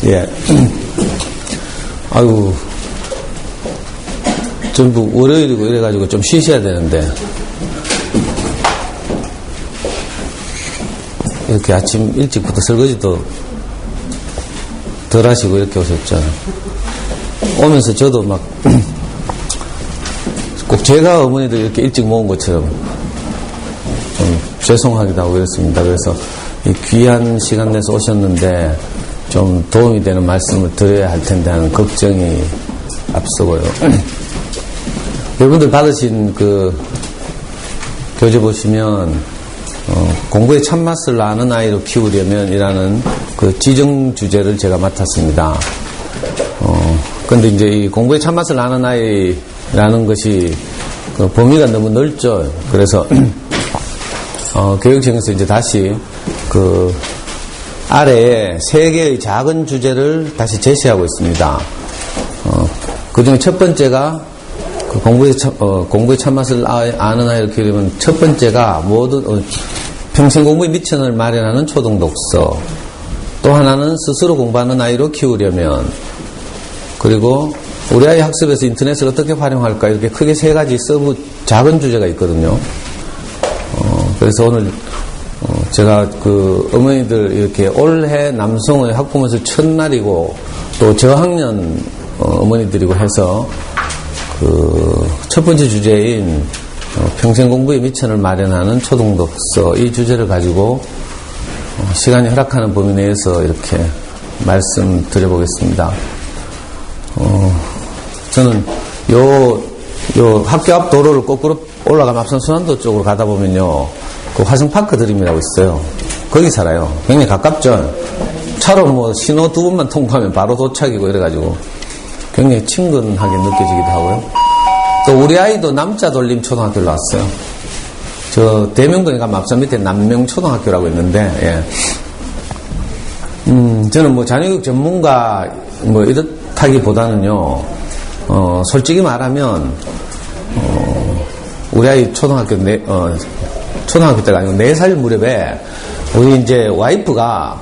예. 아유, 전부 월요일이고 이래가지고 좀 쉬셔야 되는데, 이렇게 아침 일찍부터 설거지도 덜 하시고 이렇게 오셨잖아요. 오면서 저도 막, 꼭 제가 어머니들 이렇게 일찍 모은 것처럼 좀 죄송하기도 하고 이렇습니다. 그래서 이 귀한 시간 내서 오셨는데 좀 도움이 되는 말씀을 드려야 할 텐데 하는 걱정이 앞서고요. 여러분들 받으신 그 교재 보시면 공부의 참맛을 아는 아이로 키우려면 이라는 그 지정 주제를 제가 맡았습니다. 근데 이제 이 공부의 참맛을 아는 아이라는 것이 그 범위가 너무 넓죠. 그래서 교육청에서 이제 다시 그 아래에 3개의 작은 주제를 다시 제시하고 있습니다. 그 중에 첫 번째가 그 공부의 참맛을 아는 아이를 키우려면 첫 번째가 모든 평생 공부의 미천을 마련하는 초등 독서. 또 하나는 스스로 공부하는 아이로 키우려면, 그리고 우리 아이 학습에서 인터넷을 어떻게 활용할까, 이렇게 크게 3가지 서브 작은 주제가 있거든요. 그래서 오늘 제가 그 어머니들 이렇게 올해 남성의 학부모에서 첫날이고 또 저학년 어머니들이고 해서 그 첫 번째 주제인 평생 공부의 미천을 마련하는 초등 독서, 이 주제를 가지고 시간이 허락하는 범위 내에서 이렇게 말씀드려보겠습니다. 저는 요 학교 앞 도로를 거꾸로 올라가면 앞선 순환도 쪽으로 가다 보면요, 그 화성파크 드림이라고 있어요. 거기 살아요. 굉장히 가깝죠. 차로 뭐 신호 2번만 통과하면 바로 도착이고 이래가지고 굉장히 친근하게 느껴지기도 하고요. 또 우리 아이도 남자 돌림 초등학교를 나왔어요. 저 대명동에 가면 앞선 밑에 남명초등학교라고 있는데, 예. 저는 뭐 자녀교육 전문가 뭐 이렇다기보다는요, 솔직히 말하면 우리 아이 초등학교 때가 아니고 4살 무렵에 우리 이제 와이프가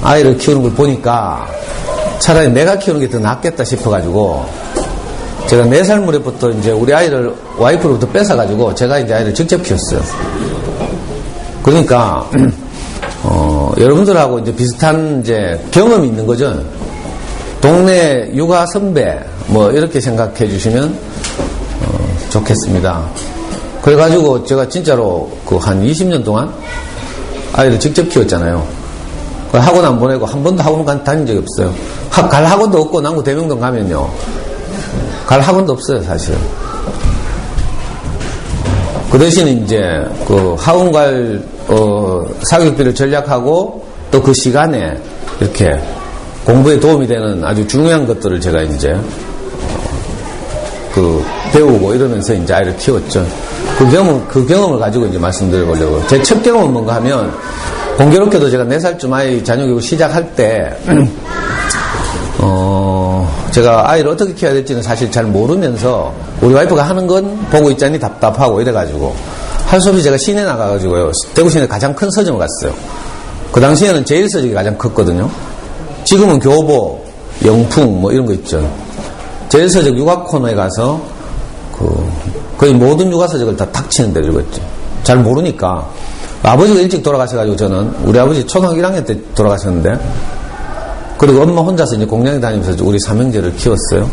아이를 키우는 걸 보니까 차라리 내가 키우는 게 더 낫겠다 싶어가지고 제가 4살 무렵부터 이제 우리 아이를 와이프로부터 뺏어가지고 제가 이제 아이를 직접 키웠어요. 그러니까 여러분들하고 이제 비슷한 이제 경험이 있는 거죠. 동네 육아 선배 뭐 이렇게 생각해 주시면 좋겠습니다. 그래가지고 제가 진짜로 그 한 20년 동안 아이를 직접 키웠잖아요. 학원 안 보내고 한 번도 학원 다닌 적이 없어요. 갈 학원도 없고 남구 대명동 가면요, 갈 학원도 없어요, 사실. 그 대신에 이제 그 학원 갈 사교육비를 절약하고 또 그 시간에 이렇게 공부에 도움이 되는 아주 중요한 것들을 제가 이제 그 배우고 이러면서 이제 아이를 키웠죠. 그 경험을 가지고 이제 말씀드려 보려고. 제 첫 경험은 뭔가 하면, 공교롭게도 제가 4살쯤 아이 자녀교육 시작할 때 제가 아이를 어떻게 키워야 될지는 사실 잘 모르면서 우리 와이프가 하는 건 보고 있자니 답답하고 이래가지고 할 수 없이 제가 시내 나가가지고요, 대구 시내 가장 큰 서점을 갔어요. 그 당시에는 제1서적이 가장 컸거든요. 지금은 교보, 영풍 뭐 이런 거 있죠. 제1서적 육아 코너에 가서 거의 모든 육아서적을 다 닥치는 데를 읽었죠. 잘 모르니까. 아버지가 일찍 돌아가셔가지고 저는, 우리 아버지 초등학교 1학년 때 돌아가셨는데, 그리고 엄마 혼자서 이제 공장에 다니면서 우리 삼형제를 키웠어요.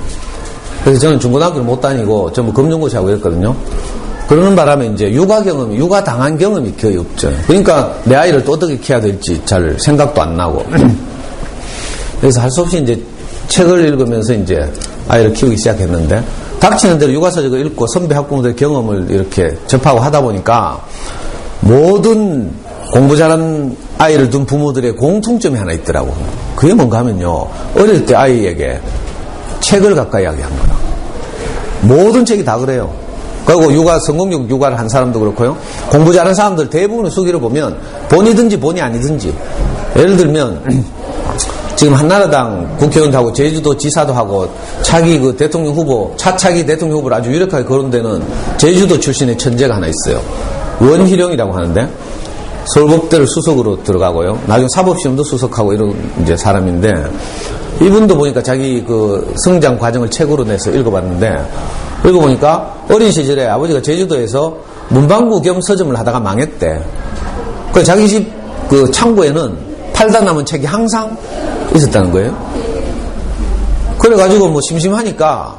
그래서 저는 중고등학교를 못 다니고 전부 검정고시 하고 이랬거든요. 그러는 바람에 이제 육아 당한 경험이 거의 없죠. 그러니까 내 아이를 또 어떻게 키워야 될지 잘 생각도 안 나고. 그래서 할 수 없이 이제 책을 읽으면서 이제 아이를 키우기 시작했는데, 닥치는 대로 육아서적을 읽고 선배 학부모들의 경험을 이렇게 접하고 하다 보니까 모든 공부 잘하는 아이를 둔 부모들의 공통점이 하나 있더라고. 그게 뭔가 하면요, 어릴 때 아이에게 책을 가까이 하게 한 거야. 모든 책이 다 그래요. 그리고 성공적 육아를 한 사람도 그렇고요, 공부 잘하는 사람들 대부분의 수기를 보면 본이든지 본이 아니든지, 예를 들면 지금 한나라당 국회의원도 하고 제주도 지사도 하고 차기 그 대통령 후보, 차차기 대통령 후보를 아주 유력하게 거론되는 제주도 출신의 천재가 하나 있어요. 원희룡이라고 하는데, 서울법대를 수석으로 들어가고요. 나중에 사법시험도 수석하고 이런 이제 사람인데, 이분도 보니까 자기 그 성장 과정을 책으로 내서 읽어봤는데, 읽어보니까 어린 시절에 아버지가 제주도에서 문방구 겸 서점을 하다가 망했대. 그 자기 집 그 창고에는 팔다 남은 책이 항상 있었다는 거예요. 그래가지고 뭐 심심하니까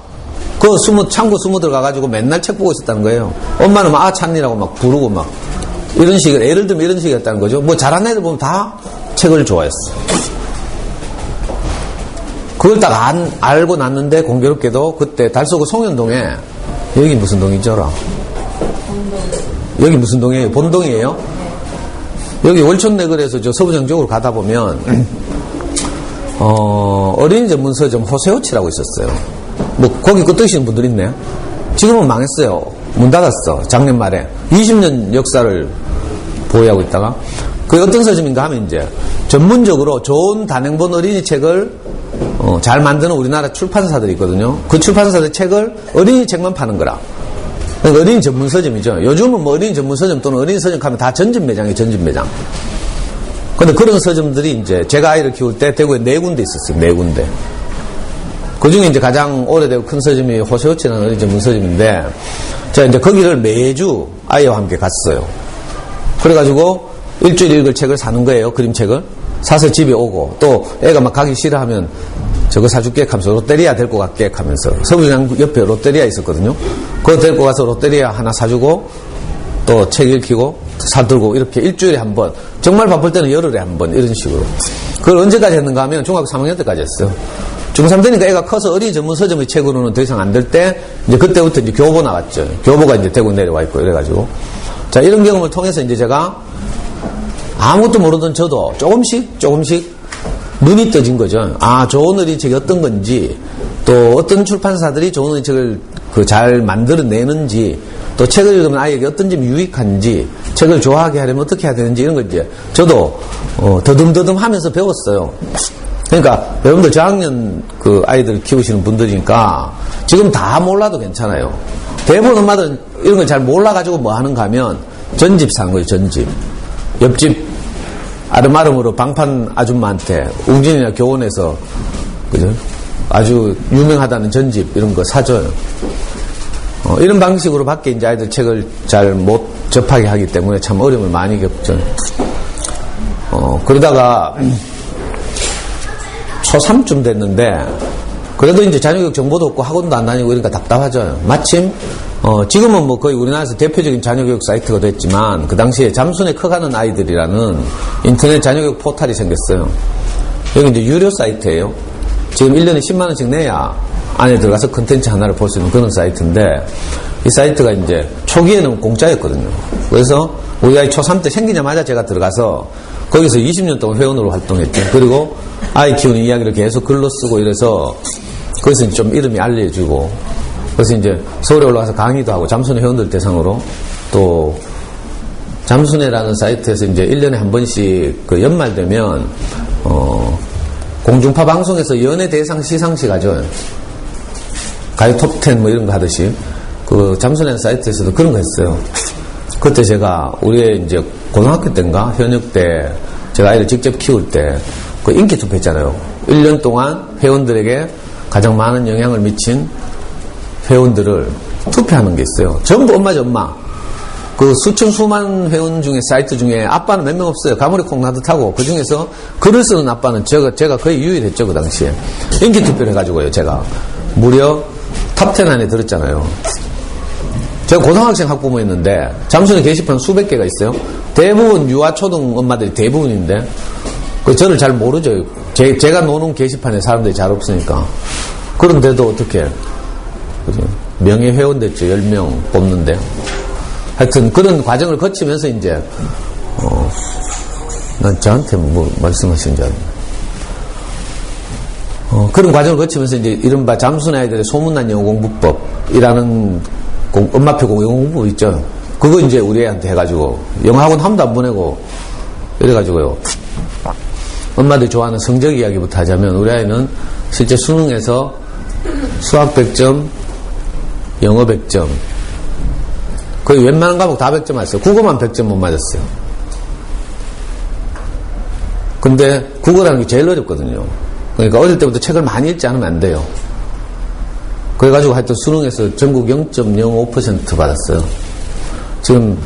그 창고 숨어 들어가가지고 맨날 책 보고 있었다는 거예요. 엄마는 막 찬이라고 막 부르고 막 이런 식으로, 예를 들면 이런 식이었다는 거죠. 뭐 잘하는 애들 보면 다 책을 좋아했어. 그걸 딱 알고 났는데 공교롭게도 그때 달서구 송현동에, 여기 무슨 동이죠? 여기 무슨 동이에요? 본동이에요? 여기 월촌내거리에서 저 서부정 쪽으로 가다 보면 어린이 전문 서점 호세호치라고 있었어요. 뭐 거기 끄떡이시는 분들 있네. 지금은 망했어요. 문 닫았어. 작년 말에 20년 역사를 보유하고 있다가. 그게 어떤 서점인가 하면 이제 전문적으로 좋은 단행본 어린이 책을 잘 만드는 우리나라 출판사들이 있거든요. 그 출판사들 책을 어린이 책만 파는 거라. 그러니까 어린이 전문 서점이죠. 요즘은 뭐 어린이 전문 서점 또는 어린이 서점 가면 다 전집 매장이에요. 전집 매장. 근데 그런 서점들이 이제 제가 아이를 키울 때 대구에 4군데 있었어요. 4군데. 그 중에 이제 가장 오래되고 큰 서점이 호세호치라는 어린이 전문 서점인데, 제가 이제 거기를 매주 아이와 함께 갔어요. 그래가지고 일주일 읽을 책을 사는 거예요. 그림책을. 사서 집에 오고, 또 애가 막 가기 싫어하면 저거 사줄게 하면서 롯데리아 데리고 갈게 하면서, 서부장 옆에 롯데리아 있었거든요. 그거 데리고 가서 롯데리아 하나 사주고, 또 책 읽히고, 사들고, 이렇게 일주일에 한 번, 정말 바쁠 때는 열흘에 한 번, 이런 식으로. 그걸 언제까지 했는가 하면 중학교 3학년 때까지 했어요. 중3 되니까 애가 커서 어린이 전문 서점의 책으로는 더 이상 안 될 때, 이제 그때부터 이제 교보 나왔죠. 교보가 이제 대구 내려와 있고, 이래가지고. 자, 이런 경험을 통해서 이제 제가 아무것도 모르던 저도 조금씩 눈이 떠진 거죠. 아, 좋은 어린이책이 어떤 건지, 또 어떤 출판사들이 좋은 어린이책을 잘 만들어내는지, 또 책을 읽으면 아이에게 어떤 점이 유익한지, 책을 좋아하게 하려면 어떻게 해야 되는지, 이런 걸 이제 저도 더듬더듬 하면서 배웠어요. 그러니까 여러분들 저학년 그 아이들 키우시는 분들이니까 지금 다 몰라도 괜찮아요. 대부분 엄마들은 이런 걸 잘 몰라가지고 뭐 하는가 하면 전집 사는 거예요. 전집. 옆집 아름아름으로 방판 아줌마한테 웅진이나 교원에서 그죠? 아주 유명하다는 전집 이런 거 사줘요. 이런 방식으로 밖에 이제 아이들 책을 잘 못 접하게 하기 때문에 참 어려움을 많이 겪죠. 그러다가 초3쯤 됐는데, 그래도 이제 자녀교육 정보도 없고 학원도 안 다니고 이러니까 답답하죠. 마침, 지금은 뭐 거의 우리나라에서 대표적인 자녀교육 사이트가 됐지만, 그 당시에 잠순에 커가는 아이들이라는 인터넷 자녀교육 포탈이 생겼어요. 여기 이제 유료 사이트예요. 지금 1년에 10만원씩 내야 안에 들어가서 컨텐츠 하나를 볼 수 있는 그런 사이트인데, 이 사이트가 이제 초기에는 공짜였거든요. 그래서 우리 아이 초3 때 생기자마자 제가 들어가서 거기서 20년 동안 회원으로 활동했죠. 그리고 아이 키우는 이야기를 계속 글로 쓰고 이래서 거기서 좀 이름이 알려지고, 그래서 이제 서울에 올라가서 강의도 하고 잠순회 회원들 대상으로, 또 잠순회라는 사이트에서 이제 1년에 한 번씩 그 연말 되면 공중파 방송에서 연예 대상 시상식 하죠. 가요 톱10 뭐 이런 거 하듯이 그 잠순회 사이트에서도 그런 거 했어요. 그때 제가 우리 이제 고등학교 때인가 현역 때 제가 아이를 직접 키울 때 그 인기 투표했잖아요. 1년 동안 회원들에게 가장 많은 영향을 미친 회원들을 투표하는 게 있어요. 전부 엄마죠, 엄마. 그 수천 수만 회원 중에 사이트 중에 아빠는 몇 명 없어요. 가물이 콩 나듯하고 그 중에서 글을 쓰는 아빠는 제가 거의 유일했죠, 그 당시에. 인기 투표를 해가지고요, 제가 무려 탑10 안에 들었잖아요. 제가 고등학생 학부모였는데 잠순에 게시판 수백 개가 있어요. 대부분 유아 초등 엄마들이 대부분인데 저를 잘 모르죠. 제가 노는 게시판에 사람들이 잘 없으니까. 그런데도 어떻게 명예 회원 됐죠. 10명 뽑는데. 하여튼 그런 과정을 거치면서 이제 난 저한테 뭐 말씀하신 줄 알았네. 그런 과정을 거치면서 이제 이른바 잠순 아이들의 소문난 영어공부법이라는 엄마표 영어공부법 있죠. 그거 이제 우리 애한테 해가지고 영어학원 한 번도 안 보내고 이래가지고요. 엄마들이 좋아하는 성적 이야기부터 하자면 우리 아이는 실제 수능에서 수학 100점, 영어 100점, 거의 웬만한 과목 다 100점 맞았어요. 국어만 100점 못 맞았어요. 근데 국어라는 게 제일 어렵거든요. 그러니까 어릴 때부터 책을 많이 읽지 않으면 안 돼요. 그래가지고 하여튼 수능에서 전국 0.05% 받았어요. 지금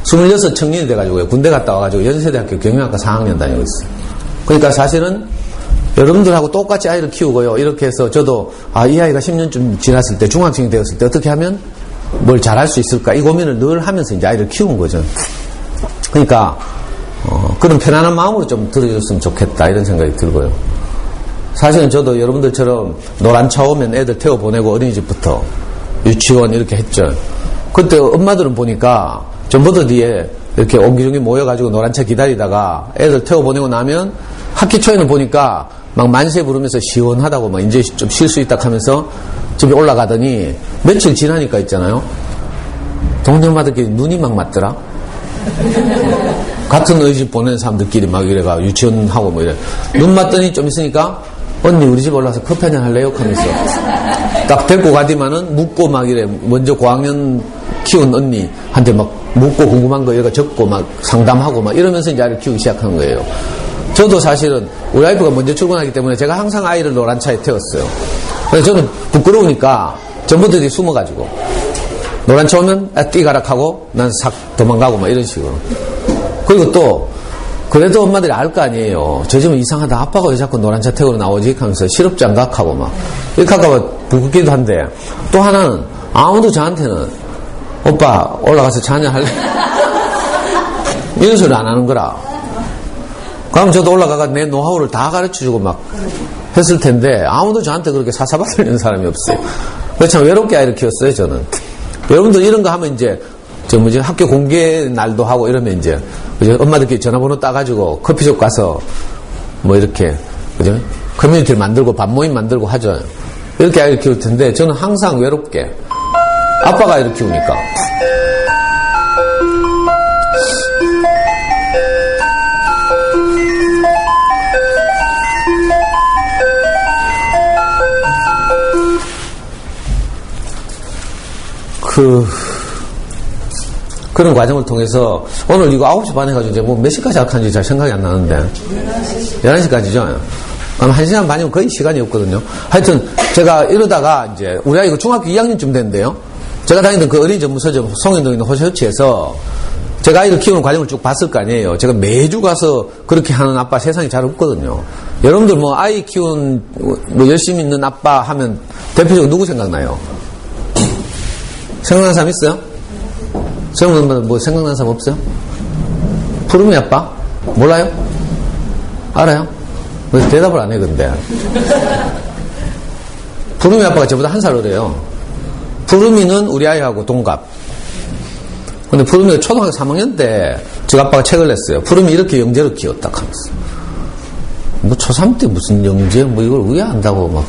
26 청년이 돼가지고요. 군대 갔다 와가지고 연세대학교 경영학과 4학년 다니고 있어요. 그러니까 사실은 여러분들하고 똑같이 아이를 키우고요. 이렇게 해서 저도 이 아이가 10년쯤 지났을 때 중학생이 되었을 때 어떻게 하면 뭘 잘할 수 있을까 이 고민을 늘 하면서 이제 아이를 키운 거죠. 그러니까 그런 편안한 마음으로 좀 들어줬으면 좋겠다 이런 생각이 들고요. 사실은 저도 여러분들처럼 노란 차 오면 애들 태워보내고 어린이집부터 유치원 이렇게 했죠. 그때 엄마들은 보니까 전부터 뒤에 이렇게 옹기종기 모여가지고 노란 차 기다리다가 애들 태워보내고 나면 학기 초에는 보니까 막 만세 부르면서 시원하다고 막 이제 좀 쉴 수 있다 하면서 집에 올라가더니 며칠 지나니까 있잖아요. 동네 엄마들끼리 눈이 막 맞더라. 같은 어린이집 보내는 사람들끼리 막 이래가 유치원하고 뭐 이래. 눈 맞더니 좀 있으니까 언니 우리 집 올라와서 커피 한잔 할래요? 하면서 딱 데리고 가디만은 묻고 막 이래. 먼저 고학년 키운 언니한테 막 묻고 궁금한 거 이래가 적고 막 상담하고 막 이러면서 이제 아이를 키우기 시작한 거예요. 저도 사실은 우리 와이프가 먼저 출근하기 때문에 제가 항상 아이를 노란 차에 태웠어요. 그래서 저는 부끄러우니까 전부들이 숨어가지고 노란 차 오면 띠가락하고 난 싹 도망가고 막 이런 식으로. 그리고 또 그래도 엄마들이 알 거 아니에요. 저 집은 이상하다. 아빠가 왜 자꾸 노란 차 태우러 나오지? 하면서 실업장각하고 막 이렇게 할까봐 부끄기도 한데 또 하나는 아무도 저한테는 오빠 올라가서 차 한잔 할래? 이런 소리 안 하는 거라. 그럼 저도 올라가가 내 노하우를 다 가르쳐주고 막 했을 텐데 아무도 저한테 그렇게 사사받으려는 사람이 없어요. 그래서 참 외롭게 아이를 키웠어요 저는. 여러분들 이런 거 하면 이제 학교 공개 날도 하고 이러면 이제 엄마들끼리 전화번호 따가지고 커피숍 가서 뭐 이렇게 그죠? 커뮤니티를 만들고 밥 모임 만들고 하죠. 이렇게 아이를 키울 텐데 저는 항상 외롭게 아빠가 아이를 키우니까. 그런 과정을 통해서 오늘 이거 9시 반 해가지고 이제 뭐 몇 시까지 할는지 잘 생각이 안 나는데 11시까지죠. 아마 1시간 반이면 거의 시간이 없거든요. 하여튼 제가 이러다가 이제 우리 아이가 중학교 2학년쯤 됐는데요. 제가 다니던 그 어린이 전문 서점 송현동에 있는 호셔츠에서 제가 아이를 키우는 과정을 쭉 봤을 거 아니에요. 제가 매주 가서 그렇게 하는 아빠 세상에 잘 없거든요. 여러분들 뭐 아이 키우는 뭐 열심히 있는 아빠 하면 대표적으로 누구 생각나요? 생각나는 사람 있어요? 생각나는 뭐 생각나는 사람 없어요? 푸르미 아빠? 몰라요? 알아요? 왜 대답을 안 해 근데? 푸르미 아빠가 저보다 1살 어려요. 푸르미는 우리 아이하고 동갑. 근데 푸르미가 초등학교 3학년 때 저 아빠가 책을 냈어요. 푸르미 이렇게 영재로 키웠다 하면서. 뭐 초3 때 무슨 영재 뭐 이걸 왜 안다고 막.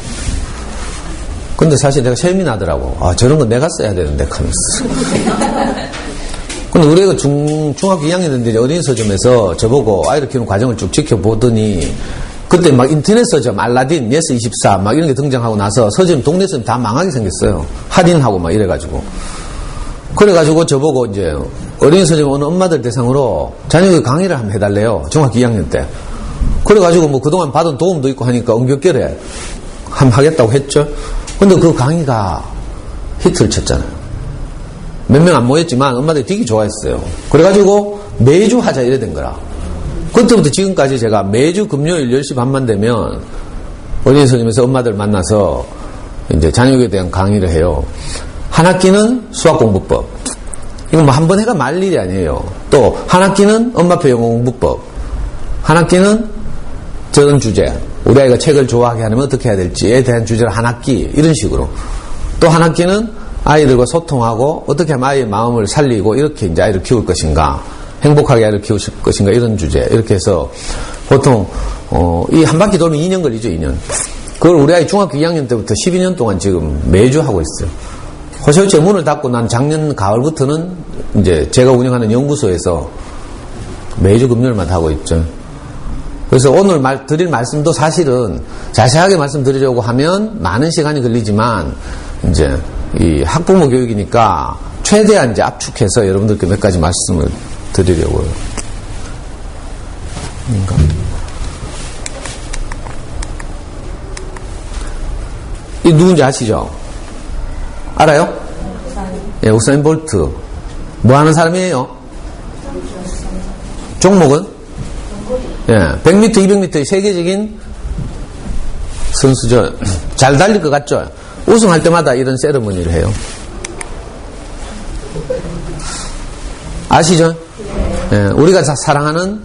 근데 사실 내가 셈이 나더라고. 저런 거 내가 써야 되는데 하면서. 근데 우리 애가 중학교 2학년 됐는데 어린이 서점에서 저보고 아이를 키우는 과정을 쭉 지켜보더니 그때 막 인터넷 서점 알라딘, 예스24 막 이런 게 등장하고 나서 서점, 동네 서점 다 망하게 생겼어요. 할인하고 막 이래가지고. 그래가지고 저보고 이제 어린이 서점 오는 엄마들 대상으로 자녀에게 강의를 한번 해달래요. 중학교 2학년 때. 그래가지고 뭐 그동안 받은 도움도 있고 하니까 엉겹결에 한번 하겠다고 했죠. 근데 그 강의가 히트를 쳤잖아요. 몇 명 안 모였지만 엄마들이 되게 좋아했어요. 그래가지고 매주 하자 이래 된 거라. 그때부터 지금까지 제가 매주 금요일 10시 반만 되면 어린이 서점에서 엄마들 만나서 이제 자녀에 대한 강의를 해요. 한 학기는 수학공부법. 이건 뭐 한 번 해가 말 일이 아니에요. 또 한 학기는 엄마표 영어공부법. 한 학기는 저런 주제. 우리 아이가 책을 좋아하게 하려면 어떻게 해야 될지에 대한 주제를 한 학기 이런 식으로. 또 한 학기는 아이들과 소통하고 어떻게 하면 아이의 마음을 살리고 이렇게 이제 아이를 키울 것인가, 행복하게 아이를 키우실 것인가 이런 주제 이렇게 해서 보통 이 한 바퀴 돌면 2년 걸리죠. 2년. 그걸 우리 아이 중학교 2학년 때부터 12년 동안 지금 매주 하고 있어요. 호셔츠에 문을 닫고 난 작년 가을부터는 이제 제가 운영하는 연구소에서 매주 금요일마다 하고 있죠. 그래서 오늘 드릴 말씀도 사실은 자세하게 말씀드리려고 하면 많은 시간이 걸리지만 이제 이 학부모 교육이니까 최대한 이제 압축해서 여러분들께 몇 가지 말씀을 드리려고요. 이 누군지 아시죠? 알아요? 예, 우사인 볼트. 뭐 하는 사람이에요? 종목은? 예, 100m, 200m의 세계적인 선수죠. 잘 달릴 것 같죠? 우승할 때마다 이런 세레머니를 해요. 아시죠? 예, 우리가 사랑하는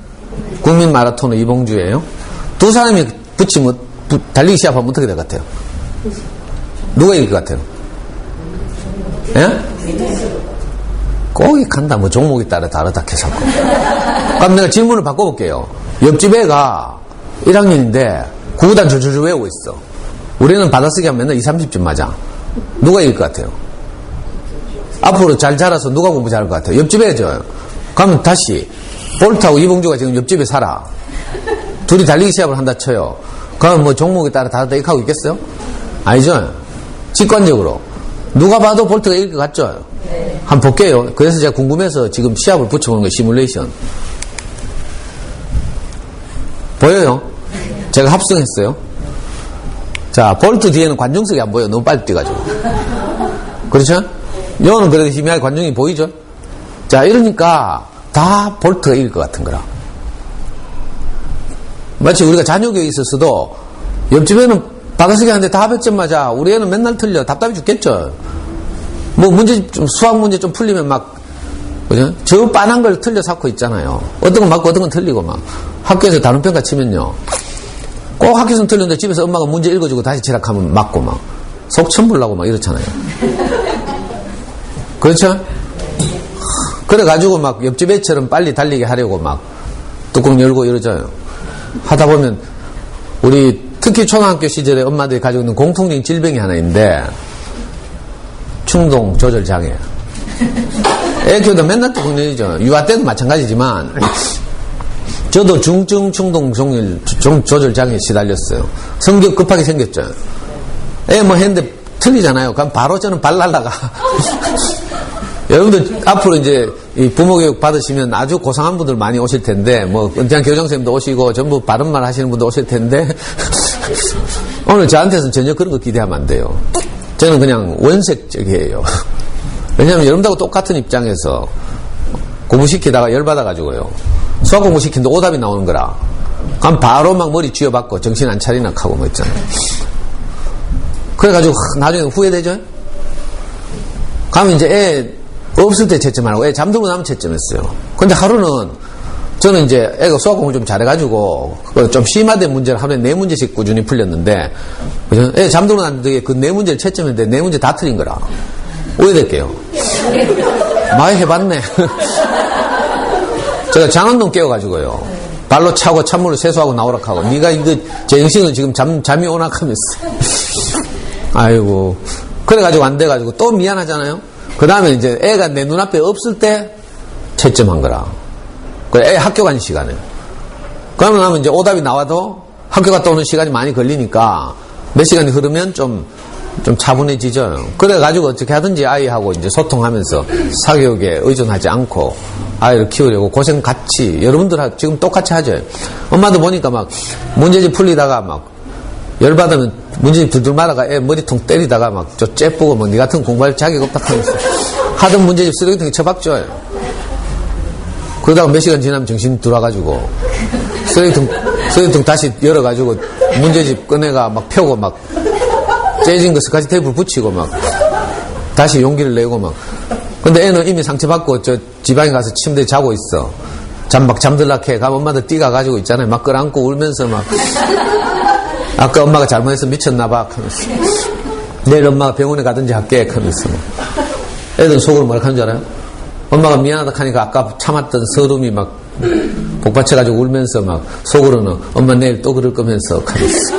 국민 마라토너 이봉주예요. 두 사람이 붙이면 달리기 시합하면 어떻게 될 것 같아요? 누가 이길 것 같아요? 예? 꼭이 간다. 뭐 종목에 따라 다르다 해서. 그럼 내가 질문을 바꿔볼게요. 옆집 애가 1학년인데 구구단 줄줄줄 외우고 있어. 우리는 받아쓰기 하면 맨날 20, 30점 맞아. 누가 이길 것 같아요? 앞으로 잘 자라서 누가 공부 잘할 것 같아요? 옆집 애죠. 그러면 다시 볼트하고 이봉주가 지금 옆집에 살아. 둘이 달리기 시합을 한다 쳐요. 그러면 뭐 종목에 따라 다르다 이렇게 하고 있겠어요? 아니죠? 직관적으로 누가 봐도 볼트가 이길 것 같죠? 네. 한번 볼게요. 그래서 제가 궁금해서 지금 시합을 붙여보는 거예요. 시뮬레이션. 보여요? 제가 합성했어요. 자, 볼트 뒤에는 관중석이 안 보여. 너무 빨리 뛰어가지고. 그렇죠? 요는 그래도 희미하게 관중이 보이죠? 자, 이러니까 다 볼트가 이길 것 같은 거라. 마치 우리가 자녀교육에 있었어도 옆집에는 받아쓰기 하는데 다 100점 맞아. 우리 애는 맨날 틀려. 답답해 죽겠죠? 뭐 문제, 수학 문제 좀 풀리면 막, 그죠? 저 빤한 걸 틀려 쌓고 있잖아요. 어떤 건 맞고 어떤 건 틀리고 막. 학교에서 다른 평가 치면요. 꼭 학교에서는 틀렸는데 집에서 엄마가 문제 읽어주고 다시 지락하면 맞고 막. 속 천불나고 막 이렇잖아요. 그렇죠? 그래가지고 막 옆집 애처럼 빨리 달리게 하려고 막 뚜껑 열고 이러잖아요. 하다 보면 우리 특히 초등학교 시절에 엄마들이 가지고 있는 공통적인 질병이 하나 있는데 충동 조절 장애. 애 키우다 맨날 뚜껑 열리죠. 유아 때도 마찬가지지만 저도 중증 충동 조절 장애에 시달렸어요. 성격 급하게 생겼죠. 애 뭐 했는데 틀리잖아요. 그럼 바로 저는 발 날라가. 여러분들 앞으로 이제 이 부모 교육 받으시면 아주 고상한 분들 많이 오실 텐데, 뭐 은퇴한 교장선생님도 오시고 전부 바른 말 하시는 분도 오실 텐데 오늘 저한테서는 전혀 그런 거 기대하면 안 돼요. 저는 그냥 원색적이에요. 왜냐하면 여러분들하고 똑같은 입장에서 공부시키다가 열받아가지고요. 수학 공부시키는데 오답이 나오는 거라. 그럼 바로 막 머리 쥐어박고 정신 안 차리나 하고 뭐 있잖아요. 그래가지고 나중에 후회되죠? 가면 이제 애 없을 때 채점하라고 애 잠들고 나면 채점했어요. 근데 하루는 저는 이제 애가 수학 공부 좀 잘해가지고 좀 심화된 문제를 하루에 4문제씩 꾸준히 풀렸는데 그죠? 애 잠들고 난 뒤에 그 4문제를 채점했는데 4문제 다 틀린 거라. 오해될게요. 많이 해봤네. 제가 장안동 깨워가지고요. 발로 차고 찬물로 세수하고 나오라 하고 네가 이거 제정신은 지금 잠이 오락하면서 아이고 그래가지고 안 돼가지고 또 미안하잖아요. 그 다음에 이제 애가 내 눈앞에 없을 때 채점한 거라. 그래, 애 학교 가는 시간에. 그러면 이제 오답이 나와도 학교 갔다 오는 시간이 많이 걸리니까 몇 시간이 흐르면 좀 차분해지죠. 그래가지고 어떻게 하든지 아이하고 이제 소통하면서 사교육에 의존하지 않고 아이를 키우려고 고생 같이, 여러분들 지금 똑같이 하죠. 엄마도 보니까 막 문제집 풀리다가 막 열받으면 문제집 둘둘 말아가 애 머리통 때리다가 막 저 째쁘고 뭐 니 같은 공부할 자격 없다 하면서 하던 문제집 쓰레기통에 처박죠. 그러다가 몇 시간 지나면 정신 들어와가지고 쓰레기통 다시 열어가지고 문제집 꺼내가 막 펴고 막 째진 거 스카치 테이프를 붙이고 막 다시 용기를 내고 막. 근데 애는 이미 상처받고 저 지방에 가서 침대에 자고 있어. 잠들락 해. 가면 엄마들 뛰가가지고 있잖아요. 막 끌어안고 울면서 막 아까 엄마가 잘못해서 미쳤나봐 하면서 내일 엄마가 병원에 가든지 할게 하면서 애들은 속으로 뭐라 하는 줄 알아요? 엄마가 미안하다 하니까 아까 참았던 서름이 막 복받쳐가지고 울면서 막 속으로는 엄마 내일 또 그럴 거면서 하면서.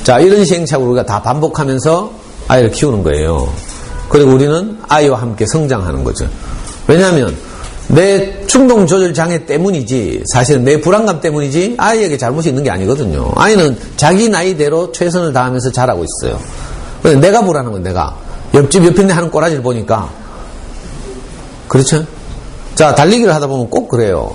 자, 이런 시행착오를 우리가 다 반복하면서 아이를 키우는 거예요. 그리고 우리는 아이와 함께 성장하는 거죠. 왜냐하면 내 충동 조절 장애 때문이지 사실은 내 불안감 때문이지 아이에게 잘못이 있는 게 아니거든요. 아이는 자기 나이대로 최선을 다하면서 자라고 있어요. 근데 내가 불안한 건 내가 옆집 옆에 하는 꼬라지를 보니까 그렇죠? 자, 달리기를 하다 보면 꼭 그래요.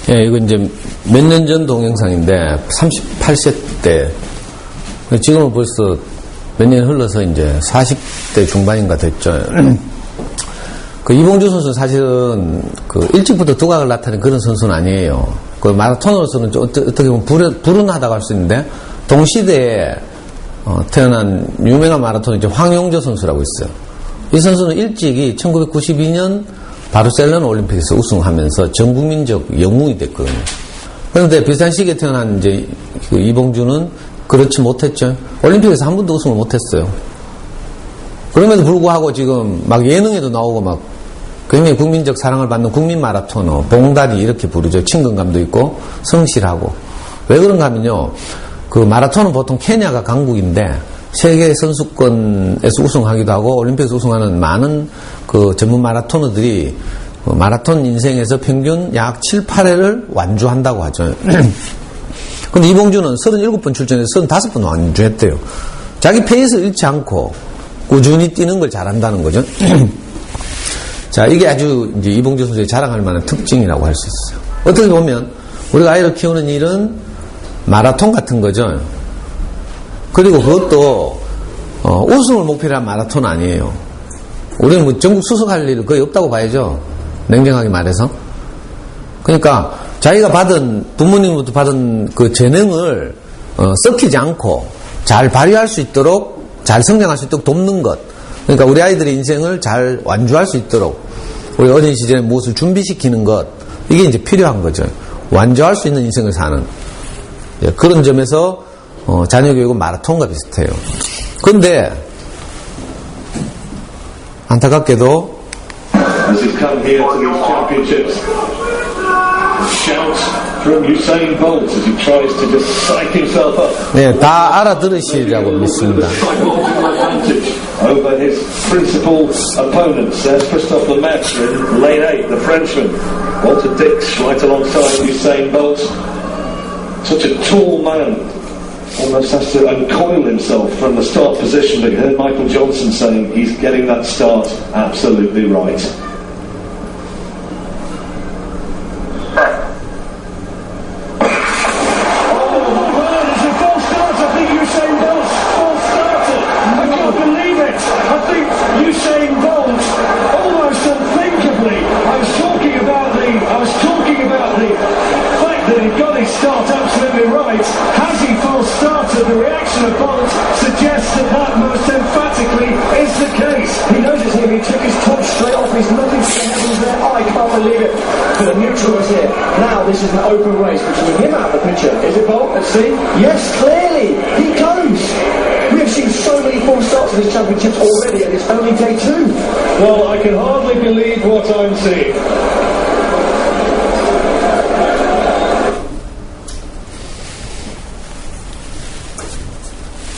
예, 이거 이제 몇 년 전 동영상인데, 38세 때, 지금은 벌써 몇 년 흘러서 이제 40대 중반인가 됐죠. 그 이봉주 선수는 사실은 그 일찍부터 두각을 나타낸 그런 선수는 아니에요. 그 마라톤으로서는 어떻게 보면 불운하다고 할 수 있는데, 동시대에 태어난 유명한 마라톤 이제 황용조 선수라고 있어요. 이 선수는 일찍이 1992년 바르셀로나 올림픽에서 우승하면서 전국민적 영웅이 됐거든요. 그런데 비슷한 시기에 태어난 이제 그 이봉주는 그렇지 못했죠. 올림픽에서 한 번도 우승을 못했어요. 그럼에도 불구하고 지금 막 예능에도 나오고 막 굉장히 국민적 사랑을 받는 국민 마라토너, 봉다리 이렇게 부르죠. 친근감도 있고 성실하고. 왜 그런가 하면요. 그 마라톤은 보통 케냐가 강국인데 세계 선수권에서 우승하기도 하고 올림픽에서 우승하는 많은 그 전문 마라토너들이 마라톤 인생에서 평균 약 7, 8회를 완주한다고 하죠. 근데 이봉주는 37번 출전해서 35번 완주했대요. 자기 페이스를 잃지 않고 꾸준히 뛰는 걸 잘한다는 거죠. 자, 이게 아주 이제 이봉주 선수의 자랑할 만한 특징이라고 할 수 있어요. 어떻게 보면 우리가 아이를 키우는 일은 마라톤 같은 거죠. 그리고 그것도 우승을 목표로 한 마라톤 아니에요. 우리는 뭐 전국 수석할 일은 거의 없다고 봐야죠. 냉정하게 말해서. 그러니까 자기가 부모님부터 받은 그 재능을 썩히지 않고 잘 발휘할 수 있도록, 잘 성장할 수 있도록 돕는 것. 그러니까 우리 아이들의 인생을 잘 완주할 수 있도록 우리 어린 시절에 무엇을 준비시키는 것, 이게 이제 필요한 거죠. 완주할 수 있는 인생을 사는. 그런 점에서 자녀 교육은 마라톤과 비슷해요. 그런데 안타깝게도 As he's come here to these championships, shouts from Usain Bolt as he tries to just psych himself up. 네, 다 알아들으시리라고 믿습니다. Over his principal opponents, there's Christophe Lemaitre in lane 8, the Frenchman. Walter Dix right alongside Usain Bolt. Such a tall man. Almost has to uncoil himself from the start position, but you heard Michael Johnson saying he's getting that start absolutely right. This is an open race between him out of the picture. Is it Bolt? Let's see. Yes, clearly. He goes. We have seen so many false starts in this championship already, and it's only day 2. Well, I can hardly believe what I'm seeing.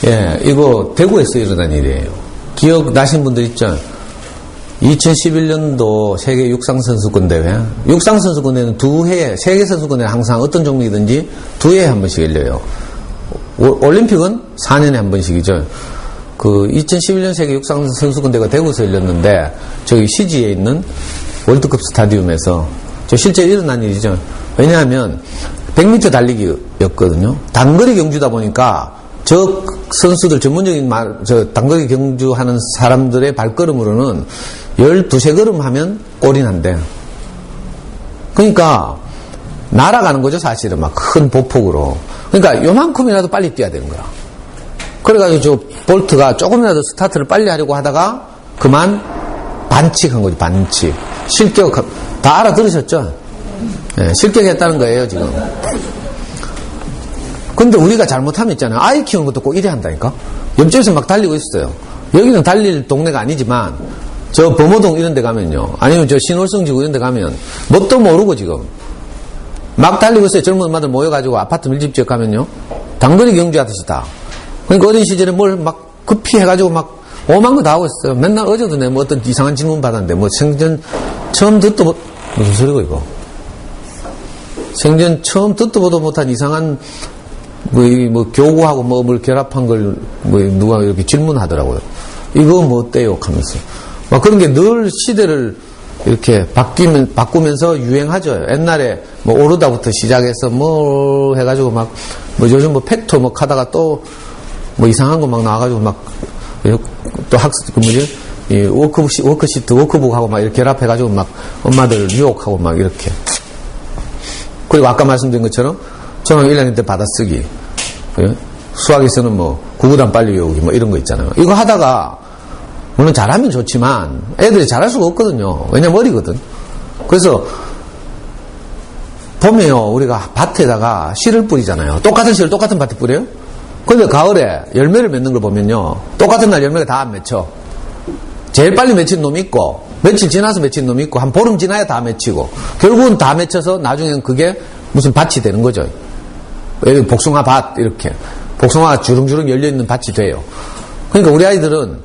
예, 이거 대구에서 일어난 일이에요. 기억나신 분들 있죠? 2011년도 세계 육상선수권 대회. 육상선수권 대회는 2해, 세계선수권대회는 항상 어떤 종목이든지 2해에 한 번씩 열려요. 올림픽은 4년에 한 번씩이죠. 그 2011년 세계 육상선수권 대회가 대구에서 열렸는데, 저기 CG에 있는 월드컵 스타디움에서, 저 실제 일어난 일이죠. 왜냐하면 100m 달리기였거든요. 단거리 경주다 보니까 저 선수들, 전문적인 단거리 경주하는 사람들의 발걸음으로는 12-13걸음 하면 골이 난대요. 그러니까, 날아가는 거죠, 사실은. 막 큰 보폭으로. 그러니까, 요만큼이라도 빨리 뛰어야 되는 거야. 그래가지고 저 볼트가 조금이라도 스타트를 빨리 하려고 하다가, 그만 반칙한 거죠, 반칙. 실격, 다 알아들으셨죠? 네, 실격했다는 거예요, 지금. 근데 우리가 잘못하면 있잖아요. 아이 키우는 것도 꼭 이래야 한다니까? 옆집에서 막 달리고 있어요. 여기는 달릴 동네가 아니지만, 저 범어동 이런 데 가면요. 아니면 저 신월성지구 이런 데 가면, 뭣도 모르고 지금. 막 달리고 있어요. 젊은 엄마들 모여가지고 아파트 밀집 지역 가면요. 당근이 경주하듯이 다. 그러니까 어린 시절에 뭘 막 급히 해가지고 막 오만 거 다 하고 있어요. 맨날 어제도 내가 뭐 어떤 이상한 질문 받았는데, 뭐 생전 처음 듣도 못, 무슨 소리고 이거? 생전 처음 듣도 보도 못한 이상한 뭐 교구하고 뭘 결합한 걸 뭐 누가 이렇게 질문하더라고요. 이거 뭐 어때요? 하면서 막 그런 게 늘 시대를 이렇게 바꾸면서 유행하죠. 옛날에 뭐 오르다부터 시작해서 뭐 해가지고 막 뭐 요즘 뭐 팩토 뭐 하다가 또 뭐 이상한 거 막 나와가지고 막 또 학습 그 뭐지 이 워크시트 워크북하고 막 이렇게 결합해가지고 막 엄마들 유혹하고 막 이렇게. 그리고 아까 말씀드린 것처럼 초등학교 1학년 때 받아쓰기, 수학에서는 뭐 구구단 빨리 외우기 뭐 이런 거 있잖아요. 이거 하다가 물론 잘하면 좋지만 애들이 잘할 수가 없거든요. 왜냐면 어리거든. 그래서 봄에요 우리가 밭에다가 씨를 뿌리잖아요. 똑같은 씨를 똑같은 밭에 뿌려요? 근데 가을에 열매를 맺는 걸 보면요 똑같은 날 열매가 다 안 맺혀. 제일 빨리 맺힌 놈이 있고 며칠 지나서 맺힌 놈이 있고 한 보름 지나야 다 맺히고 결국은 다 맺혀서 나중에는 그게 무슨 밭이 되는 거죠. 복숭아 밭 이렇게 복숭아가 주렁주렁 열려있는 밭이 돼요. 그러니까 우리 아이들은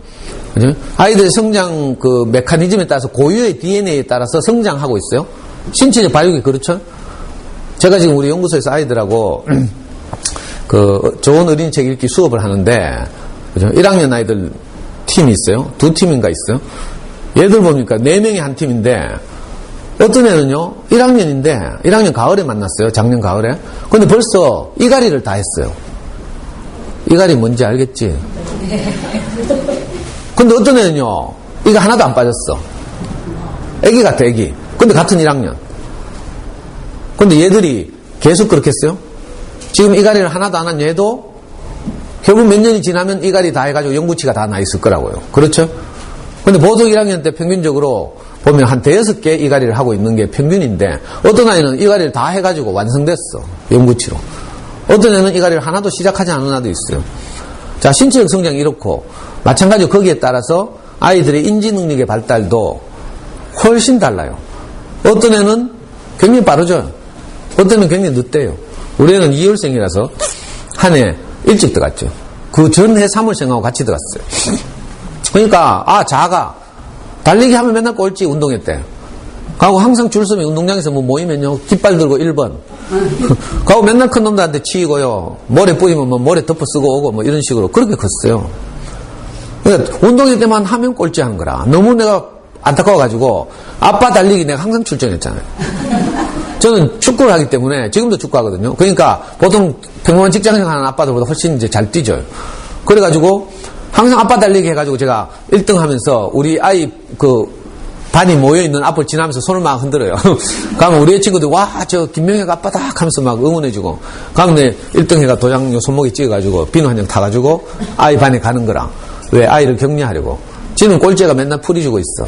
아이들의 성장 그 메커니즘에 따라서 고유의 DNA에 따라서 성장하고 있어요. 신체적 발육이 그렇죠. 제가 지금 우리 연구소에서 아이들하고 그 좋은 어린이책 읽기 수업을 하는데 그죠? 1학년 아이들 팀이 있어요. 2팀인가 있어요. 얘들 보니까 4명이 한 팀인데 어떤 애는요 1학년인데 1학년 가을에 만났어요. 작년 가을에. 근데 벌써 이갈이를 다 했어요. 이갈이 뭔지 알겠지? 근데 어떤 애는요 이거 하나도 안 빠졌어. 애기 같아 애기. 근데 같은 1학년. 근데 얘들이 계속 그렇게 했어요. 지금 이갈이를 하나도 안 한 얘도 결국 몇 년이 지나면 이갈이 다 해가지고 영구치가 다 나 있을 거라고요. 그렇죠? 근데 보통 1학년 때 평균적으로 보면 한 5개 이갈이를 하고 있는 게 평균인데 어떤 아이는 이갈이를 다 해가지고 완성됐어. 영구치로. 어떤 애는 이갈이를 하나도 시작하지 않은 아도 있어요. 자, 신체적 성장이 이렇고 마찬가지로 거기에 따라서 아이들의 인지 능력의 발달도 훨씬 달라요. 어떤 애는 굉장히 빠르죠. 어떤 애는 굉장히 늦대요. 우리 애는 2월생이라서 한 해 일찍 들어갔죠. 그 전해 3월생하고 같이 들어갔어요. 그러니까 자가 달리기 하면 맨날 꼴찌 운동회 때 가고 항상 줄 서면 운동장에서 뭐 모이면요 깃발 들고 1번 가고 맨날 큰 놈들한테 치이고요 모래 뿌리면 뭐 모래 덮어 쓰고 오고 뭐 이런 식으로 그렇게 컸어요. 그러니까 운동회 때만 하면 꼴찌 하는 거라. 너무 내가 안타까워가지고 아빠 달리기 내가 항상 출전했잖아요. 저는 축구를 하기 때문에 지금도 축구하거든요. 그러니까 보통 평범한 직장생 하는 아빠들보다 훨씬 이제 잘 뛰죠. 그래가지고 항상 아빠 달리기 해가지고 제가 1등 하면서 우리 아이 그 반이 모여있는 앞을 지나면서 손을 막 흔들어요. 그러면 우리 친구들 와 저 김명혜가 아빠다 하면서 막 응원해주고 그러면 내 1등 해가 도장 손목에 찍어가지고 비누 한 장 타가지고 아이 반에 가는 거라. 왜 아이를 격려하려고. 지는 꼴찌가 맨날 풀이 주고 있어.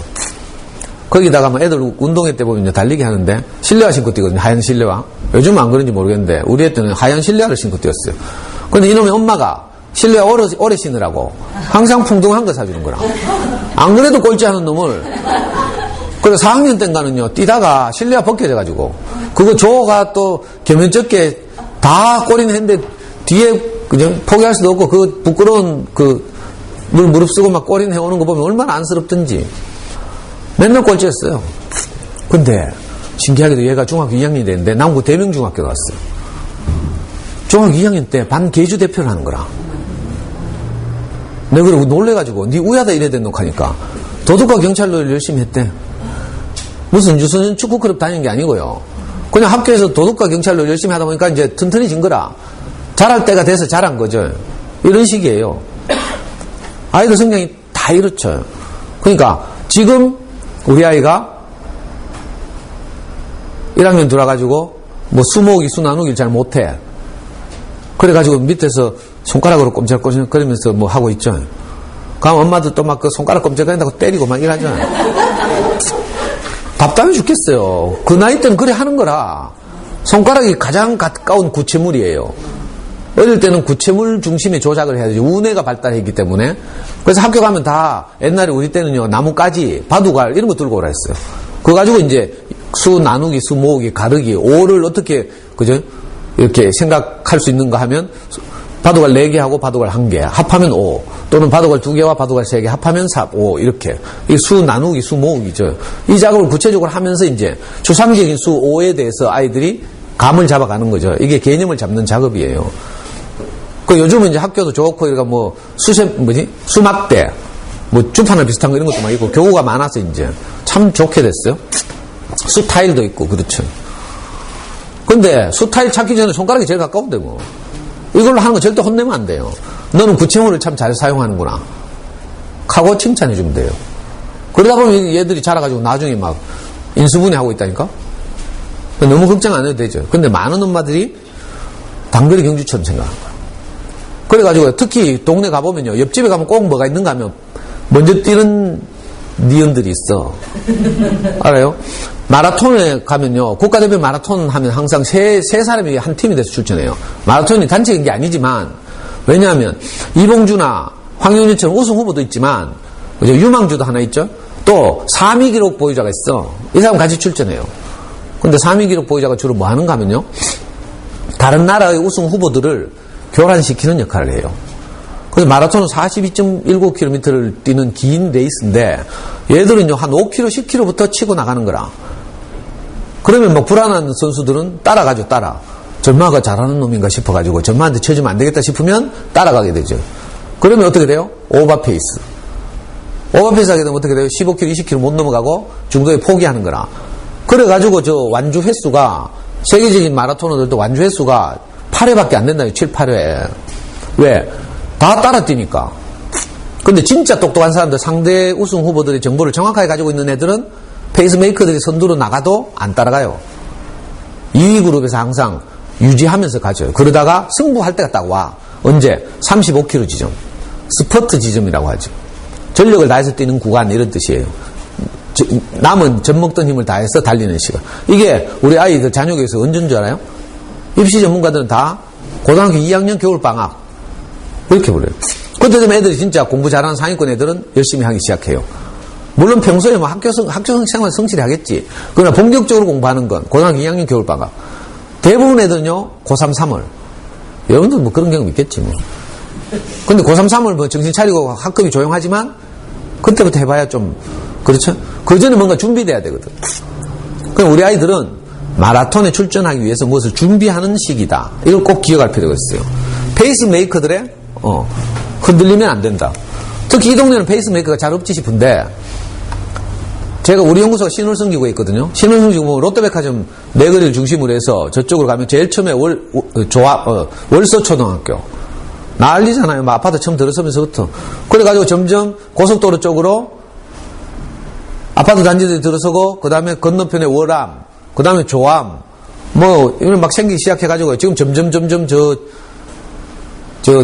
거기다가 뭐 애들 운동회 때 보면 달리기 하는데 실내화 신고 뛰거든요. 하얀 실내화. 요즘은 안 그런지 모르겠는데 우리 애 때는 하얀 실내화를 신고 뛰었어요. 근데 이놈의 엄마가 실내화 오래 신으라고 항상 풍덩한 거 사주는 거라. 안 그래도 꼴찌하는 놈을. 그래서 4학년 때인가는요 뛰다가 실내화 벗겨져가지고 그거 조가 또 겸연쩍게 다 꼴이는 했는데 뒤에 그냥 포기할 수도 없고 그 부끄러운 그 무릅쓰고 막 꼴이는 해오는 거 보면 얼마나 안쓰럽든지. 맨날 꼴찌였어요. 근데 신기하게도 얘가 중학교 2학년이 됐는데 남구 대명중학교 갔어요. 중학교 2학년 때 반 계주 대표를 하는 거라. 내가 그러고 놀래가지고 니 우야다 이래 된 녹하니까 도둑과 경찰로 열심히 했대. 무슨 유소년 축구클럽 다니는 게 아니고요. 그냥 학교에서 도둑과 경찰로 열심히 하다 보니까 이제 튼튼해진 거라. 잘할 때가 돼서 잘한 거죠. 이런 식이에요. 아이들 성장이 다 이렇죠. 그러니까 지금 우리 아이가 1학년 들어가지고 뭐 수모으기 수나누기를 잘 못해. 그래가지고 밑에서 손가락으로 꼼짝꼼짝 거리면서 뭐 하고 있죠. 그럼 엄마도 또 막 그 손가락 꼼짝거린다고 때리고 막 이러잖아요. 답답해 죽겠어요. 그 나이 때는 그래 하는 거라. 손가락이 가장 가까운 구체물이에요. 어릴 때는 구체물 중심의 조작을 해야 되죠. 운해가 발달했기 때문에. 그래서 학교 가면 다 옛날에 우리 때는요, 나뭇가지, 바둑알 이런 거 들고 오라 했어요. 그거 가지고 이제 수 나누기, 수 모으기, 가르기, 5를 어떻게, 그죠? 이렇게 생각할 수 있는가 하면 바둑알 4개 하고 바둑알 1개 합하면 5, 또는 바둑알 2개와 바둑알 3개 합하면 4, 5 이렇게 이 수 나누기, 수 모으기죠. 이 작업을 구체적으로 하면서 이제 추상적인 수 5에 대해서 아이들이 감을 잡아가는 거죠. 이게 개념을 잡는 작업이에요. 그 요즘은 이제 학교도 좋고 이러니까 뭐 수막대, 뭐 주판을 비슷한 거 이런 것도 막 있고 교구가 많아서 이제 참 좋게 됐어요. 수 타일도 있고 그렇죠. 근데 수 타일 찾기 전에 손가락이 제일 가까운데 뭐 이걸로 하는 거 절대 혼내면 안 돼요. 너는 구체물을 참 잘 사용하는구나 하고 칭찬해 주면 돼요. 그러다 보면 얘들이 자라가지고 나중에 막 인수분해하고 있다니까. 너무 걱정 안 해도 되죠. 근데 많은 엄마들이 단거리 경주처럼 생각하는 거야. 그래가지고 특히 동네 가보면요, 옆집에 가면 꼭 뭐가 있는가 하면 먼저 뛰는 니언들이 있어. 알아요? 마라톤에 가면요, 국가대표 마라톤 하면 항상 세 사람이 한 팀이 돼서 출전해요. 마라톤이 단체인 게 아니지만, 왜냐하면 이봉주나 황영준처럼 우승 후보도 있지만, 그죠? 유망주도 하나 있죠? 또 3위 기록 보유자가 있어. 이 사람 같이 출전해요. 근데 3위 기록 보유자가 주로 뭐 하는가 하면요, 다른 나라의 우승 후보들을 교란시키는 역할을 해요. 그래서 마라톤은 42.19km를 뛰는 긴 레이스인데 얘들은요 한 5km, 10km부터 치고 나가는 거라. 그러면 뭐 불안한 선수들은 따라가죠. 전마가 잘하는 놈인가 싶어가지고 전마한테 쳐주면 안 되겠다 싶으면 따라가게 되죠. 그러면 어떻게 돼요? 오버페이스 하게 되면 어떻게 돼요? 15km, 20km 못 넘어가고 중도에 포기하는 거라. 그래가지고 저 완주 횟수가 세계적인 마라토너들도 완주 횟수가 8회밖에 안 된다요. 7, 8회. 왜? 다 따라 뛰니까. 근데 진짜 똑똑한 사람들, 상대 우승 후보들의 정보를 정확하게 가지고 있는 애들은 페이스메이커들이 선두로 나가도 안 따라가요. 2위 그룹에서 항상 유지하면서 가죠. 그러다가 승부할 때가 딱 와. 언제? 35km 지점. 스퍼트 지점이라고 하죠. 전력을 다해서 뛰는 구간 이런 뜻이에요. 남은 젖먹던 힘을 다해서 달리는 시간. 이게 우리 아이들 자녀교에서 언제인 줄 알아요? 입시 전문가들은 다 고등학교 2학년 겨울방학 이렇게 불러요. 그때 되면 애들이 진짜 공부 잘하는 상위권 애들은 열심히 하기 시작해요. 물론 평소에 뭐 학교 생활 성실히 하겠지. 그러나 본격적으로 공부하는 건 고등학교 2학년 겨울방학. 대부분 애들은요 고3, 3월. 여러분들 뭐 그런 경험 있겠지 뭐. 근데 고3, 3월 뭐 정신 차리고 학급이 조용하지만 그때부터 해봐야 좀 그렇죠? 그 전에 뭔가 준비돼야 되거든. 그럼 우리 아이들은 마라톤에 출전하기 위해서 무엇을 준비하는 시기다. 이걸 꼭 기억할 필요가 있어요. 페이스메이커들의 흔들리면 안 된다. 특히 이 동네는 페이스메이커가 잘 없지 싶은데 제가 우리 연구소가 신월성지구에 있거든요. 신월성지구 롯데백화점 내거리를 중심으로 해서 저쪽으로 가면 제일 처음에 월서초등학교 난리잖아요. 막 아파트 처음 들어서면서부터. 그래가지고 점점 고속도로 쪽으로 아파트 단지들이 들어서고 그 다음에 건너편에 월암, 그 다음에 조암, 뭐 이런 막 생기기 시작해가지고 지금 점점 저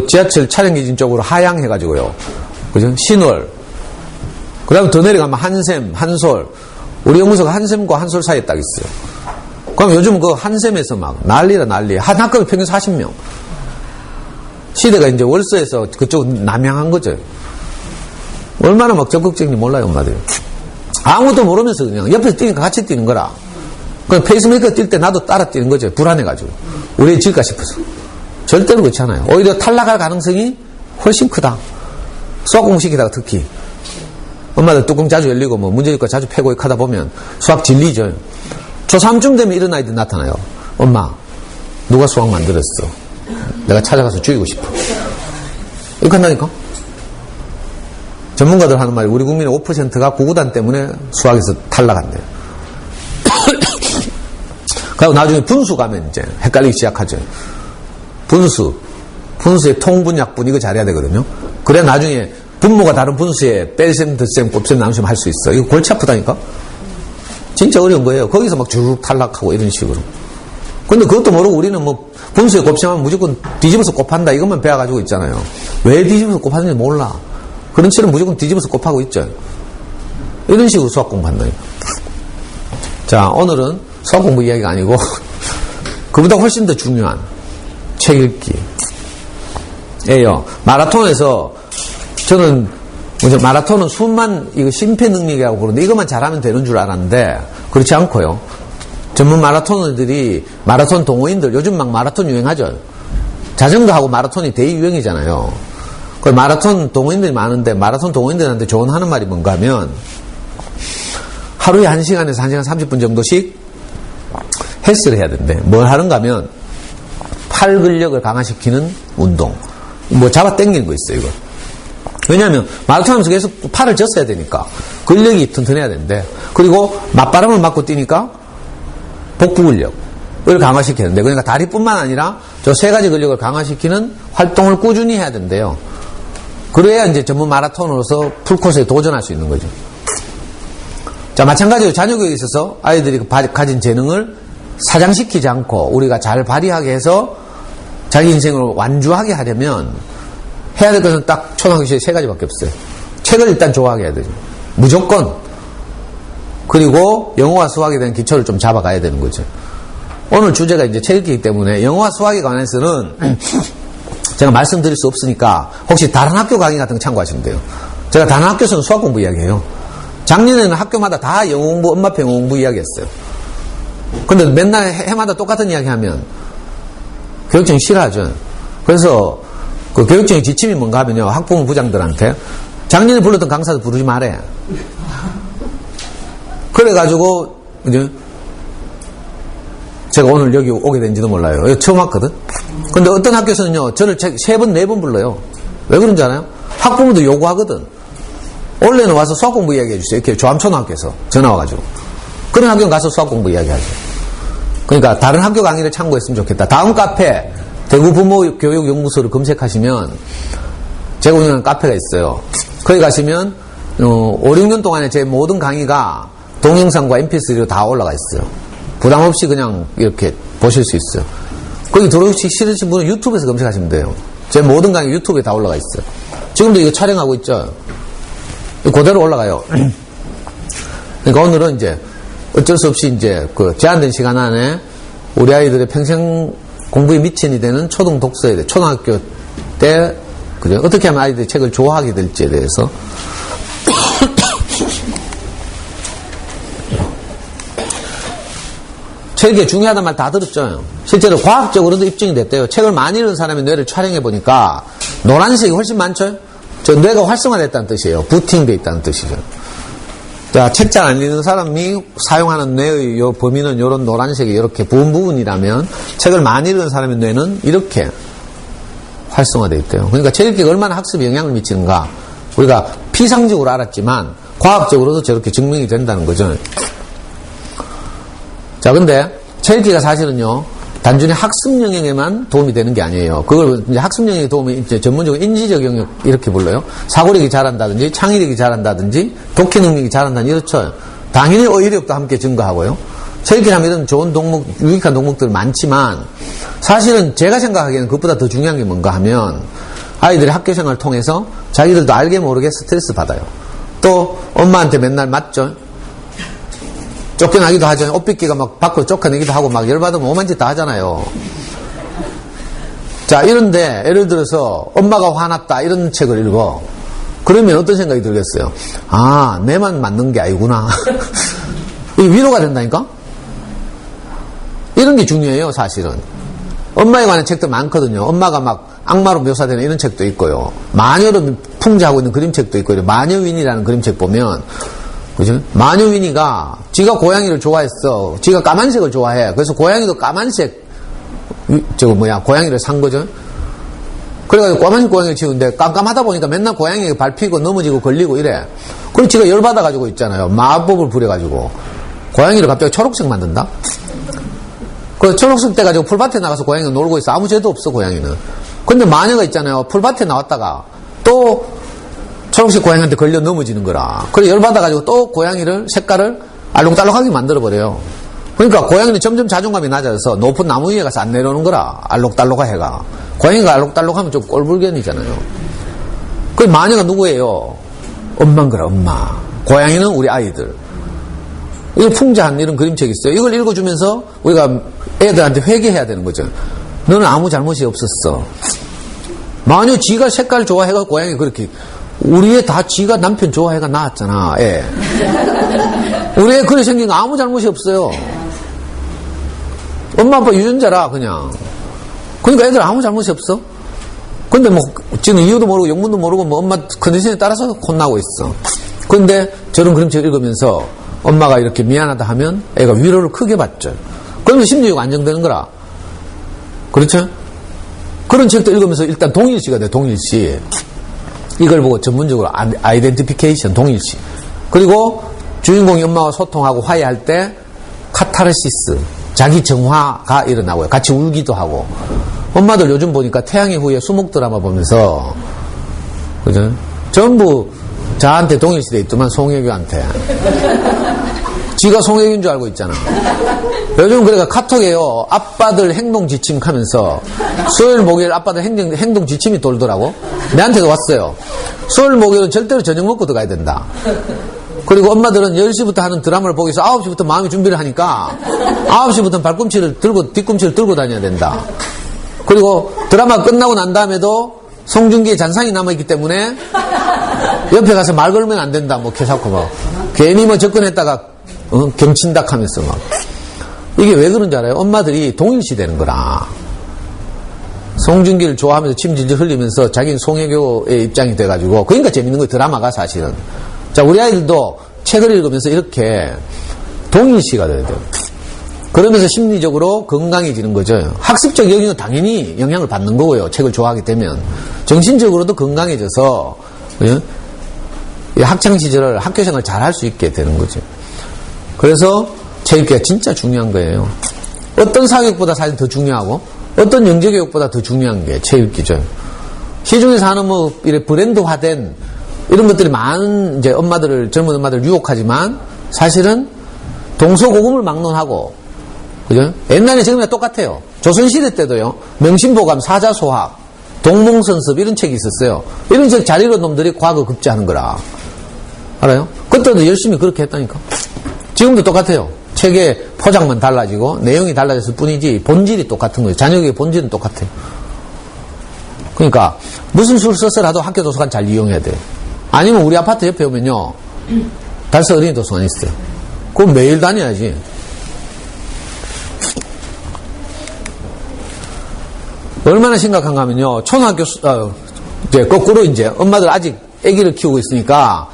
지하철 촬영기진 쪽으로 하향해가지고요. 그죠? 신월. 그 다음에 더 내려가면 한샘, 한솔. 우리 연구소가 한샘과 한솔 사이에 딱 있어요. 그럼 요즘 그 한샘에서 막 난리라 난리. 한 학급이 평균 40명. 시대가 이제 월서에서 그쪽 남향한 거죠. 얼마나 막 적극적인지 몰라요, 엄마들. 아무것도 모르면서 그냥 옆에서 뛰니까 같이 뛰는 거라. 그냥 페이스메이커 뛸 때 나도 따라 뛰는 거죠. 불안해가지고. 우리 질까 싶어서. 절대로 그렇지 않아요. 오히려 탈락할 가능성이 훨씬 크다. 수학 공부 시키다가 특히. 엄마들 뚜껑 자주 열리고 뭐 문제집과 자주 패고 하다 보면 수학 진리죠. 초3쯤 되면 이런 아이들 나타나요. 엄마, 누가 수학 만들었어? 내가 찾아가서 죽이고 싶어. 이렇게 한다니까? 전문가들 하는 말이 우리 국민의 5%가 구구단 때문에 수학에서 탈락한대요. 그리고 나중에 분수 가면 이제 헷갈리기 시작하죠. 분수의 통분, 약분 이거 잘해야 되거든요. 그래야 나중에 분모가 다른 분수에 뺄셈, 덧셈, 곱셈, 나눗셈 할 수 있어. 이거 골치 아프다니까? 진짜 어려운 거예요. 거기서 막 쭉 탈락하고 이런 식으로. 근데 그것도 모르고 우리는 뭐 분수에 곱셈하면 무조건 뒤집어서 곱한다 이것만 배워가지고 있잖아요. 왜 뒤집어서 곱하는지 몰라. 그런 채는 무조건 뒤집어서 곱하고 있죠. 이런 식으로 수학 공부한다니까. 자, 오늘은 수학 공부 이야기가 아니고 그보다 훨씬 더 중요한 책 읽기. 예요. 마라톤에서 저는 마라톤은 순만 이거 심폐 능력이라고 그러는데 이것만 잘하면 되는 줄 알았는데 그렇지 않고요. 전문 마라토너들이 마라톤 동호인들 요즘 막 마라톤 유행하죠. 자전거하고 마라톤이 대유행이잖아요. 그 마라톤 동호인들이 많은데 마라톤 동호인들한테 조언하는 말이 뭔가 하면 하루에 1시간에서 1시간 30분 정도씩 헬스를 해야 된대. 뭘 하는가 하면 팔 근력을 강화시키는 운동. 뭐 잡아 당기는 거 있어요, 이거. 왜냐하면 마라톤 하면서 계속 팔을 졌어야 되니까 근력이 튼튼해야 되는데 그리고 맞바람을 맞고 뛰니까 복부 근력을 강화시키는데 그러니까 다리뿐만 아니라 저 세 가지 근력을 강화시키는 활동을 꾸준히 해야 된대요. 그래야 이제 전문 마라톤으로서 풀코스에 도전할 수 있는 거죠. 자, 마찬가지로 자녀교육에 있어서 아이들이 가진 재능을 사장시키지 않고 우리가 잘 발휘하게 해서 자기 인생을 완주하게 하려면 해야 될 것은 딱 초등학교 시절에 세 가지밖에 없어요. 책을 일단 좋아하게 해야 되죠. 무조건. 그리고 영어와 수학에 대한 기초를 좀 잡아가야 되는 거죠. 오늘 주제가 이제 책 읽기이기 때문에 영어와 수학에 관해서는 제가 말씀드릴 수 없으니까 혹시 다른 학교 강의 같은 거 참고하시면 돼요. 제가 다른 학교에서는 수학 공부 이야기해요. 작년에는 학교마다 다 영어 공부, 엄마표 영어 공부 이야기했어요. 근데 맨날 해마다 똑같은 이야기 하면 교육청이 싫어하죠. 그래서 그 교육청의 지침이 뭔가 하면요. 학부모 부장들한테 작년에 불렀던 강사도 부르지 말해. 그래가지고 이제 제가 오늘 여기 오게 된지도 몰라요. 여기 처음 왔거든. 근데 어떤 학교에서는요. 저를 3번, 4번 불러요. 왜 그런지 알아요? 학부모도 요구하거든. 원래는 와서 수학 공부 이야기해 주세요. 이렇게 조암초등학교에서 전화 와가지고. 그런 학교는 가서 수학 공부 이야기하죠. 그러니까 다른 학교 강의를 참고했으면 좋겠다. 다음 카페 대구 부모 교육 연구소를 검색하시면 제가 운영하는 카페가 있어요. 거기 가시면 5, 6년 동안에 제 모든 강의가 동영상과 mp3로 다 올라가 있어요. 부담 없이 그냥 이렇게 보실 수 있어요. 거기 들어오기 싫으신 분은 유튜브에서 검색하시면 돼요. 제 모든 강의 유튜브에 다 올라가 있어요. 지금도 이거 촬영하고 있죠. 그대로 올라가요. 그러니까 오늘은 이제 어쩔 수 없이 이제 그 제한된 시간 안에 우리 아이들의 평생 공부에 미천이 되는 초등 독서에 대해 초등학교 때 그죠? 어떻게 하면 아이들이 책을 좋아하게 될지에 대해서 책이 중요하다는 말 다 들었죠. 실제로 과학적으로도 입증이 됐대요. 책을 많이 읽은 사람의 뇌를 촬영해 보니까 노란색이 훨씬 많죠. 저 뇌가 활성화됐다는 뜻이에요. 부팅돼 있다는 뜻이죠. 자, 책 잘 안 읽는 사람이 사용하는 뇌의 요 범위는 요런 노란색이 이렇게 부은 부분이라면 책을 많이 읽은 사람의 뇌는 이렇게 활성화되어 있대요. 그러니까 책 읽기가 얼마나 학습에 영향을 미치는가 우리가 피상적으로 알았지만 과학적으로도 저렇게 증명이 된다는 거죠. 자, 근데 책 읽기가 사실은요 단순히 학습 영역에만 도움이 되는 게 아니에요. 그걸 이제 학습 영역에 도움이 이제 전문적으로 인지적 영역 이렇게 불러요. 사고력이 잘한다든지 창의력이 잘한다든지 독해 능력이 잘한다든지 이렇죠. 당연히 어휘력도 함께 증가하고요. 책 읽기 하면 이런 좋은 동목, 유익한 동목들 많지만 사실은 제가 생각하기에는 그것보다 더 중요한 게 뭔가 하면 아이들이 학교 생활을 통해서 자기들도 알게 모르게 스트레스 받아요. 또 엄마한테 맨날 맞죠. 쫓겨나기도 하잖아요. 옷빗기가 막 밖으로 쫓겨내기도 하고 막 열받으면 오만 짓 다 하잖아요. 자, 이런데 예를 들어서 엄마가 화났다 이런 책을 읽어. 그러면 어떤 생각이 들겠어요? 아, 내만 맞는 게 아니구나. 이 위로가 된다니까? 이런 게 중요해요, 사실은. 엄마에 관한 책도 많거든요. 엄마가 막 악마로 묘사되는 이런 책도 있고요. 마녀를 풍자하고 있는 그림책도 있고요. 마녀윈이라는 그림책 보면 그죠? 마녀윈이가 지가 고양이를 좋아했어. 지가 까만색을 좋아해. 그래서 고양이도 까만색 고양이를 산 거죠. 그래가지고 까만색 고양이를 키우는데 깜깜하다 보니까 맨날 고양이가 밟히고 넘어지고 걸리고 이래. 그래서 지가 열받아가지고 있잖아요. 마법을 부려가지고 고양이를 갑자기 초록색 만든다. 그래서 초록색 때 가지고 풀밭에 나가서 고양이가 놀고 있어. 아무 죄도 없어 고양이는. 근데 마녀가 있잖아요. 풀밭에 나왔다가 또 초록색 고양이한테 걸려 넘어지는 거라. 그래 열받아가지고 또 고양이를 색깔을 알록달록하게 만들어버려요. 그러니까 고양이는 점점 자존감이 낮아져서 높은 나무 위에 가서 안 내려오는 거라. 알록달록하 해가. 고양이가 알록달록하면 좀 꼴불견이잖아요. 그 마녀가 누구예요? 엄마인 거라. 엄마. 고양이는 우리 아이들. 이거 풍자한 이런 그림책이 있어요. 이걸 읽어주면서 우리가 애들한테 회개해야 되는 거죠. 너는 아무 잘못이 없었어. 만약 지가 색깔 좋아해가 고양이 그렇게, 우리 애 다 지가 남편 좋아해가 낳았잖아, 애. 우리 애 그래 생긴 거 아무 잘못이 없어요. 엄마, 아빠 유전자라, 그냥. 그러니까 애들 아무 잘못이 없어. 근데 뭐, 지금 이유도 모르고, 영문도 모르고, 뭐, 엄마 컨디션에 따라서 혼나고 있어. 근데 저런 그림책 읽으면서 엄마가 이렇게 미안하다 하면 애가 위로를 크게 받죠. 그러면 심리가 안정되는 거라. 그렇죠? 그런 책도 읽으면서 일단 동일시가 돼, 동일시. 이걸 보고 전문적으로 아이덴티피케이션, 동일시. 그리고 주인공이 엄마와 소통하고 화해할 때 카타르시스, 자기 정화가 일어나고요. 같이 울기도 하고. 엄마들 요즘 보니까 태양의 후예 수목 드라마 보면서, 그죠? 전부 저한테 동일시돼 있더만, 송혜교한테. 지가 송혜교인 줄 알고 있잖아. 요즘 그러니까 카톡에요. 아빠들 행동 지침 하면서 수요일 목요일 아빠들 행동 지침이 돌더라고. 내한테도 왔어요. 수요일 목요일은 절대로 저녁 먹고 들어가야 된다. 그리고 엄마들은 10시부터 하는 드라마를 보기 위해서 9시부터 마음의 준비를 하니까 9시부터는 발꿈치를 들고 뒤꿈치를 들고 다녀야 된다. 그리고 드라마 끝나고 난 다음에도 송중기의 잔상이 남아있기 때문에 옆에 가서 말 걸면 안 된다. 뭐 개사코 막 괜히 뭐 접근했다가 경친닥 하면서 막. 이게 왜 그런지 알아요? 엄마들이 동일시 되는 거라. 송중기를 좋아하면서 침 질질 흘리면서 자기는 송혜교의 입장이 돼가지고. 그러니까 재밌는 거예요, 드라마가 사실은. 자, 우리 아이들도 책을 읽으면서 이렇게 동일시가 돼야 돼요. 그러면서 심리적으로 건강해지는 거죠. 학습적 영역은 당연히 영향을 받는 거고요. 책을 좋아하게 되면. 정신적으로도 건강해져서, 학창시절을, 학교생활을 잘 할 수 있게 되는 거죠. 그래서 책 읽기가 진짜 중요한 거예요. 어떤 사교육보다 사실 더 중요하고 어떤 영재교육보다 더 중요한 게 책 읽기죠. 시중에서 하는 뭐 이렇게 브랜드화된 이런 것들이 많은 이제 엄마들을, 젊은 엄마들을 유혹하지만 사실은 동서고금을 막론하고, 그죠? 옛날에 지금이랑 똑같아요. 조선시대 때도요, 명심보감, 사자소학, 동몽선섭 이런 책이 있었어요. 이런 책 잘 읽은 놈들이 과거 급제하는 거라. 알아요? 그때도 열심히 그렇게 했다니까. 지금도 똑같아요. 책의 포장만 달라지고 내용이 달라졌을 뿐이지 본질이 똑같은 거예요. 자녀에게 본질은 똑같아요. 그러니까 무슨 수를 썼어라도 학교 도서관 잘 이용해야 돼요. 아니면 우리 아파트 옆에 오면요, 달서 어린이 도서관 있어요. 그럼 매일 다녀야지. 얼마나 심각한가 하면요, 초등학교 이제 거꾸로 이제 엄마들 아직 아기를 키우고 있으니까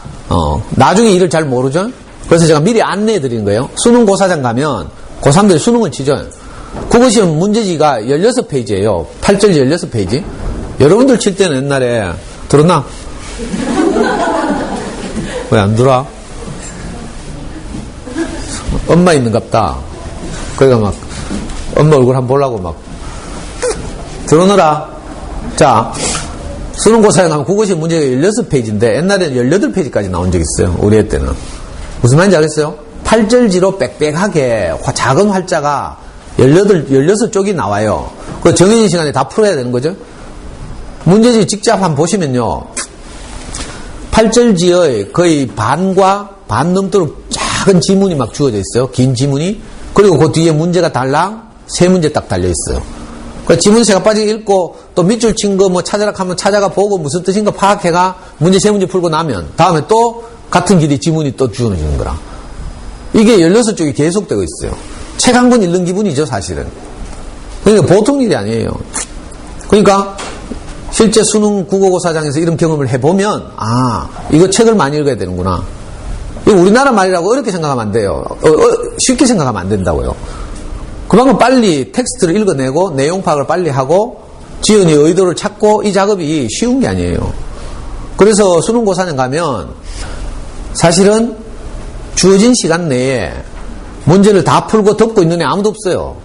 나중에 일을 잘 모르죠. 그래서 제가 미리 안내해 드리는 거예요. 수능고사장 가면 고3들이 수능을 치죠. 국어시험 문제지가 16페이지예요. 8절지 16페이지. 여러분들 칠 때는 옛날에 들었나? 왜 안 들어? 엄마 있는갑다. 그러니까 막 엄마 얼굴 한번 보려고 막 들어놓으라. 자, 수능고사장 가면 국어시험 문제가 16페이지인데 옛날에는 18페이지까지 나온 적이 있어요. 우리 애 때는. 무슨 말인지 알겠어요? 8절지로 빽빽하게 작은 활자가 16쪽이 나와요. 그 정해진 시간에 다 풀어야 되는 거죠. 문제지 직접 한번 보시면요, 8절지의 거의 반과 반 넘도록 작은 지문이 막 주어져 있어요. 긴 지문이. 그리고 그 뒤에 문제가 달랑 3문제 딱 달려 있어요. 그 지문 세가 빠지게 읽고 또 밑줄 친 거 뭐 찾아라 하면 찾아가 보고 무슨 뜻인가 파악해가 문제 3문제 풀고 나면 다음에 또 같은 길이 지문이 또 주어지는 거라. 이게 16쪽이 계속되고 있어요. 책 한 권 읽는 기분이죠, 사실은. 그러니까 보통 일이 아니에요. 그러니까 실제 수능 국어고사장에서 이런 경험을 해보면, 아, 이거 책을 많이 읽어야 되는구나. 이거 우리나라 말이라고 어렵게 생각하면 안 돼요. 쉽게 생각하면 안 된다고요. 그만큼 빨리 텍스트를 읽어내고 내용 파악을 빨리 하고 지은이 의도를 찾고, 이 작업이 쉬운 게 아니에요. 그래서 수능고사장 가면 사실은 주어진 시간 내에 문제를 다 풀고 덮고 있는 애 아무도 없어요.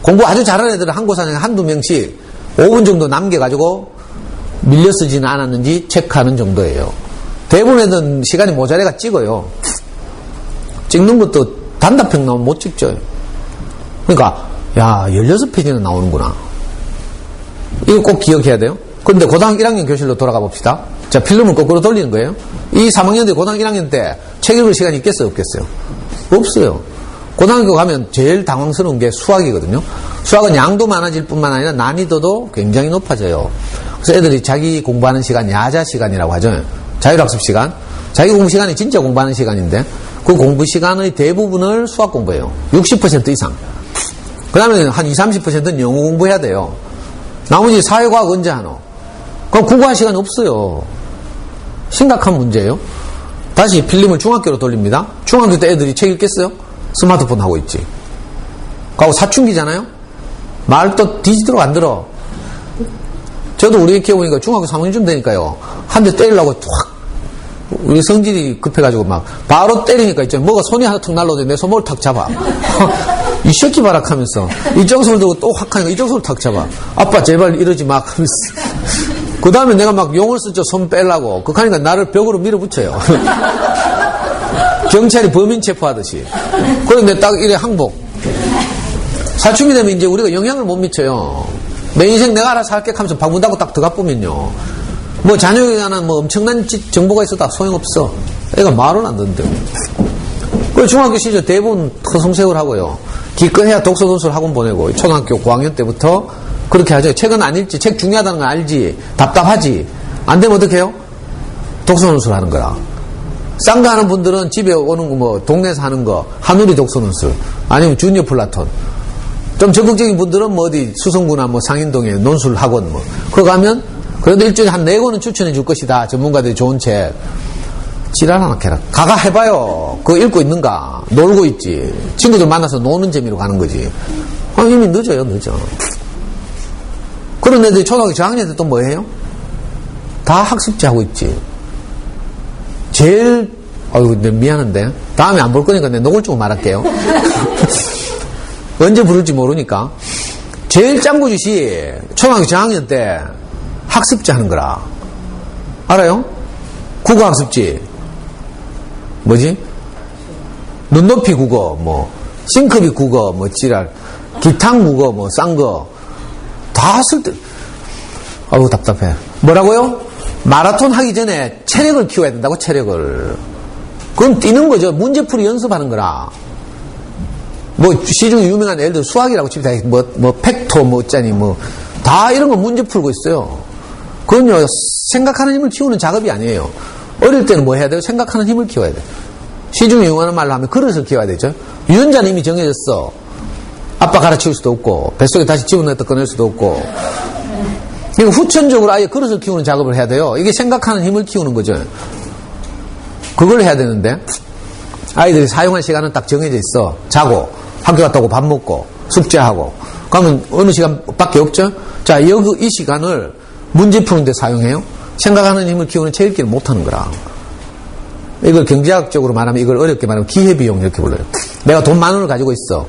공부 아주 잘하는 애들은 한 고사장에 한두 명씩 5분 정도 남겨가지고 밀려 쓰지는 않았는지 체크하는 정도예요. 대부분 애들은 시간이 모자래가 찍어요. 찍는 것도 단답형 나오면 못 찍죠. 그러니까 야, 16페이지나 나오는구나. 이거 꼭 기억해야 돼요. 그런데 고등학교 1학년 교실로 돌아가 봅시다. 자, 필름을 거꾸로 돌리는 거예요. 이 3학년들이 고등학교 1학년 때 책 읽을 시간이 있겠어요, 없겠어요? 없어요. 고등학교 가면 제일 당황스러운 게 수학이거든요. 수학은 양도 많아질 뿐만 아니라 난이도도 굉장히 높아져요. 그래서 애들이 자기 공부하는 시간 야자 시간이라고 하죠. 자율학습 시간. 자기 공부 시간이 진짜 공부하는 시간인데 그 공부 시간의 대부분을 수학 공부해요. 60% 이상. 그 다음에 한 20, 30%는 영어 공부해야 돼요. 나머지 사회과학 언제 하노? 그럼 국어할 시간이 없어요. 심각한 문제예요. 다시 필름을 중학교로 돌립니다. 중학교 때 애들이 책 읽겠어요? 스마트폰 하고 있지. 그하고 사춘기잖아요? 말도 뒤지도록 안 들어. 저도 우리 애 키워보니까 중학교 3학년쯤 되니까요. 한 대 때리려고 확, 우리 성질이 급해가지고 막, 바로 때리니까 있죠. 뭐가 손이 하나 툭 날라오더니 내 손목을 탁 잡아. 이 새끼 바락 하면서, 이쪽 손을 들고 또 확 하니까 이쪽 손을 탁 잡아. 아빠 제발 이러지 마. 하면서. 그 다음에 내가 막 용을 쓰죠. 손 빼려고. 그거 하니까 나를 벽으로 밀어붙여요. 경찰이 범인 체포하듯이. 그런데 딱 이래 항복. 사춘기 되면 이제 우리가 영향을 못 미쳐요. 내 인생 내가 알아서 할게 하면서 방문 닫고 딱 들어가 보면요. 뭐 자녀에 관한 뭐 엄청난 정보가 있어도 다 소용없어. 애가 말은 안 듣는데. 그 중학교 시절 대부분 터성색을 하고요. 기껏해야 독서논술 학원 보내고 초등학교 고학년 때부터 그렇게 하죠. 책은 안 읽지. 책 중요하다는 걸 알지. 답답하지. 안 되면 어떻게 해요? 독서논술 하는 거라. 싼 거 하는 분들은 집에 오는 거 뭐 동네에서 하는 거 한우리 독서논술 아니면 주니어 플라톤. 좀 적극적인 분들은 뭐 어디 수성구나 뭐 상인동에 논술 학원 뭐 그거 가면 그래도 일주일에 한 4권은 추천해 줄 것이다. 전문가들이 좋은 책. 지랄 하나 해라. 가가 해봐요. 그거 읽고 있는가? 놀고 있지. 친구들 만나서 노는 재미로 가는 거지. 이미 늦어요. 늦어. 그런 애들이 초등학교 저학년 때 또 뭐 해요? 다 학습지 하고 있지. 제일 미안한데 다음에 안 볼 거니까 내가 노골적으로 말할게요. 언제 부를지 모르니까 제일 짱구짓이 초등학교 저학년 때 학습지 하는 거라. 알아요? 국어 학습지 뭐지? 눈높이 국어 뭐 싱크비 국어 뭐 지랄 기탕 국어 뭐 싼 거 다 쓸 때 아우 답답해. 뭐라고요? 마라톤 하기 전에 체력을 키워야 된다고. 체력을. 그건 뛰는 거죠. 문제풀이 연습하는 거라. 뭐 시중에 유명한 예를 들어 수학이라고 칩니다. 뭐 팩토 뭐 어쩌니 뭐 다 이런 거 문제 풀고 있어요. 그건요 생각하는 힘을 키우는 작업이 아니에요. 어릴 때는 뭐 해야 돼요? 생각하는 힘을 키워야 돼요. 시중에 유용하는 말로 하면 그릇을 키워야 되죠. 유전자는 이미 정해졌어. 아빠 가르칠 수도 없고 뱃속에 다시 집어넣었다 꺼낼 수도 없고. 그러니까 후천적으로 아예 그릇을 키우는 작업을 해야 돼요. 이게 생각하는 힘을 키우는 거죠. 그걸 해야 되는데 아이들이 사용할 시간은 딱 정해져 있어. 자고 학교 갔다 오고 밥 먹고 숙제하고 그러면 어느 시간밖에 없죠. 자, 이 시간을 문제 푸는데 사용해요. 생각하는 힘을 키우는 책 읽기를 못하는 거라. 이걸 경제학적으로 말하면 이걸 어렵게 말하면 기회비용 이렇게 불러요. 내가 돈 10,000원을 가지고 있어.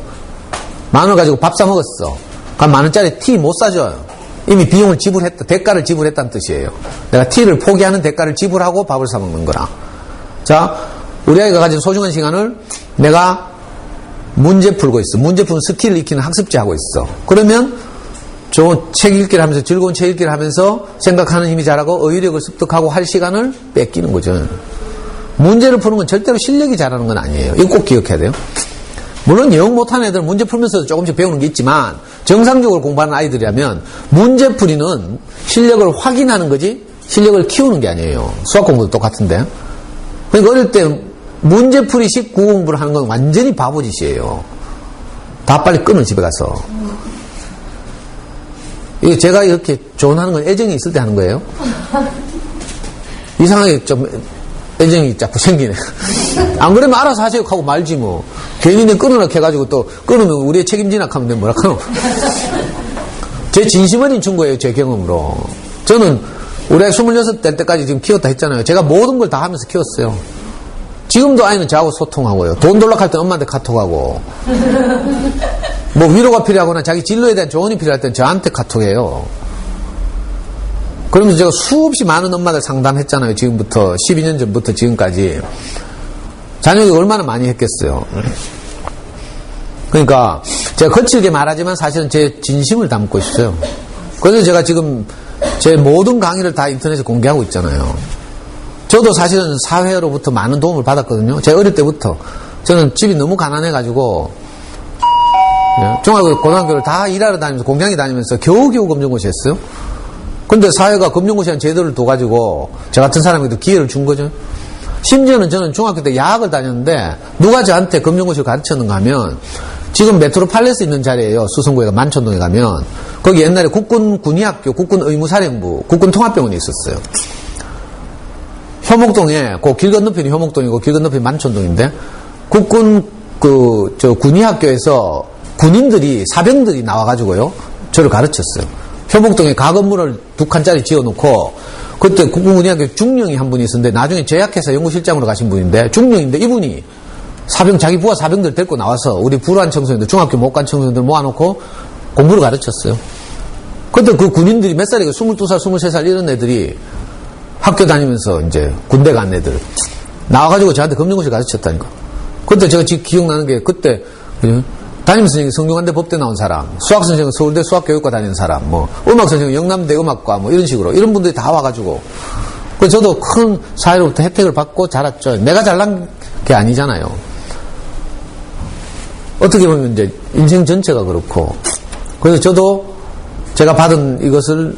10,000원을 가지고 밥 사 먹었어. 그럼 10,000원짜리 티 못 사줘요. 이미 비용을 지불했다, 대가를 지불했다는 뜻이에요. 내가 티를 포기하는 대가를 지불하고 밥을 사 먹는 거라. 자, 우리 아이가 가진 소중한 시간을 내가 문제 풀고 있어. 문제 푸는 스킬을 익히는 학습지 하고 있어. 그러면 좋은 책 읽기를 하면서 즐거운 책 읽기를 하면서 생각하는 힘이 자라고 어휘력을 습득하고 할 시간을 뺏기는 거죠. 문제를 푸는 건 절대로 실력이 자라는 건 아니에요. 이거 꼭 기억해야 돼요. 물론 영어 못하는 애들은 문제 풀면서도 조금씩 배우는 게 있지만 정상적으로 공부하는 아이들이라면 문제풀이는 실력을 확인하는 거지 실력을 키우는 게 아니에요. 수학 공부도 똑같은데. 그러니까 어릴 때 문제풀이식 국어 공부를 하는 건 완전히 바보짓이에요. 다 빨리 끊어 집에 가서. 이게 제가 이렇게 조언하는 건 애정이 있을 때 하는 거예요. 이상하게 좀 애정이 자꾸 생기네. 안 그러면 알아서 하세요 하고 말지 뭐. 괜히 내 끊으라 해가지고 또 끊으면 우리의 책임지나 하면 내가 뭐라 하노. 제 진심 어린 친구예요. 제 경험으로. 저는 우리 아이 26 될 때까지 지금 키웠다 했잖아요. 제가 모든 걸 다 하면서 키웠어요. 지금도 아이는 저하고 소통하고요. 돈 돌락할 때 엄마한테 카톡하고 뭐 위로가 필요하거나 자기 진로에 대한 조언이 필요할 땐 저한테 카톡해요. 그러면서 제가 수없이 많은 엄마들 상담했잖아요. 지금부터 12년 전부터 지금까지. 자녀가 얼마나 많이 했겠어요. 그러니까 제가 거칠게 말하지만 사실은 제 진심을 담고 있어요. 그래서 제가 지금 제 모든 강의를 다 인터넷에 공개하고 있잖아요. 저도 사실은 사회로부터 많은 도움을 받았거든요. 제가 어릴 때부터. 저는 집이 너무 가난해가지고 중학교 고등학교를 다 일하러 다니면서 공장에 다니면서 겨우겨우 검정고시 했어요. 근데 사회가 검정고시한 제도를 둬가지고 저 같은 사람에게도 기회를 준 거죠. 심지어는 저는 중학교 때 야학을 다녔는데 누가 저한테 검정고시를 가르쳤는가 하면 지금 메트로팔레스 있는 자리에요. 수성구에가 만촌동에 가면 거기 옛날에 국군군의학교, 국군의무사령부, 국군통합병원이 있었어요. 효목동에 그 길 건너편이 효목동이고 길 건너편이 만촌동인데 군의학교에서 군인들이 사병들이 나와가지고요 저를 가르쳤어요. 효목동에 가건물을 2칸짜리 지어놓고 그때 국군군의학교 중령이 한 분이 있었는데 나중에 제약회사 연구실장으로 가신 분인데 중령인데 이분이 자기 부하 사병들 데리고 나와서 우리 불우한 청소년들, 중학교 못 간 청소년들 모아놓고 공부를 가르쳤어요. 그때 그 군인들이 몇 살이고 22살, 23살 이런 애들이 학교 다니면서 이제 군대 간 애들 나와가지고 저한테 검정고시 가르쳤다니까. 그때 제가 지금 기억나는 게 그때 담임선생님이 성균관대 법대 나온 사람, 수학선생님은 서울대 수학교육과 다니는 사람, 뭐 음악선생님은 영남대 음악과 뭐 이런 식으로 이런 분들이 다 와가지고 그래서 저도 큰 사회로부터 혜택을 받고 자랐죠. 내가 잘난 게 아니잖아요. 어떻게 보면 이제 인생 전체가 그렇고 그래서 저도 제가 받은 이것을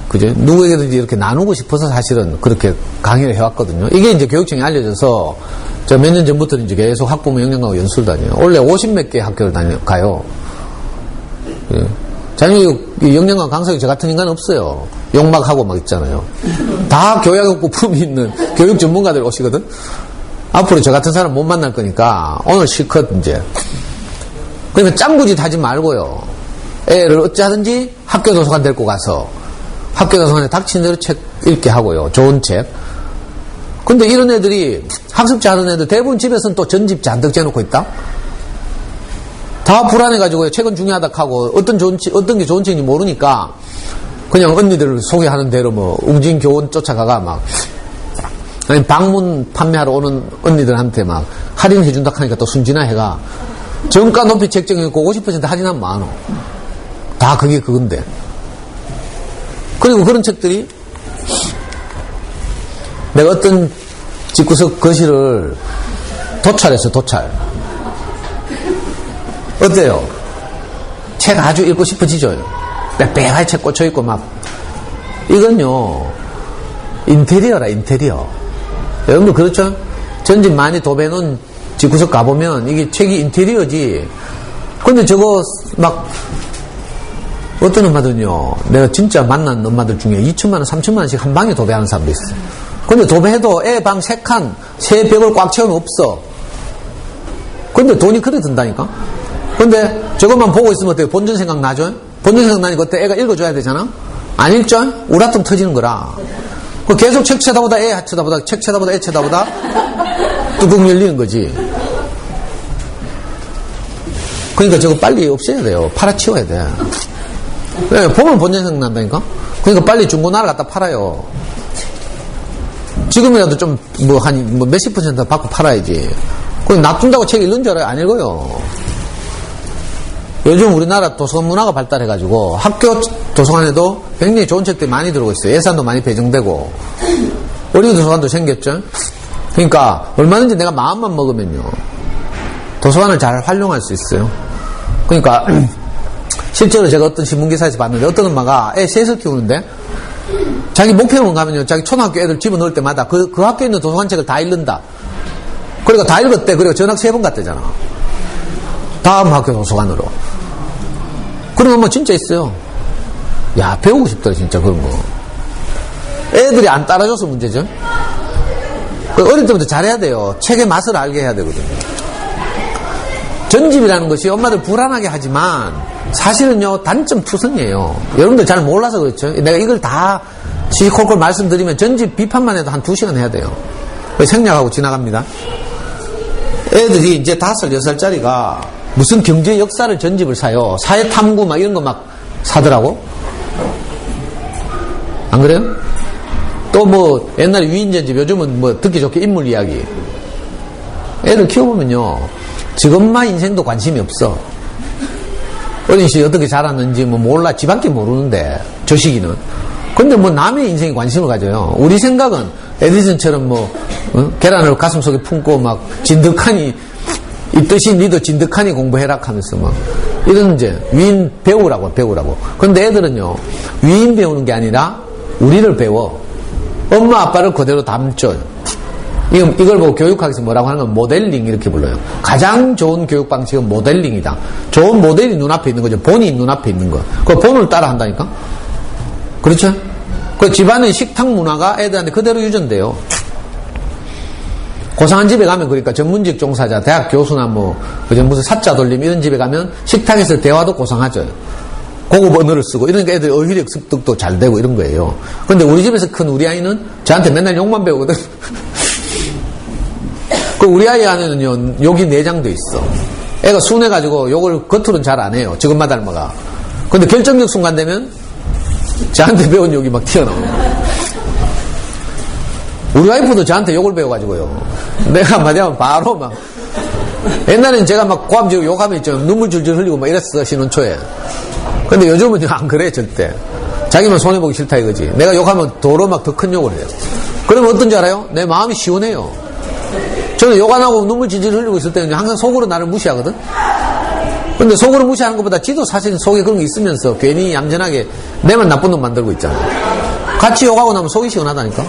그죠? 누구에게든지 이렇게 나누고 싶어서 사실은 그렇게 강의를 해왔거든요. 이게 이제 교육청에 알려져서 제가 몇 년 전부터 이제 계속 학부모 영양강화 연수를 다녀요. 원래 50몇 개 학교를 가요. 예. 자녀 영양강화 강사기 저 같은 인간은 없어요. 욕막하고 막 있잖아요. 다 교양학부 품이 있는 교육 전문가들 오시거든? 앞으로 저 같은 사람 못 만날 거니까 오늘 실컷 이제. 그러니까 짱구짓 하지 말고요. 애를 어찌하든지 학교 도서관 데리고 가서 학교 도서관에 닥치는 대로 책 읽게 하고요. 좋은 책. 근데 이런 애들이 학습지 하는 애들 대부분 집에서는 또 전집 잔뜩 재놓고 있다? 다 불안해가지고 책은 중요하다 하고 어떤 게 좋은 책인지 모르니까 그냥 언니들 소개하는 대로 뭐 웅진 교원 쫓아가가 막 아니 방문 판매하러 오는 언니들한테 막 할인해준다 하니까 또 순진화 해가 정가 높이 책 정해놓고 50% 할인하면 많어. 다 그게 그건데. 그리고 그런 책들이 내가 어떤 집구석 거실을 도찰했어요. 도찰. 어때요? 책 아주 읽고 싶어지죠. 빽빽하게 책 꽂혀있고 막 이건요 인테리어라 인테리어. 여러분들 그렇죠? 전집 많이 도배놓은 집구석 가보면 이게 책이 인테리어지. 근데 저거 막 어떤 엄마들은요 내가 진짜 만난 엄마들 중에 2천만원 3천만원씩 한 방에 도배하는 사람도 있어요. 근데 도배해도 애 방 3칸 3벽을 꽉 채우면 없어. 근데 돈이 그래 든다니까. 근데 저것만 보고 있으면 어때요? 본전 생각 나죠? 본전 생각 나니까 그때 애가 읽어줘야 되잖아. 안 읽죠? 우라통 터지는 거라. 계속 책 쳐다보다 애 쳐다보다 책 쳐다보다 애 쳐다보다 뚜껑 열리는 거지. 그러니까 저거 빨리 없애야 돼요. 팔아치워야 돼. 네, 보면 본전 생각 난다니까. 그러니까 빨리 중고나라 갖다 팔아요. 지금이라도 좀 한 몇십 % 받고 팔아야지. 그럼 놔둔다고 책 읽는 줄 알아요? 안 읽어요. 요즘 우리나라 도서관 문화가 발달해가지고 학교 도서관에도 굉장히 좋은 책들이 많이 들어오고 있어요. 예산도 많이 배정되고 어린이 도서관도 생겼죠. 그러니까 얼마든지 내가 마음만 먹으면요 도서관을 잘 활용할 수 있어요. 그러니까 실제로 제가 어떤 신문기사에서 봤는데 어떤 엄마가 애 셋을 키우는데 자기 목표는 가면요 자기 초등학교 애들 집어넣을 때마다 그 학교에 있는 도서관 책을 다 읽는다. 그러니까 다 읽었대. 그리고 전학 3번 갔대잖아. 다음 학교 도서관으로. 그런 거 진짜 있어요. 야 배우고 싶더라 진짜 그런 거. 애들이 안 따라줘서 문제죠. 어릴 때부터 잘해야 돼요. 책의 맛을 알게 해야 되거든요. 전집이라는 것이 엄마들 불안하게 하지만 사실은요 단점 투성이에요. 여러분들 잘 몰라서 그렇죠. 내가 이걸 다 시콜콜 말씀드리면 전집 비판만 해도 한 2시간 해야 돼요. 생략하고 지나갑니다. 애들이 이제 5살, 6살짜리가 무슨 경제 역사를 전집을 사요. 사회 탐구 막 이런 거 막 사더라고. 안 그래요? 또 뭐 옛날에 위인 전집, 요즘은 뭐 듣기 좋게 인물 이야기. 애들 키워보면요 지금만 인생도 관심이 없어. 어린 시절에 어떻게 자랐는지 뭐 몰라. 집밖에 모르는데 저 시기는. 근데 뭐 남의 인생에 관심을 가져요. 우리 생각은 에디슨처럼 뭐 계란을 가슴 속에 품고 막 진득하니 이 뜻이 니도 진득하니 공부해라 하면서 막 이런 이제 위인 배우라고. 근데 애들은요 위인 배우는 게 아니라 우리를 배워. 엄마 아빠를 그대로 담죠. 이걸 보고 교육학에서 뭐라고 하는 건 모델링 이렇게 불러요. 가장 좋은 교육 방식은 모델링이다. 좋은 모델이 눈앞에 있는 거죠. 본이 눈앞에 있는 거. 그 본을 따라 한다니까. 그렇죠? 그 집안의 식탁 문화가 애들한테 그대로 유전돼요. 고상한 집에 가면 그러니까 전문직 종사자, 대학 교수나 그저 무슨 사자 돌림 이런 집에 가면 식탁에서 대화도 고상하죠. 고급 언어를 쓰고 이러니까 애들 어휘력 습득도 잘 되고 이런 거예요. 그런데 우리 집에서 큰 우리 아이는 저한테 맨날 욕만 배우거든. 그 우리 아이 안에는요 욕이 내장돼 있어. 애가 순해가지고 욕을 겉으로는 잘 안 해요. 지금만 닮아가. 근데 결정적 순간 되면 저한테 배운 욕이 막 튀어나와요. 우리 와이프도 저한테 욕을 배워가지고요. 내가 한마디 하면 바로 막. 옛날에는 제가 막 고함지고 욕하면 있죠. 눈물 줄줄 흘리고 막 이랬어, 신혼초에. 근데 요즘은 안 그래, 절대. 자기만 손해보기 싫다 이거지. 내가 욕하면 도로 막 더 큰 욕을 해요. 그러면 어떤지 알아요? 내 마음이 시원해요. 저는 욕 안 하고 눈물 질질 흘리고 있을 때는 항상 속으로 나를 무시하거든? 근데 속으로 무시하는 것보다 지도 사실 속에 그런 게 있으면서 괜히 얌전하게 내만 나쁜 놈 만들고 있잖아. 같이 욕하고 나면 속이 시원하다니까?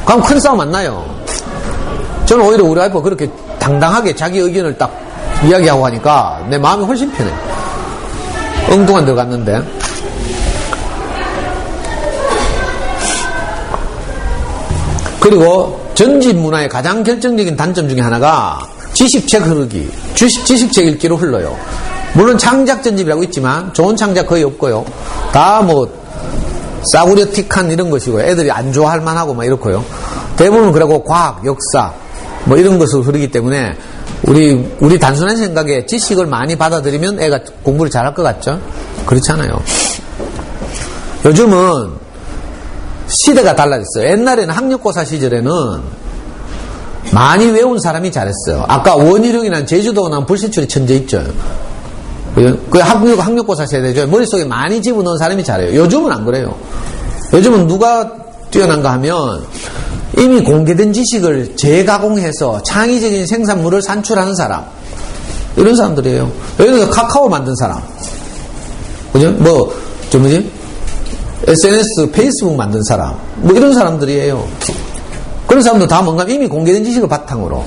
그럼 큰 싸움 안 나요. 저는 오히려 우리 와이프가 그렇게 당당하게 자기 의견을 딱 이야기하고 하니까 내 마음이 훨씬 편해. 엉뚱한 데 갔는데. 그리고 전집 문화의 가장 결정적인 단점 중에 하나가 지식책 흐르기, 지식책 읽기로 흘러요. 물론 창작 전집이라고 있지만 좋은 창작 거의 없고요. 다 싸구려틱한 이런 것이고 애들이 안 좋아할 만하고 막 이렇고요. 대부분 그리고 과학, 역사 이런 것을 흐르기 때문에 우리 단순한 생각에 지식을 많이 받아들이면 애가 공부를 잘할 것 같죠? 그렇지 않아요. 요즘은 시대가 달라졌어요. 옛날에는 학력고사 시절에는 많이 외운 사람이 잘했어요. 아까 원희룡이나 제주도가 나온 불시출의 천재 있죠. 그 학력고사 세대죠. 머릿속에 많이 집어넣은 사람이 잘해요. 요즘은 안 그래요. 요즘은 누가 뛰어난가 하면 이미 공개된 지식을 재가공해서 창의적인 생산물을 산출하는 사람. 이런 사람들이에요. 예를 들어서 카카오 만든 사람. 그죠? SNS, 페이스북 만든 사람. 이런 사람들이에요. 그런 사람들 다 뭔가 이미 공개된 지식을 바탕으로.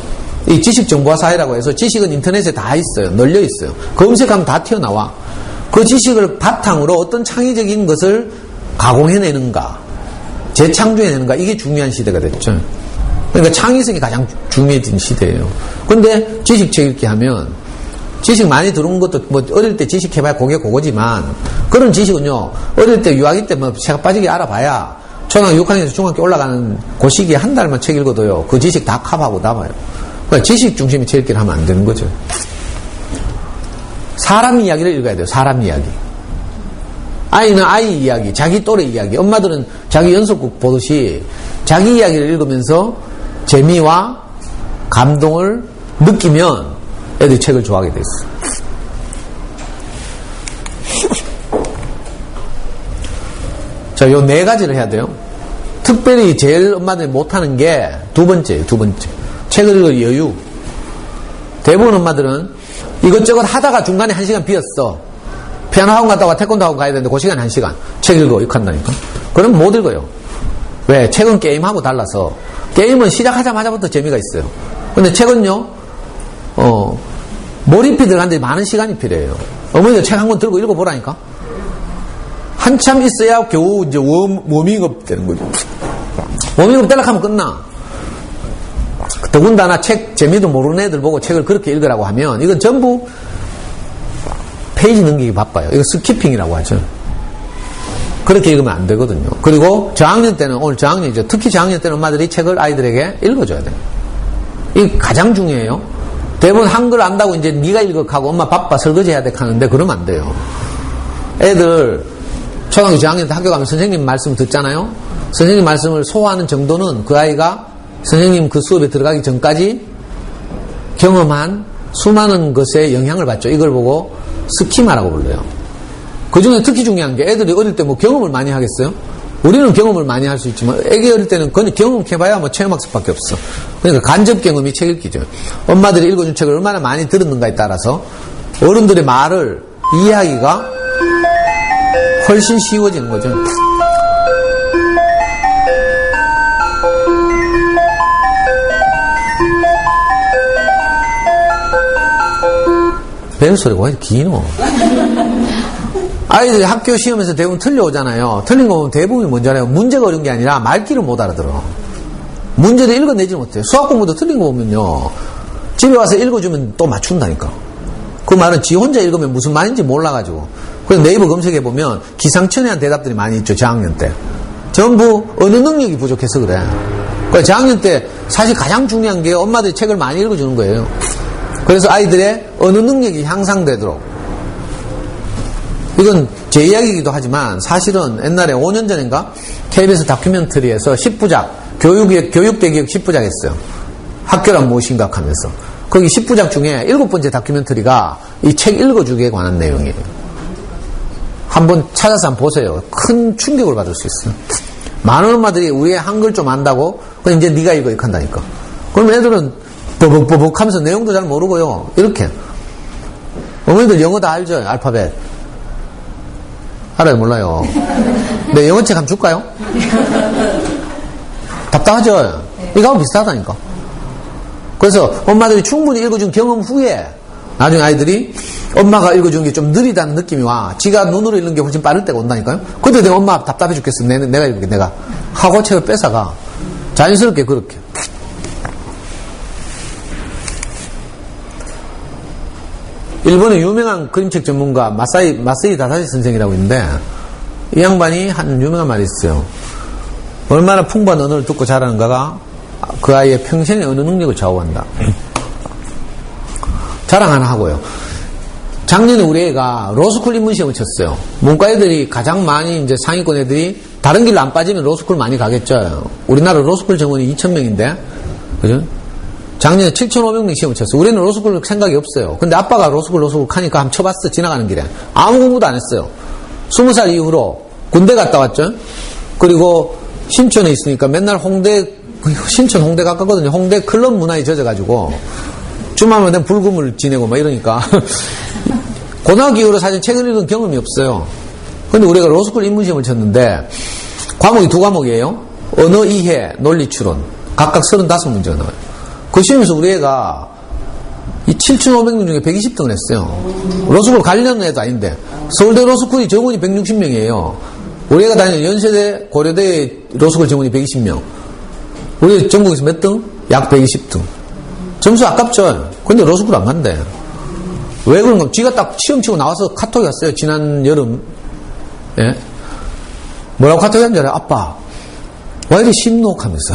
이 지식정보화 사회라고 해서 지식은 인터넷에 다 있어요. 널려 있어요. 검색하면 다 튀어나와. 그 지식을 바탕으로 어떤 창의적인 것을 가공해내는가, 재창조해내는가, 이게 중요한 시대가 됐죠. 그러니까 창의성이 가장 중요해진 시대예요. 근데 지식책 읽기 하면 지식 많이 들어온 것도 어릴 때 지식 해봐야 그거지만 그런 지식은요 어릴 때 유아기 때 새가 빠지게 알아봐야 초등학교 6학년에서 중학교 올라가는 그 시기에 한 달만 책 읽어도요 그 지식 다 커버하고 남아요. 그러니까 지식 중심의 책 읽기를 하면 안 되는 거죠. 사람 이야기를 읽어야 돼요. 사람 이야기. 아이는 아이 이야기, 자기 또래 이야기. 엄마들은 자기 연속극 보듯이 자기 이야기를 읽으면서 재미와 감동을 느끼면 애들이 책을 좋아하게 됐어. 자, 요 4가지를 해야 돼요. 특별히 제일 엄마들이 못하는 게 두 번째예요. 책을 읽을 여유. 대부분 엄마들은 이것저것 하다가 중간에 1시간 비었어. 피아노 학원 갔다가 태권도 학원 가야 되는데 그 시간 1시간. 책 읽어. 이렇게 한다니까. 그럼 못 읽어요. 왜? 책은 게임하고 달라서 게임은 시작하자마자부터 재미가 있어요. 근데 책은요, 몰입이 들어가는데 많은 시간이 필요해요. 어머니가 책 한 권 들고 읽어보라니까? 한참 있어야 겨우 이제 워밍업 되는 거죠. 워밍업 되려고 하면 끝나. 더군다나 책 재미도 모르는 애들 보고 책을 그렇게 읽으라고 하면 이건 전부 페이지 넘기기 바빠요. 이거 스키핑이라고 하죠. 그렇게 읽으면 안 되거든요. 그리고 저학년 때는, 오늘 저학년이죠. 특히 저학년 때는 엄마들이 책을 아이들에게 읽어줘야 돼요. 이게 가장 중요해요. 대부분 한글 안다고 이제 네가 읽어하고 엄마 바빠 설거지 해야 돼 하는데 그러면 안 돼요. 애들 초등학교 저학년 때 학교 가면 선생님 말씀 듣잖아요. 선생님 말씀을 소화하는 정도는 그 아이가 선생님 그 수업에 들어가기 전까지 경험한 수많은 것에 영향을 받죠. 이걸 보고 스키마라고 불러요. 그 중에 특히 중요한 게 애들이 어릴 때 경험을 많이 하겠어요? 우리는 경험을 많이 할 수 있지만 애기 어릴 때는 그건 경험해봐야 체험학습밖에 없어. 그러니까 간접 경험이 책 읽기죠. 엄마들이 읽어준 책을 얼마나 많이 들었는가에 따라서 어른들의 말을 이해하기가 훨씬 쉬워지는 거죠. 벨 소리가 왜 이렇게 기노? 아이들이 학교 시험에서 대부분 틀려오잖아요. 틀린 거 보면 대부분이 뭔지 알아요? 문제가 어려운 게 아니라 말귀를 못 알아들어. 문제를 읽어내지 못해요. 수학 공부도 틀린 거 보면요. 집에 와서 읽어주면 또 맞춘다니까. 그 말은 지 혼자 읽으면 무슨 말인지 몰라가지고. 그래서 네이버 검색해보면 기상천외한 대답들이 많이 있죠. 저학년 때. 전부 언어 능력이 부족해서 그래. 그러니까 저학년 때 사실 가장 중요한 게 엄마들이 책을 많이 읽어주는 거예요. 그래서 아이들의 언어 능력이 향상되도록. 이건 제 이야기이기도 하지만 사실은 옛날에 5년 전인가 KBS 다큐멘터리에서 10부작 교육대 기억 10부작 했어요. 학교란 무엇인가 하면서. 거기 10부작 중에 7번째 다큐멘터리가 이 책 읽어주기에 관한 내용이에요. 한번 찾아서 한번 보세요. 큰 충격을 받을 수 있어요. 많은 엄마들이 우리 한글 좀 안다고 그럼 이제 네가 이거 한다니까. 그럼 애들은 버벅버벅 하면서 내용도 잘 모르고요. 이렇게. 어머니들 영어 다 알죠? 알파벳. 알아요? 몰라요? 네, 영어책 한번 줄까요? 답답하죠? 이거하고 비슷하다니까. 그래서 엄마들이 충분히 읽어준 경험 후에 나중에 아이들이 엄마가 읽어주는 게 좀 느리다는 느낌이 와. 지가 눈으로 읽는 게 훨씬 빠를 때가 온다니까요. 근데 내가 엄마 답답해 죽겠어. 내가 읽을게. 내가 하고 책을 뺏어가. 자연스럽게 그렇게. 일본의 유명한 그림책 전문가 마사이 다사시 선생이라고 있는데 이 양반이 한 유명한 말이 있어요. 얼마나 풍부한 언어를 듣고 자라는가가 그 아이의 평생의 언어 능력을 좌우한다. 자랑 하나 하고요. 작년에 우리 애가 로스쿨 입문시험을 쳤어요. 문과 애들이 가장 많이 이제 상위권 애들이 다른 길로 안 빠지면 로스쿨 많이 가겠죠. 우리나라 로스쿨 정원이 2,000명인데, 그죠? 작년에 7,500명 시험을 쳤어요. 우리는 로스쿨 생각이 없어요. 근데 아빠가 로스쿨 하니까 한번 쳐봤어. 지나가는 길에. 아무 공부도 안 했어요. 20살 이후로 군대 갔다 왔죠. 그리고 신촌에 있으니까 맨날 신촌 홍대 가깝거든요. 홍대 클럽 문화에 젖어가지고 주말마다 내가 불금을 지내고 막 이러니까 고등학교 이후로 사실 책을 읽은 경험이 없어요. 근데 우리가 로스쿨 입문시험을 쳤는데 과목이 2과목이에요. 언어 이해, 논리 추론. 각각 35문제가 나와요. 그 시험에서 우리 애가 이 7,500명 중에 120등을 했어요. 로스쿨 가려는 애도 아닌데 서울대 로스쿨이 정원이 160명이에요. 우리 애가 다니는 연세대, 고려대 로스쿨 정원이 120명. 우리 전국에서 몇 등? 약 120등. 점수 아깝죠? 근데 로스쿨 안 간대. 왜 그런가? 쥐가 딱 시험 치고 나와서 카톡이 왔어요. 지난 여름. 예? 뭐라고 카톡이 한 줄 알아요? 아빠, 왜 이리 심노하면서.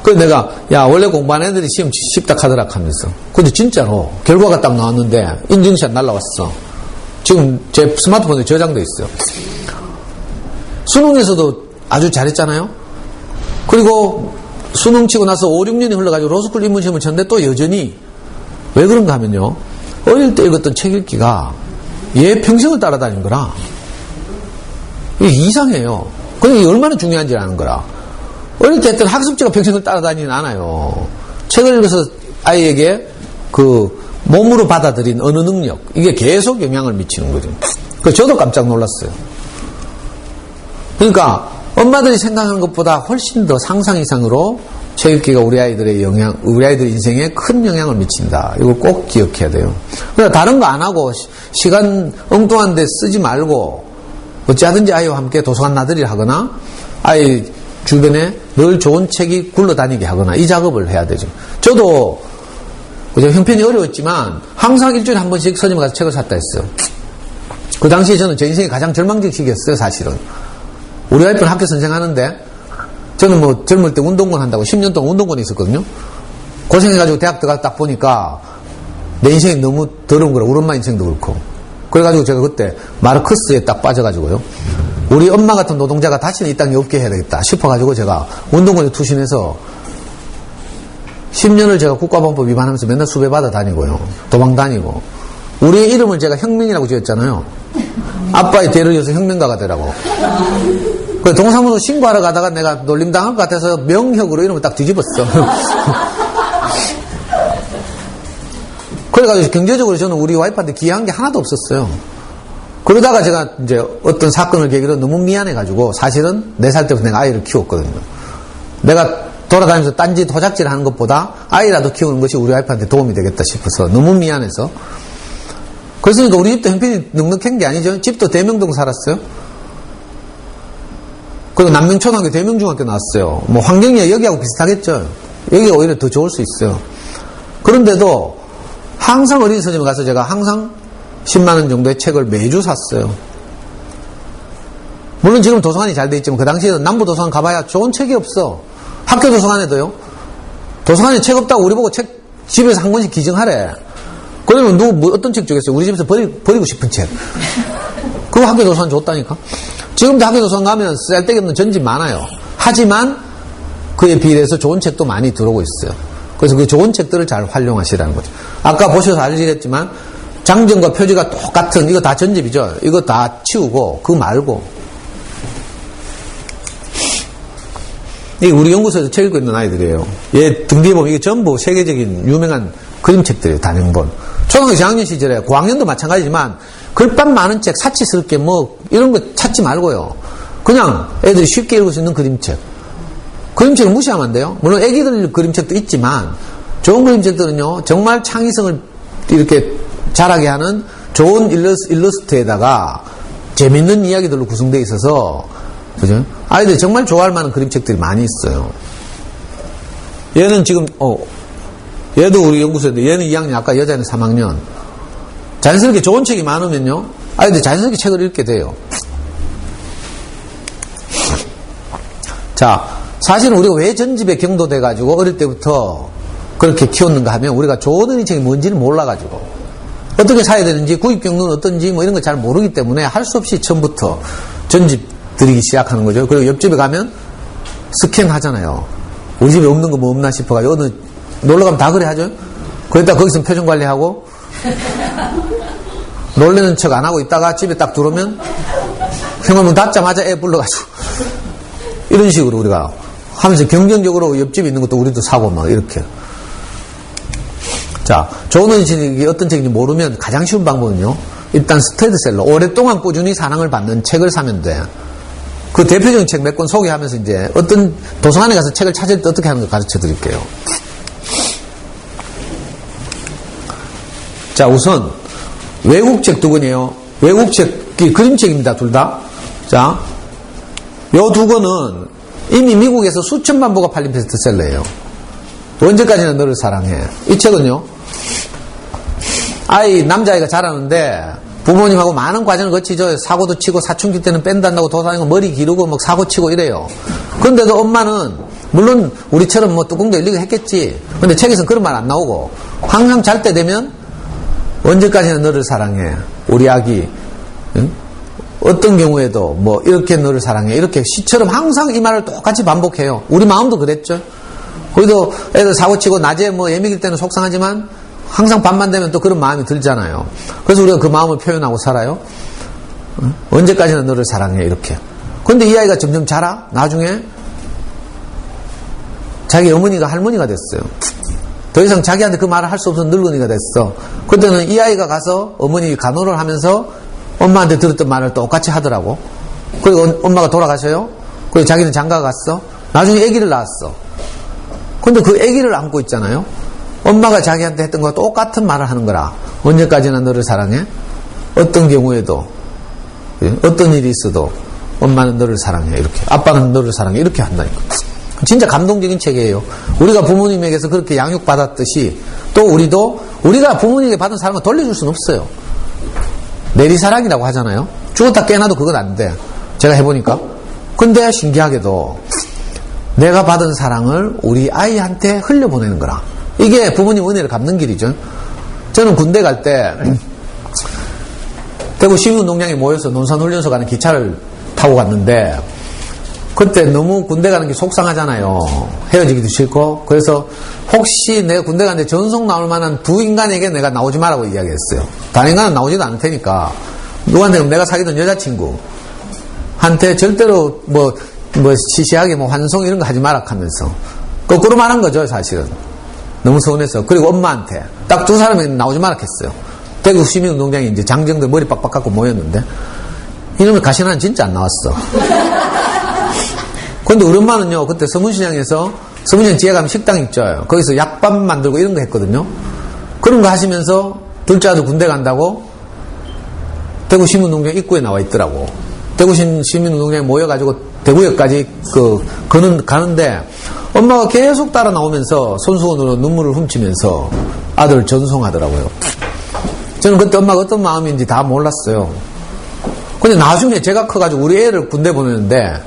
그래서 내가, 야, 원래 공부하는 애들이 시험 쉽다 하더라 하면서. 근데 진짜로, 결과가 딱 나왔는데, 인증샷 날라왔어. 지금 제 스마트폰에 저장돼 있어요. 수능에서도 아주 잘했잖아요? 그리고 수능 치고 나서 5, 6년이 흘러가지고 로스쿨 입문시험을 쳤는데 또 여전히 왜 그런가 하면요. 어릴 때 읽었던 책 읽기가 얘 평생을 따라다닌 거라. 이게 이상해요. 그게 얼마나 중요한지 아는 거라. 어릴 때 했던 학습지가 평생을 따라다니진 않아요. 책을 읽어서 아이에게 그 몸으로 받아들인 언어 능력, 이게 계속 영향을 미치는 거죠. 그래서 저도 깜짝 놀랐어요. 그러니까 엄마들이 생각하는 것보다 훨씬 더 상상 이상으로 책 읽기가 우리 아이들 인생에 큰 영향을 미친다. 이걸 꼭 기억해야 돼요. 그러니까 다른 거 안 하고 시간 엉뚱한 데 쓰지 말고 어찌하든지 아이와 함께 도서관 나들이를 하거나 아이 주변에 늘 좋은 책이 굴러다니게 하거나 이 작업을 해야 되죠. 저도 형편이 어려웠지만 항상 일주일에 한 번씩 서점에 가서 책을 샀다 했어요. 그 당시에 저는 제 인생의 가장 절망적 시기였어요. 사실은. 우리 와이프는 학교 선생하는데 저는 뭐 젊을 때 운동권 한다고 10년 동안 운동권에 있었거든요. 고생해가지고 대학 들어가 딱 보니까 내 인생이 너무 더러운 거라. 우리 엄마 인생도 그렇고. 그래가지고 제가 그때 마르크스에 딱 빠져가지고요. 우리 엄마 같은 노동자가 다시는 이 땅에 없게 해야 되겠다 싶어가지고 제가 운동권에 투신해서 10년을 제가 국가보안법 위반하면서 맨날 수배받아 다니고요. 도망 다니고. 우리의 이름을 제가 혁명이라고 지었잖아요. 아빠의 대를 이어서 혁명가가 되라고. 그래서 동사무소 신고하러 가다가 내가 놀림당할 것 같아서 명혁으로 이름을 딱 뒤집었어. 그래가지고 경제적으로 저는 우리 와이프한테 기여한 게 하나도 없었어요. 그러다가 제가 이제 어떤 사건을 계기로 너무 미안해가지고 사실은 4살 때부터 내가 아이를 키웠거든요. 내가 돌아다니면서 딴짓 호작질 하는 것보다 아이라도 키우는 것이 우리 와이프한테 도움이 되겠다 싶어서 너무 미안해서 그랬으니까 우리 집도 형편이 넉넉한 게 아니죠. 집도 대명동 살았어요. 그리고 남명초등학교 대명중학교 나왔어요. 뭐 환경이 여기하고 비슷하겠죠. 여기가 오히려 더 좋을 수 있어요. 그런데도 항상 어린이 서점에 가서 제가 항상 10만원 정도의 책을 매주 샀어요. 물론 지금 도서관이 잘 돼 있지만 그 당시에는 남부 도서관 가봐야 좋은 책이 없어. 학교 도서관에도요. 도서관에 책 없다고 우리 보고 책 집에서 한 권씩 기증하래. 그러면 누구 어떤 책 주겠어요? 우리 집에서 버리고 싶은 책. 그거 학교 도서관 줬다니까. 지금도 학교 도서관 가면 쓸데기 없는 전집 많아요. 하지만 그에 비례해서 좋은 책도 많이 들어오고 있어요. 그래서 그 좋은 책들을 잘 활용하시라는 거죠. 아까 보셔서 아시겠지만 장전과 표지가 똑같은 이거 다 전집이죠. 이거 다 치우고 그거 말고 이게 우리 연구소에서 책 읽고 있는 아이들이에요. 얘 등 뒤에 보면 이게 전부 세계적인 유명한 그림책들이에요. 단행본. 초등학교 저학년 시절에 고학년도 마찬가지지만 글밥 많은 책 사치스럽게 뭐 이런 거 찾지 말고요. 그냥 애들이 쉽게 읽을 수 있는 그림책. 그림책을 무시하면 안 돼요. 물론 애기들 그림책도 있지만 좋은 그림책들은요. 정말 창의성을 이렇게 자라게 하는 좋은 일러스트에다가 재밌는 이야기들로 구성되어 있어서 그죠? 아이들이 정말 좋아할 만한 그림책들이 많이 있어요. 얘는 지금 얘도 우리 연구소인데 얘는 2학년, 아까 여자는 3학년. 자연스럽게 좋은 책이 많으면요 아이들이 자연스럽게 책을 읽게 돼요. 자, 사실은 우리가 왜 전집에 경도돼 가지고 어릴 때부터 그렇게 키웠는가 하면 우리가 좋은 어린이책이 뭔지를 몰라가지고 어떻게 사야 되는지 구입 경로는 어떤지 뭐 이런 걸 잘 모르기 때문에 할 수 없이 처음부터 전집 드리기 시작하는 거죠. 그리고 옆집에 가면 스캔하잖아요. 우리 집에 없는 거 뭐 없나 싶어가지고 어느 놀러 가면 다 그래 하죠. 그랬다 거기서 표정 관리하고 놀래는 척 안 하고 있다가 집에 딱 들어오면 현관문 닫자마자 애 불러가지고 이런 식으로 우리가 하면서 경쟁적으로 옆집에 있는 것도 우리도 사고 막 이렇게. 자, 좋은 어린이책이 어떤 책인지 모르면 가장 쉬운 방법은요. 일단 스테디셀러, 오랫동안 꾸준히 사랑을 받는 책을 사면 돼. 그 대표적인 책 몇 권 소개하면서 이제 어떤 도서관에 가서 책을 찾을 때 어떻게 하는 거 가르쳐 드릴게요. 자, 우선 외국책 두 권이에요. 외국책이 그림책입니다. 둘 다. 자, 요 두 권은 이미 미국에서 수천만 부가 팔린 베스트셀러예요. 언제까지나 너를 사랑해. 이 책은요. 남자아이가 자라는데 부모님하고 많은 과정을 거치죠. 사고도 치고 사춘기 때는 밴드 한다고 도사하고 머리 기르고 막 사고 치고 이래요. 그런데도 엄마는 물론 우리처럼 뭐 뚜껑도 열리고 했겠지. 근데 책에서는 그런 말 안 나오고 항상 잘 때 되면 언제까지나 너를 사랑해. 우리 아기. 응? 어떤 경우에도 뭐 이렇게 너를 사랑해. 이렇게 시처럼 항상 이 말을 똑같이 반복해요. 우리 마음도 그랬죠. 거기도 애들 사고치고 낮에 뭐 예민일 때는 속상하지만 항상 밤만 되면 또 그런 마음이 들잖아요. 그래서 우리가 그 마음을 표현하고 살아요. 언제까지나 너를 사랑해 이렇게. 그런데 이 아이가 점점 자라. 나중에 자기 어머니가 할머니가 됐어요. 더 이상 자기한테 그 말을 할 수 없어서 늙은이가 됐어. 그때는 이 아이가 가서 어머니 간호를 하면서 엄마한테 들었던 말을 똑같이 하더라고. 그리고 엄마가 돌아가셔요. 그리고 자기는 장가 갔어. 나중에 아기를 낳았어. 근데 그 아기를 안고 있잖아요. 엄마가 자기한테 했던 거와 똑같은 말을 하는 거라. 언제까지나 너를 사랑해? 어떤 경우에도 어떤 일이 있어도 엄마는 너를 사랑해. 이렇게. 아빠는 너를 사랑해. 이렇게 한다니까. 진짜 감동적인 책이에요. 우리가 부모님에게서 그렇게 양육받았듯이 또 우리가 부모님에게 받은 사랑을 돌려줄 수는 없어요. 내리사랑이라고 하잖아요. 죽었다 깨어나도 그건 안 돼. 제가 해보니까. 근데 신기하게도 내가 받은 사랑을 우리 아이한테 흘려보내는 거라. 이게 부모님 은혜를 갚는 길이죠. 저는 군대 갈 때 대구 시민운동장에 모여서 논산훈련소 가는 기차를 타고 갔는데 그때 너무 군대 가는 게 속상하잖아요. 헤어지기도 싫고. 그래서 혹시 내가 군대 가는데 전속 나올 만한 두 인간에게 내가 나오지 말라고 이야기했어요. 다른 인간은 나오지도 않을 테니까. 누구한테 내가 사귀던 여자친구 한테 절대로 뭐 시시하게 뭐 환송 이런 거 하지 마라 하면서 거꾸로 말한 거죠. 사실은 너무 서운해서. 그리고 엄마한테 딱 두 사람이 나오지 마라 했어요. 대구 시민운동장에 이제 장정들 머리 빡빡 깎고 모였는데 이놈의 가시나는 진짜 안 나왔어. 근데 우리 엄마는요, 그때 서문시장에서, 서문시장 지하 가면 식당 있죠. 거기서 약밥 만들고 이런 거 했거든요. 그런 거 하시면서 둘째 아들 군대 간다고 대구 시민운동장 입구에 나와 있더라고. 대구 시민운동장에 모여가지고 대구역까지 가는데 엄마가 계속 따라 나오면서 손수건으로 눈물을 훔치면서 아들을 전송하더라고요. 저는 그때 엄마가 어떤 마음인지 다 몰랐어요. 근데 나중에 제가 커가지고 우리 애를 군대 보내는데,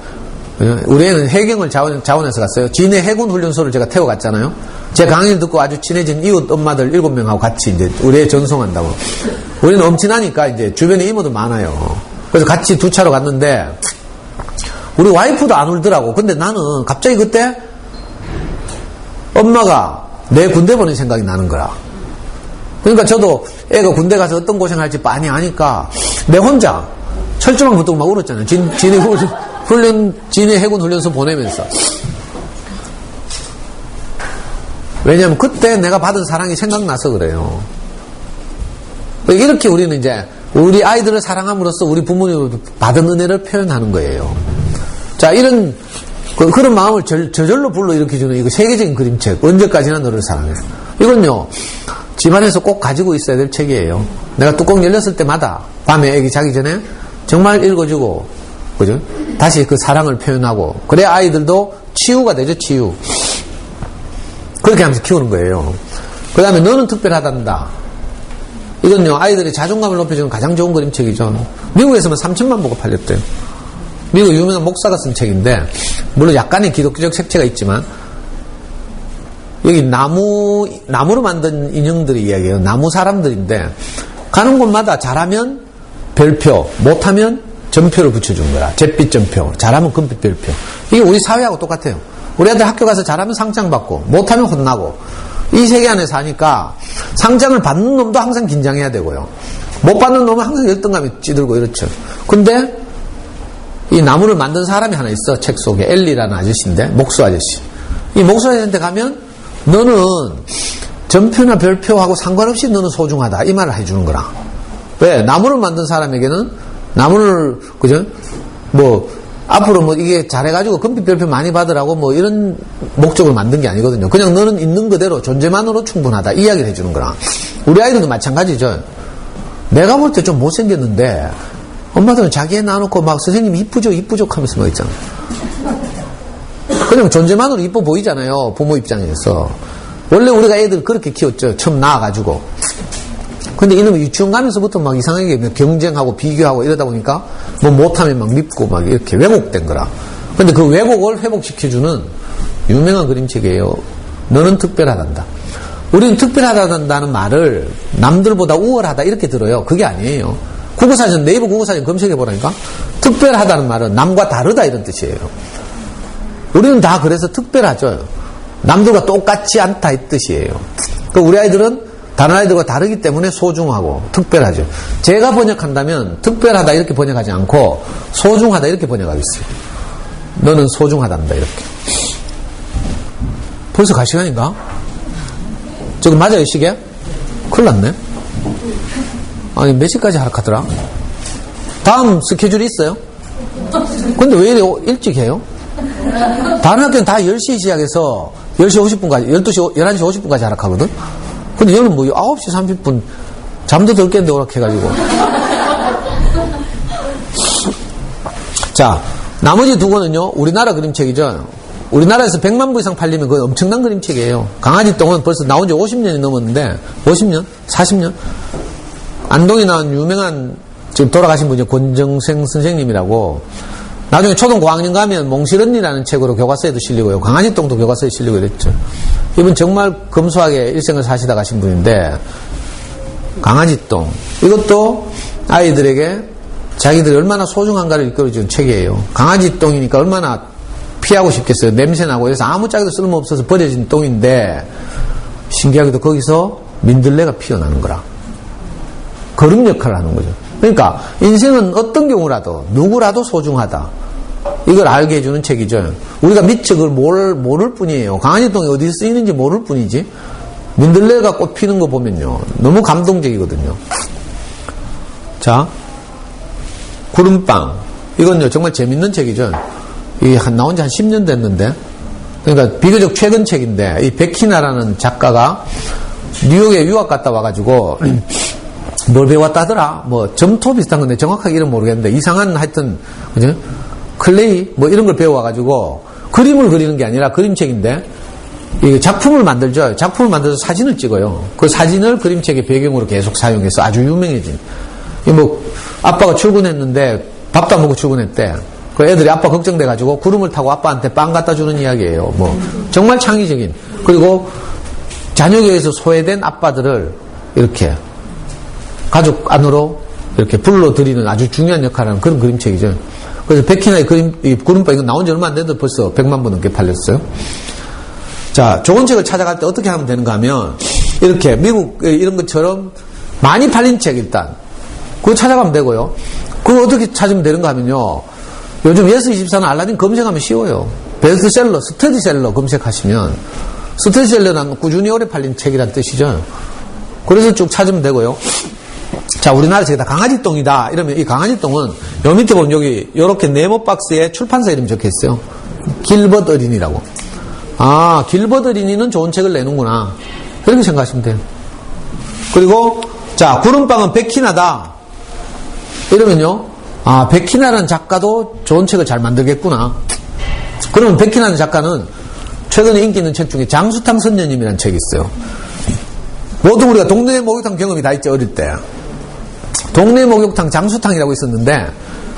우리 애는 해경을 자원해서 갔어요. 진해 해군 훈련소를 제가 태워갔잖아요. 제 강의를 듣고 아주 친해진 이웃 엄마들 7명하고 같이 이제 우리 애 전송한다고. 우리는 엄친하니까 이제 주변에 이모도 많아요. 그래서 같이 두 차로 갔는데, 우리 와이프도 안 울더라고. 근데 나는 갑자기 그때 엄마가 내 군대 보낸 생각이 나는 거라. 그러니까 저도 애가 군대 가서 어떤 고생할지 많이 아니까 내 혼자 철조망 붙들고 막 울었잖아요. 진해 해군 훈련소 보내면서. 왜냐면 그때 내가 받은 사랑이 생각나서 그래요. 이렇게 우리는 이제 우리 아이들을 사랑함으로써 우리 부모님으로부터 받은 은혜를 표현하는 거예요. 자, 그런 마음을 저절로 불러일으켜주는 이거 세계적인 그림책, 언제까지나 너를 사랑해. 이건요, 집안에서 꼭 가지고 있어야 될 책이에요. 내가 뚜껑 열렸을 때마다 밤에 애기 자기 전에 정말 읽어주고, 그죠? 다시 그 사랑을 표현하고, 그래야 아이들도 치유가 되죠, 치유. 그렇게 하면서 키우는 거예요. 그 다음에 너는 특별하단다. 이건요, 아이들의 자존감을 높여주는 가장 좋은 그림책이죠. 미국에서는 3천만 부가 팔렸대요. 미국 유명한 목사가 쓴 책인데, 물론 약간의 기독교적 색채가 있지만, 여기 나무로 만든 인형들의 이야기예요. 나무 사람들인데, 가는 곳마다 잘하면 별표, 못하면 점표를 붙여준 거라. 잿빛 점표, 잘하면 금빛 별표. 이게 우리 사회하고 똑같아요. 우리 애들 학교 가서 잘하면 상장 받고, 못하면 혼나고, 이 세계 안에 사니까 상장을 받는 놈도 항상 긴장해야 되고요. 못 받는 놈은 항상 열등감이 찌들고 이렇죠. 근데 이 나무를 만든 사람이 하나 있어. 책 속에 엘리라는 아저씨인데, 목수 아저씨. 이 목수 아저씨한테 가면 너는 점표나 별표하고 상관없이 너는 소중하다, 이 말을 해주는 거라. 왜? 나무를 만든 사람에게는 나무를, 그죠? 앞으로 이게 잘해가지고 금빛 별표 많이 받으라고 이런 목적을 만든 게 아니거든요. 그냥 너는 있는 그대로 존재만으로 충분하다, 이 이야기를 해주는 거라. 우리 아이들도 마찬가지죠. 내가 볼 때 좀 못생겼는데 엄마들은 자기 애 놔놓고 선생님이 이쁘죠 하면서 있잖아. 그냥 존재만으로 이뻐 보이잖아요, 부모 입장에서. 원래 우리가 애들 그렇게 키웠죠, 처음 낳아가지고. 근데 이놈이 유치원 가면서부터 이상하게 경쟁하고 비교하고 이러다 보니까 못하면 밉고 이렇게 왜곡된 거라. 근데 그 왜곡을 회복시켜주는 유명한 그림책이에요. 너는 특별하단다. 우리는 특별하다는 말을 남들보다 우월하다 이렇게 들어요. 그게 아니에요. 국어사전, 네이버 국어사전 검색해보라니까. 특별하다는 말은 남과 다르다 이런 뜻이에요. 우리는 다 그래서 특별하죠. 남들과 똑같지 않다 이 뜻이에요. 그러니까 우리 아이들은 다른 아이들과 다르기 때문에 소중하고 특별하죠. 제가 번역한다면 특별하다 이렇게 번역하지 않고 소중하다 이렇게 번역하겠어요. 너는 소중하단다 이렇게. 벌써 갈 시간인가? 저기 맞아요, 시계? 큰일 났네. 아니, 몇 시까지 하락하더라? 다음 스케줄이 있어요? 근데 왜 이래 일찍 해요? 다른 학교는 다 10시 시작해서 10시 50분까지, 11시 50분까지 하락하거든? 근데 얘는 9시 30분 잠도 덜 깼는데 오락해가지고. 자, 나머지 두 권은요, 우리나라 그림책이죠. 우리나라에서 100만 부 이상 팔리면 그건 엄청난 그림책이에요. 강아지 똥은 벌써 나온 지 50년이 넘었는데, 50년? 40년? 안동에 나온 유명한, 지금 돌아가신 분이 권정생 선생님이라고, 나중에 초등 고학년 가면 몽실언니라는 책으로 교과서에도 실리고요. 강아지 똥도 교과서에 실리고 이랬죠. 이분 정말 검소하게 일생을 사시다 가신 분인데, 강아지 똥. 이것도 아이들에게 자기들이 얼마나 소중한가를 이끌어주는 책이에요. 강아지 똥이니까 얼마나 피하고 싶겠어요. 냄새나고. 그래서 아무짝에도 쓸모없어서 버려진 똥인데, 신기하게도 거기서 민들레가 피어나는 거라. 거름 역할을 하는 거죠. 그러니까 인생은 어떤 경우라도 누구라도 소중하다. 이걸 알게 해주는 책이죠. 우리가 미처 그걸 모를 뿐이에요. 강아지 똥이 어디서 쓰이는지 모를 뿐이지. 민들레가 꽃 피는 거 보면요, 너무 감동적이거든요. 자, 구름빵. 이건요 정말 재밌는 책이죠. 이 나온 지 한 10년 됐는데, 그러니까 비교적 최근 책인데, 이 베키나라는 작가가 뉴욕에 유학 갔다 와가지고 뭘 배웠다 하더라? 뭐, 점토 비슷한 건데 정확하게 이름 모르겠는데, 이상한 하여튼, 그죠? 클레이? 뭐 이런 걸 배워가지고, 그림을 그리는 게 아니라 그림책인데, 이 작품을 만들죠. 작품을 만들어서 사진을 찍어요. 그 사진을 그림책의 배경으로 계속 사용해서 아주 유명해진. 뭐, 아빠가 출근했는데, 밥도 안 먹고 출근했대. 그 애들이 아빠 걱정돼가지고 구름을 타고 아빠한테 빵 갖다 주는 이야기예요. 뭐, 정말 창의적인. 그리고 자녀교에서 소외된 아빠들을 이렇게 가족 안으로 이렇게 불러들이는 아주 중요한 역할을 하는 그런 그림책이죠. 그래서 백희나의 구름빵, 이거 나온 지 얼마 안 됐는데 벌써 100만 부 넘게 팔렸어요. 자, 좋은 책을 찾아갈 때 어떻게 하면 되는가 하면, 이렇게 미국 이런 것처럼 많이 팔린 책 일단, 그거 찾아가면 되고요. 그거 어떻게 찾으면 되는가 하면요. 요즘 예스24는 알라딘 검색하면 쉬워요. 베스트셀러, 스터디셀러 검색하시면, 스터디셀러는 꾸준히 오래 팔린 책이란 뜻이죠. 그래서 쭉 찾으면 되고요. 자, 우리나라에서 다 강아지똥이다 이러면 이 강아지똥은 요 밑에 보면 여기 요렇게 네모 박스에 출판사 이름이 적혀 있어요. 길벗 어린이라고. 아, 길벗 어린이는 좋은 책을 내는구나. 그렇게 생각하시면 돼요. 그리고 자, 구름빵은 백희나다 이러면요, 아, 백희나라는 작가도 좋은 책을 잘 만들겠구나. 그러면 백희나라는 작가는 최근에 인기 있는 책 중에 장수탕 선녀님이라는 책이 있어요. 모두 우리가 동네 목욕탕 경험이 다 있죠, 어릴 때. 동네 목욕탕 장수탕이라고 있었는데,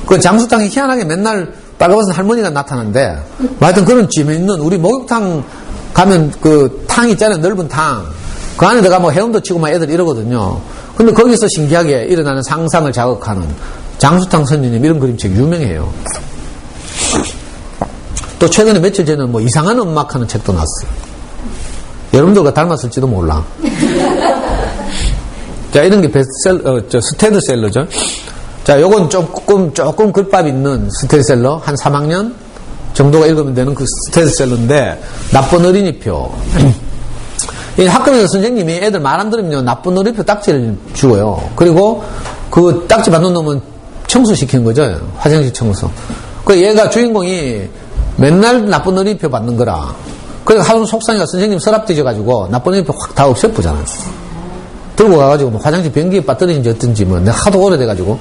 그 장수탕이 희한하게 맨날 빨가벗은 할머니가 나타나는데, 하여튼 그런 재미있는, 우리 목욕탕 가면 그 탕 있잖아요, 넓은 탕. 그 안에 들어가 뭐 헤엄도 치고 막 애들 이러거든요. 근데 거기서 신기하게 일어나는 상상을 자극하는 장수탕 선녀님 이런 그림책 유명해요. 또 최근에 며칠 전에는 뭐 이상한 음악하는 책도 나왔어요. 여러분들과 닮았을지도 몰라. 자, 이런 게 스테디셀러죠. 자, 요건 조금 글밥 있는 스테디셀러, 한 3학년 정도가 읽으면 되는 그 스테디셀러인데, 나쁜 어린이표. 이 학교에서 선생님이 애들 말 안 들으면 나쁜 어린이표 딱지를 주고요. 그리고 그 딱지 받는 놈은 청소시키는 거죠. 화장실 청소. 그 얘가 주인공이 맨날 나쁜 어린이표 받는 거라. 그래서 하루 속상해가 선생님 서랍 뒤져가지고 나쁜 어린이표 확 다 없애쁘잖아요. 들고 가가지고 뭐 화장실 변기에 빠뜨리는지 어떤지 뭐 내가 하도 오래돼가지고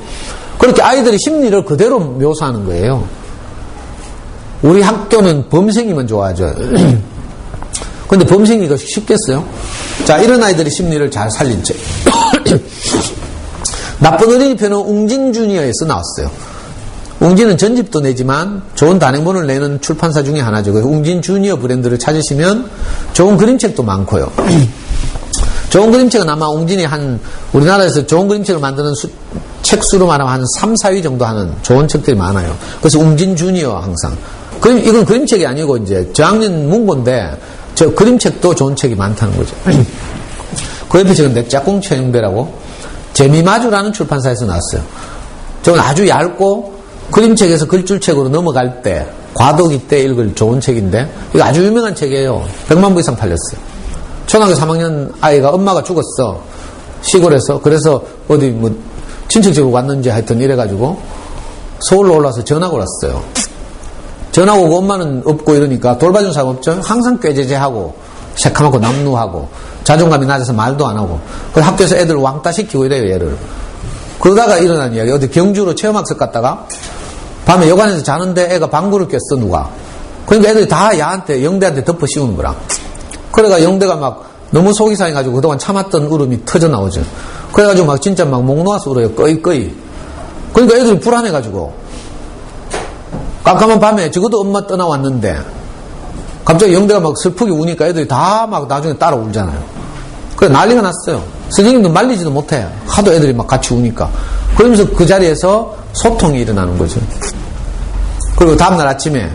그렇게 아이들이 심리를 그대로 묘사하는 거예요. 우리 학교는 범생이면 좋아하죠. 근데 범생이가 쉽겠어요? 자, 이런 아이들의 심리를 잘 살린 책. 나쁜 어린이표는 웅진 주니어에서 나왔어요. 웅진은 전집도 내지만 좋은 단행본을 내는 출판사 중에 하나죠. 그래서 웅진 주니어 브랜드를 찾으시면 좋은 그림책도 많고요. 좋은 그림책은 아마 웅진이 우리나라에서 좋은 그림책을 만드는 책 수로 말하면 한 3, 4위 정도 하는 좋은 책들이 많아요. 그래서 웅진 주니어 항상. 이건 그림책이 아니고 이제 저학년 문고인데 저 그림책도 좋은 책이 많다는 거죠. 그 옆에 지금 내 짝꿍 최영배라고 재미마주라는 출판사에서 나왔어요. 저건 아주 얇고 그림책에서 글줄책으로 넘어갈 때 과도기 때 읽을 좋은 책인데 이거 아주 유명한 책이에요. 100만 부 이상 팔렸어요. 초등학교 3학년 아이가 엄마가 죽었어. 시골에서. 그래서 어디 뭐 친척 집으로 왔는지 하여튼 이래가지고 서울로 올라와서 전화가 왔어요. 전화가 오고 엄마는 없고 이러니까 돌봐준 사람 없죠. 항상 꾀죄죄하고 새카맣고 남루하고 자존감이 낮아서 말도 안 하고 그래서 학교에서 애들 왕따 시키고 이래요, 얘를. 그러다가 일어난 이야기. 어디 경주로 체험학습 갔다가 밤에 여관에서 자는데 애가 방구를 꼈어, 누가. 그러니까 애들이 다 야한테, 영대한테 덮어 씌우는 거라. 그래가 영대가 막 너무 속이 상해가지고 그동안 참았던 울음이 터져 나오죠. 그래가지고 막 진짜 막 목 놓아서 울어요, 꺼이. 그러니까 애들이 불안해가지고 깜깜한 밤에 적어도 엄마 떠나왔는데 갑자기 영대가 막 슬프게 우니까 애들이 다 막 나중에 따라 울잖아요. 그래 난리가 났어요. 선생님도 말리지도 못해. 하도 애들이 막 같이 우니까. 그러면서 그 자리에서 소통이 일어나는 거죠. 그리고 다음날 아침에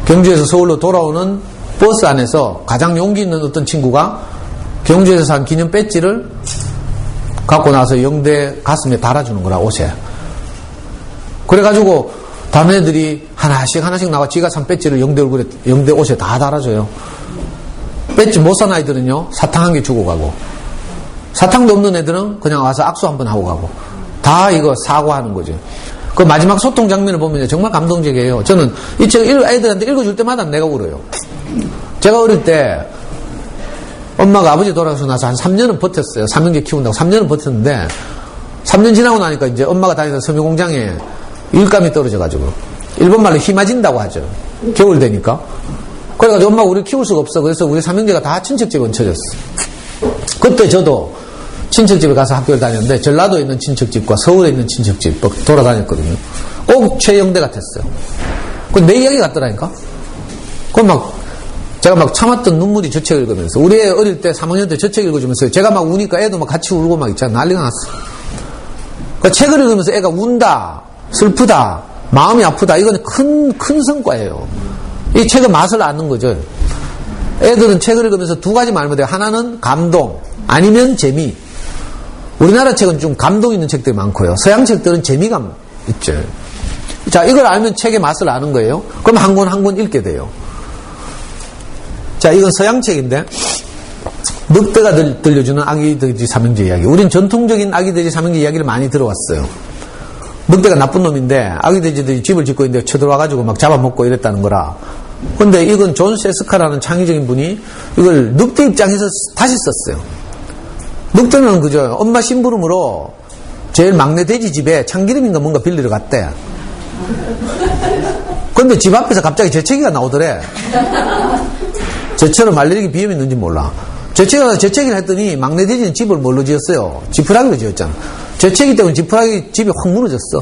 경주에서 서울로 돌아오는 버스 안에서 가장 용기 있는 어떤 친구가 경주에서 산 기념 배지를 갖고 나서 영대 가슴에 달아주는 거라, 옷에. 그래가지고 다른 애들이 하나씩 나와 지가 산 배지를 영대 옷에 다 달아줘요. 배지 못 산 아이들은요, 사탕 한 개 주고 가고, 사탕도 없는 애들은 그냥 와서 악수 한번 하고 가고, 다 이거 사과하는 거죠. 그 마지막 소통 장면을 보면 정말 감동적이에요. 저는 이 책을 애들한테 읽어줄 때마다 내가 울어요. 제가 어릴 때 엄마가 아버지 돌아가서 나서 한 3년은 버텼어요. 삼형제 키운다고 3년은 버텼는데 3년 지나고 나니까 이제 엄마가 다니던 섬유 공장에 일감이 떨어져가지고 일본 말로 희마진다고 하죠. 겨울 되니까. 그래가지고 엄마가 우리 키울 수가 없어. 그래서 우리 삼형제가 다 친척집에 얹혀졌어. 그때 저도 친척집에 가서 학교를 다녔는데 전라도에 있는 친척집과 서울에 있는 친척집 돌아다녔거든요. 꼭 최영대 같았어요. 그 내 이야기 같더라니까. 제가 막 참았던 눈물이 저 책 읽으면서 우리 애 어릴 때 3학년 때 저 책 읽어주면서 제가 막 우니까 애도 막 같이 울고 막 있잖아. 난리가 났어. 그 책을 읽으면서 애가 운다, 슬프다, 마음이 아프다. 이건 큰 성과예요. 이 책의 맛을 아는 거죠. 애들은 책을 읽으면서 두 가지 말하면 돼요. 하나는 감동, 아니면 재미. 우리나라 책은 좀 감동 있는 책들이 많고요. 서양 책들은 재미감 있죠. 자, 이걸 알면 책의 맛을 아는 거예요. 그럼 한 권 한 권 읽게 돼요. 자, 이건 서양 책인데 늑대가 들려주는 아기 돼지 삼형제 이야기. 우린 전통적인 아기 돼지 삼형제 이야기를 많이 들어왔어요. 늑대가 나쁜 놈인데 아기 돼지들이 집을 짓고 있는데 쳐들어와가지고 막 잡아먹고 이랬다는 거라. 근데 이건 존 세스카라는 창의적인 분이 이걸 늑대 입장에서 다시 썼어요. 늑대는 그저 엄마 심부름으로 제일 막내 돼지 집에 참기름인가 뭔가 빌리러 갔대. 근데 집 앞에서 갑자기 재채기가 나오더래. 쟤처럼 말리기 비염이 있는지 몰라. 재채기를 했더니 막내 돼지는 집을 뭘로 지었어요? 지푸라기로 지었잖아. 재채기 때문에 지푸라기 집이 확 무너졌어.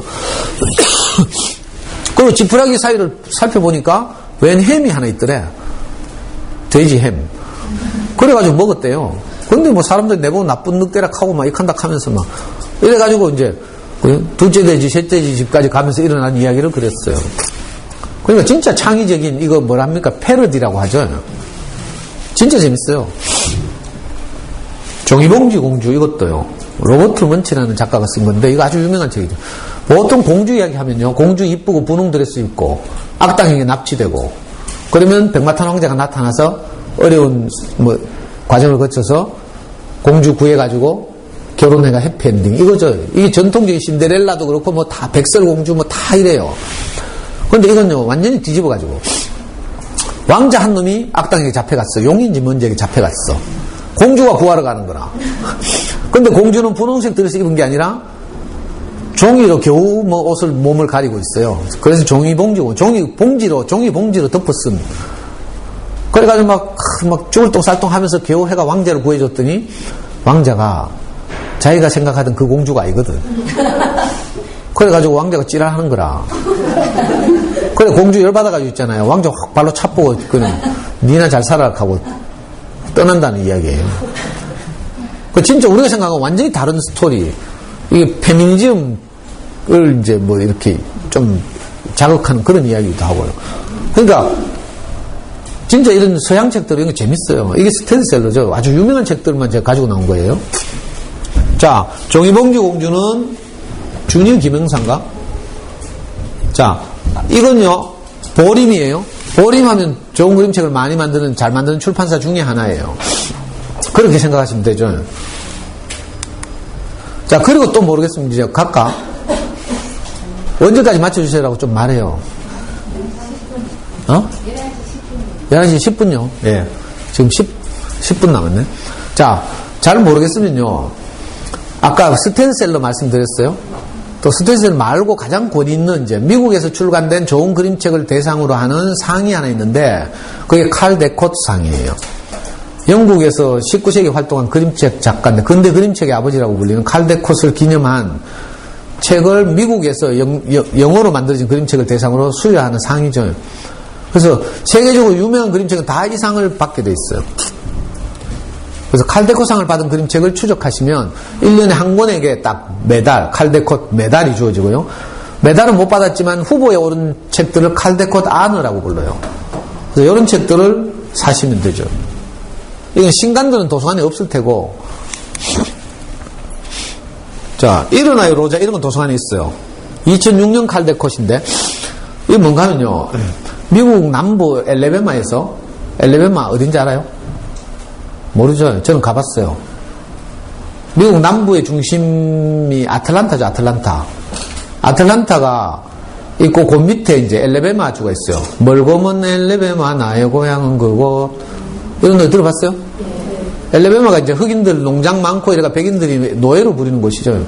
그리고 지푸라기 사이를 살펴보니까 웬 햄이 하나 있더래. 돼지 햄. 그래가지고 먹었대요. 근데 뭐 사람들이 내보고 나쁜 늑대라 하고 막 이칸닥 하면서 막 이래가지고 이제 둘째 돼지, 셋째 돼지 집까지 가면서 일어난 이야기를 그랬어요. 그러니까 진짜 창의적인 이거 뭐랍니까? 패러디라고 하죠. 진짜 재밌어요. 종이봉지 공주 이것도요. 로버트 먼치라는 작가가 쓴 건데 이거 아주 유명한 책이죠. 보통 공주 이야기 하면요. 공주 이쁘고 분홍 드레스 입고 악당에게 납치되고 그러면 백마탄 황제가 나타나서 어려운 뭐 과정을 거쳐서 공주 구해가지고 결혼해가 해피엔딩 이거죠. 이게 전통적인 신데렐라도 그렇고 뭐 다 백설공주 뭐 다 이래요. 근데 이건요 완전히 뒤집어가지고 왕자 한 놈이 악당에게 잡혀갔어. 용인지 뭔지에게 잡혀갔어. 공주가 구하러 가는 거라. 근데 공주는 분홍색 드레스 입은 게 아니라 종이로 겨우 뭐 옷을 몸을 가리고 있어요. 그래서 종이봉지고 종이봉지로 덮었음. 그래가지고 막 죽을 똥살똥 하면서 겨우 해가 왕자를 구해줬더니 왕자가 자기가 생각하던 그 공주가 아니거든. 그래가지고 왕자가 찌랄하는 거라. 그래 공주 열받아가지고 있잖아요. 왕자 확 발로 차보고 그냥 니나 잘 살아라 하고 떠난다는 이야기예요. 그 진짜 우리가 생각하는 완전히 다른 스토리. 이게 페미니즘을 이제 뭐 이렇게 좀 자극하는 그런 이야기도 하고요. 그러니까 진짜 이런 서양 책들 이런 게 재밌어요. 이게 스테디셀러죠. 아주 유명한 책들만 제가 가지고 나온 거예요. 자, 종이봉지 공주는 준유 김영사인가? 자, 이건요 보림이에요. 보림하면 좋은 그림책을 많이 잘 만드는 출판사 중에 하나예요. 그렇게 생각하시면 되죠. 자, 그리고 또 모르겠으면 이제 각각 언제까지 맞춰주세요라고 좀 말해요. 11시 10분요. 예. 지금 10분 남았네. 자, 잘 모르겠으면요. 아까 스텐셀러 말씀드렸어요. 또 스텐셀러 말고 가장 권위 있는 이제 미국에서 출간된 좋은 그림책을 대상으로 하는 상이 하나 있는데 그게 칼 데코트 상이에요. 영국에서 19세기 활동한 그림책 작가인데 근대 그림책의 아버지라고 불리는 칼 데코트를 기념한 책을 미국에서 영어로 만들어진 그림책을 대상으로 수여하는 상이죠. 그래서 세계적으로 유명한 그림책은 다 이 상을 받게 돼 있어요. 그래서 칼데코상을 받은 그림책을 추적하시면 1년에 한 권에게 딱 메달, 칼데코 메달이 주어지고요. 메달은 못 받았지만 후보에 오른 책들을 칼데코 아너라고 불러요. 그래서 이런 책들을 사시면 되죠. 이건 신간들은 도서관에 없을 테고. 자, 일어나요 로자 이런 건 도서관에 있어요. 2006년 칼데코인데 이게 뭔가 하면요. 미국 남부 엘레베마에서 엘레베마 어딘지 알아요? 모르죠. 저는 가봤어요. 미국 남부의 중심이 아틀란타죠. 아틀란타가 있고 그 밑에 이제 엘레베마 주가 있어요. 멀고 먼 엘레베마 나의 고향은 그곳 이런 노래 들어봤어요? 엘레베마가 이제 흑인들 농장 많고 이래가 백인들이 노예로 부리는 곳이죠.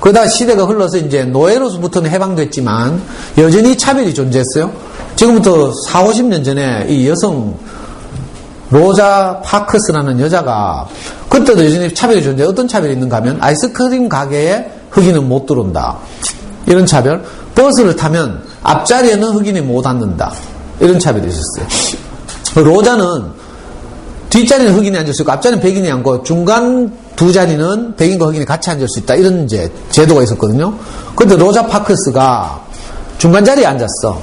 그러다 시대가 흘러서 이제 노예로부터는 해방됐지만 여전히 차별이 존재했어요. 지금부터 4, 50년 전에 이 여성 로자 파크스라는 여자가 그때도 여전히 차별이 존재해요. 어떤 차별이 있는가 하면 아이스크림 가게에 흑인은 못 들어온다. 이런 차별. 버스를 타면 앞자리에는 흑인이 못 앉는다. 이런 차별이 있었어요. 로자는 뒷자리는 흑인이 앉을 수 있고 앞자리는 백인이 앉고 중간 두 자리는 백인과 흑인이 같이 앉을 수 있다. 이런 이제 제도가 있었거든요. 근데 로자 파크스가 중간 자리에 앉았어.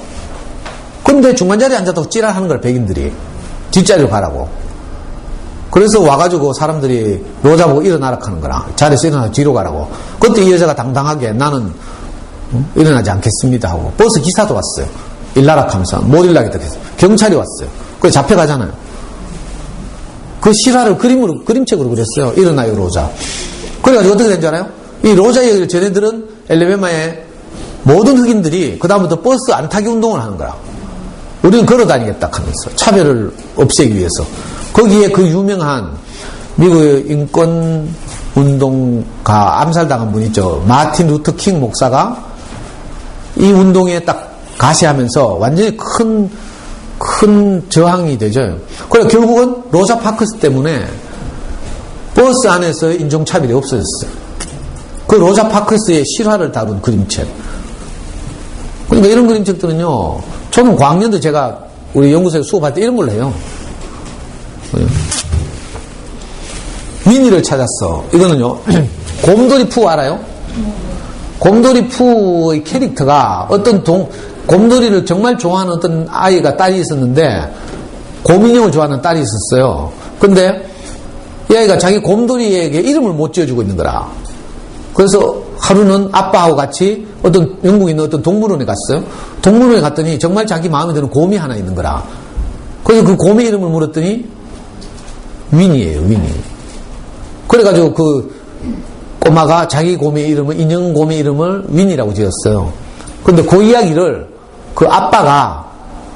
근데 중간 자리에 앉았다고 찌랄하는 걸 백인들이 뒷자리로 가라고. 그래서 와가지고 사람들이 로자 보고 일어나라 하는 거라. 자리에서 일어나서 뒤로 가라고. 그때 이 여자가 당당하게 나는 일어나지 않겠습니다 하고 버스 기사도 왔어요. 일나라 하면서 못 일나겠다 해서 경찰이 왔어요. 그래서 잡혀가잖아요. 그 실화를 그림책으로 그렸어요. 일어나요 로자. 그래가지고 어떻게 된 줄 알아요? 이 로자 얘기를 쟤네들은 엘레베마의 모든 흑인들이 그 다음부터 버스 안 타기 운동을 하는 거라. 우리는 걸어 다니겠다 하면서 차별을 없애기 위해서. 거기에 그 유명한 미국의 인권 운동가 암살당한 분 있죠. 마틴 루터 킹 목사가 이 운동에 딱 가세하면서 완전히 큰 저항이 되죠. 그래 결국은 로자 파크스 때문에 버스 안에서 인종차별이 없어졌어요. 그 로자 파크스의 실화를 다룬 그림책. 그러니까 이런 그림책들은요, 저는 과학년도 제가 우리 연구소에 수업할 때 이런 걸 해요. 위니를 찾았어. 이거는요, 곰돌이 푸 알아요? 곰돌이 푸의 캐릭터가 곰돌이를 정말 좋아하는 어떤 아이가 딸이 있었는데, 곰인형을 좋아하는 딸이 있었어요. 근데 이 아이가 자기 곰돌이에게 이름을 못 지어주고 있는 거라. 그래서 하루는 아빠하고 같이 영국에 있는 어떤 동물원에 갔어요. 동물원에 갔더니 정말 자기 마음에 드는 곰이 하나 있는 거라. 그래서 그 곰의 이름을 물었더니 위니예요, 위니. 그래가지고 그 꼬마가 자기 곰의 이름을, 인형 곰의 이름을 위니라고 지었어요. 근데 그 이야기를 그 아빠가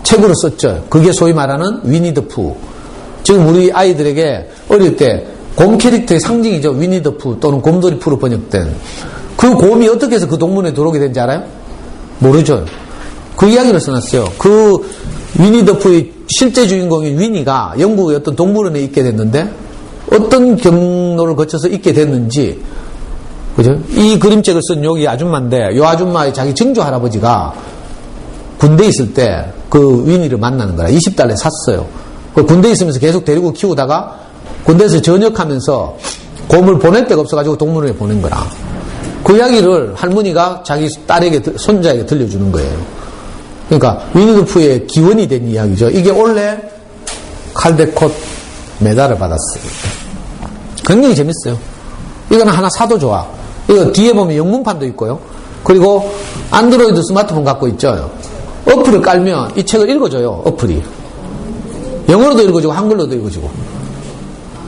책으로 썼죠. 그게 소위 말하는 위니 더 푸. 지금 우리 아이들에게 어릴 때 곰 캐릭터의 상징이죠. 위니 더 푸 또는 곰돌이 푸로 번역된. 그 곰이 어떻게 해서 그 동물원에 들어오게 된지 알아요? 모르죠. 그 이야기를 써놨어요. 그 위니 더 푸의 실제 주인공인 위니가 영국의 어떤 동물원에 있게 됐는데 어떤 경로를 거쳐서 있게 됐는지, 그죠? 이 그림책을 쓴 여기 아줌마인데, 이 아줌마의 자기 증조 할아버지가 군대에 있을 때 그 위니를 만나는 거라. 20달러에 샀어요. 그 군대에 있으면서 계속 데리고 키우다가 군대에서 전역하면서 곰을 보낼 데가 없어가지고 동물원에 보낸 거라. 그 이야기를 할머니가 자기 딸에게, 손자에게 들려주는 거예요. 그러니까 위니더푸의 기원이 된 이야기죠. 이게 원래 칼데콧 메달을 받았어요. 굉장히 재밌어요. 이거는 하나 사도 좋아. 이거 뒤에 보면 영문판도 있고요. 그리고 안드로이드 스마트폰 갖고 있죠. 어플을 깔면 이 책을 읽어줘요. 어플이. 영어로도 읽어주고 한글로도 읽어주고.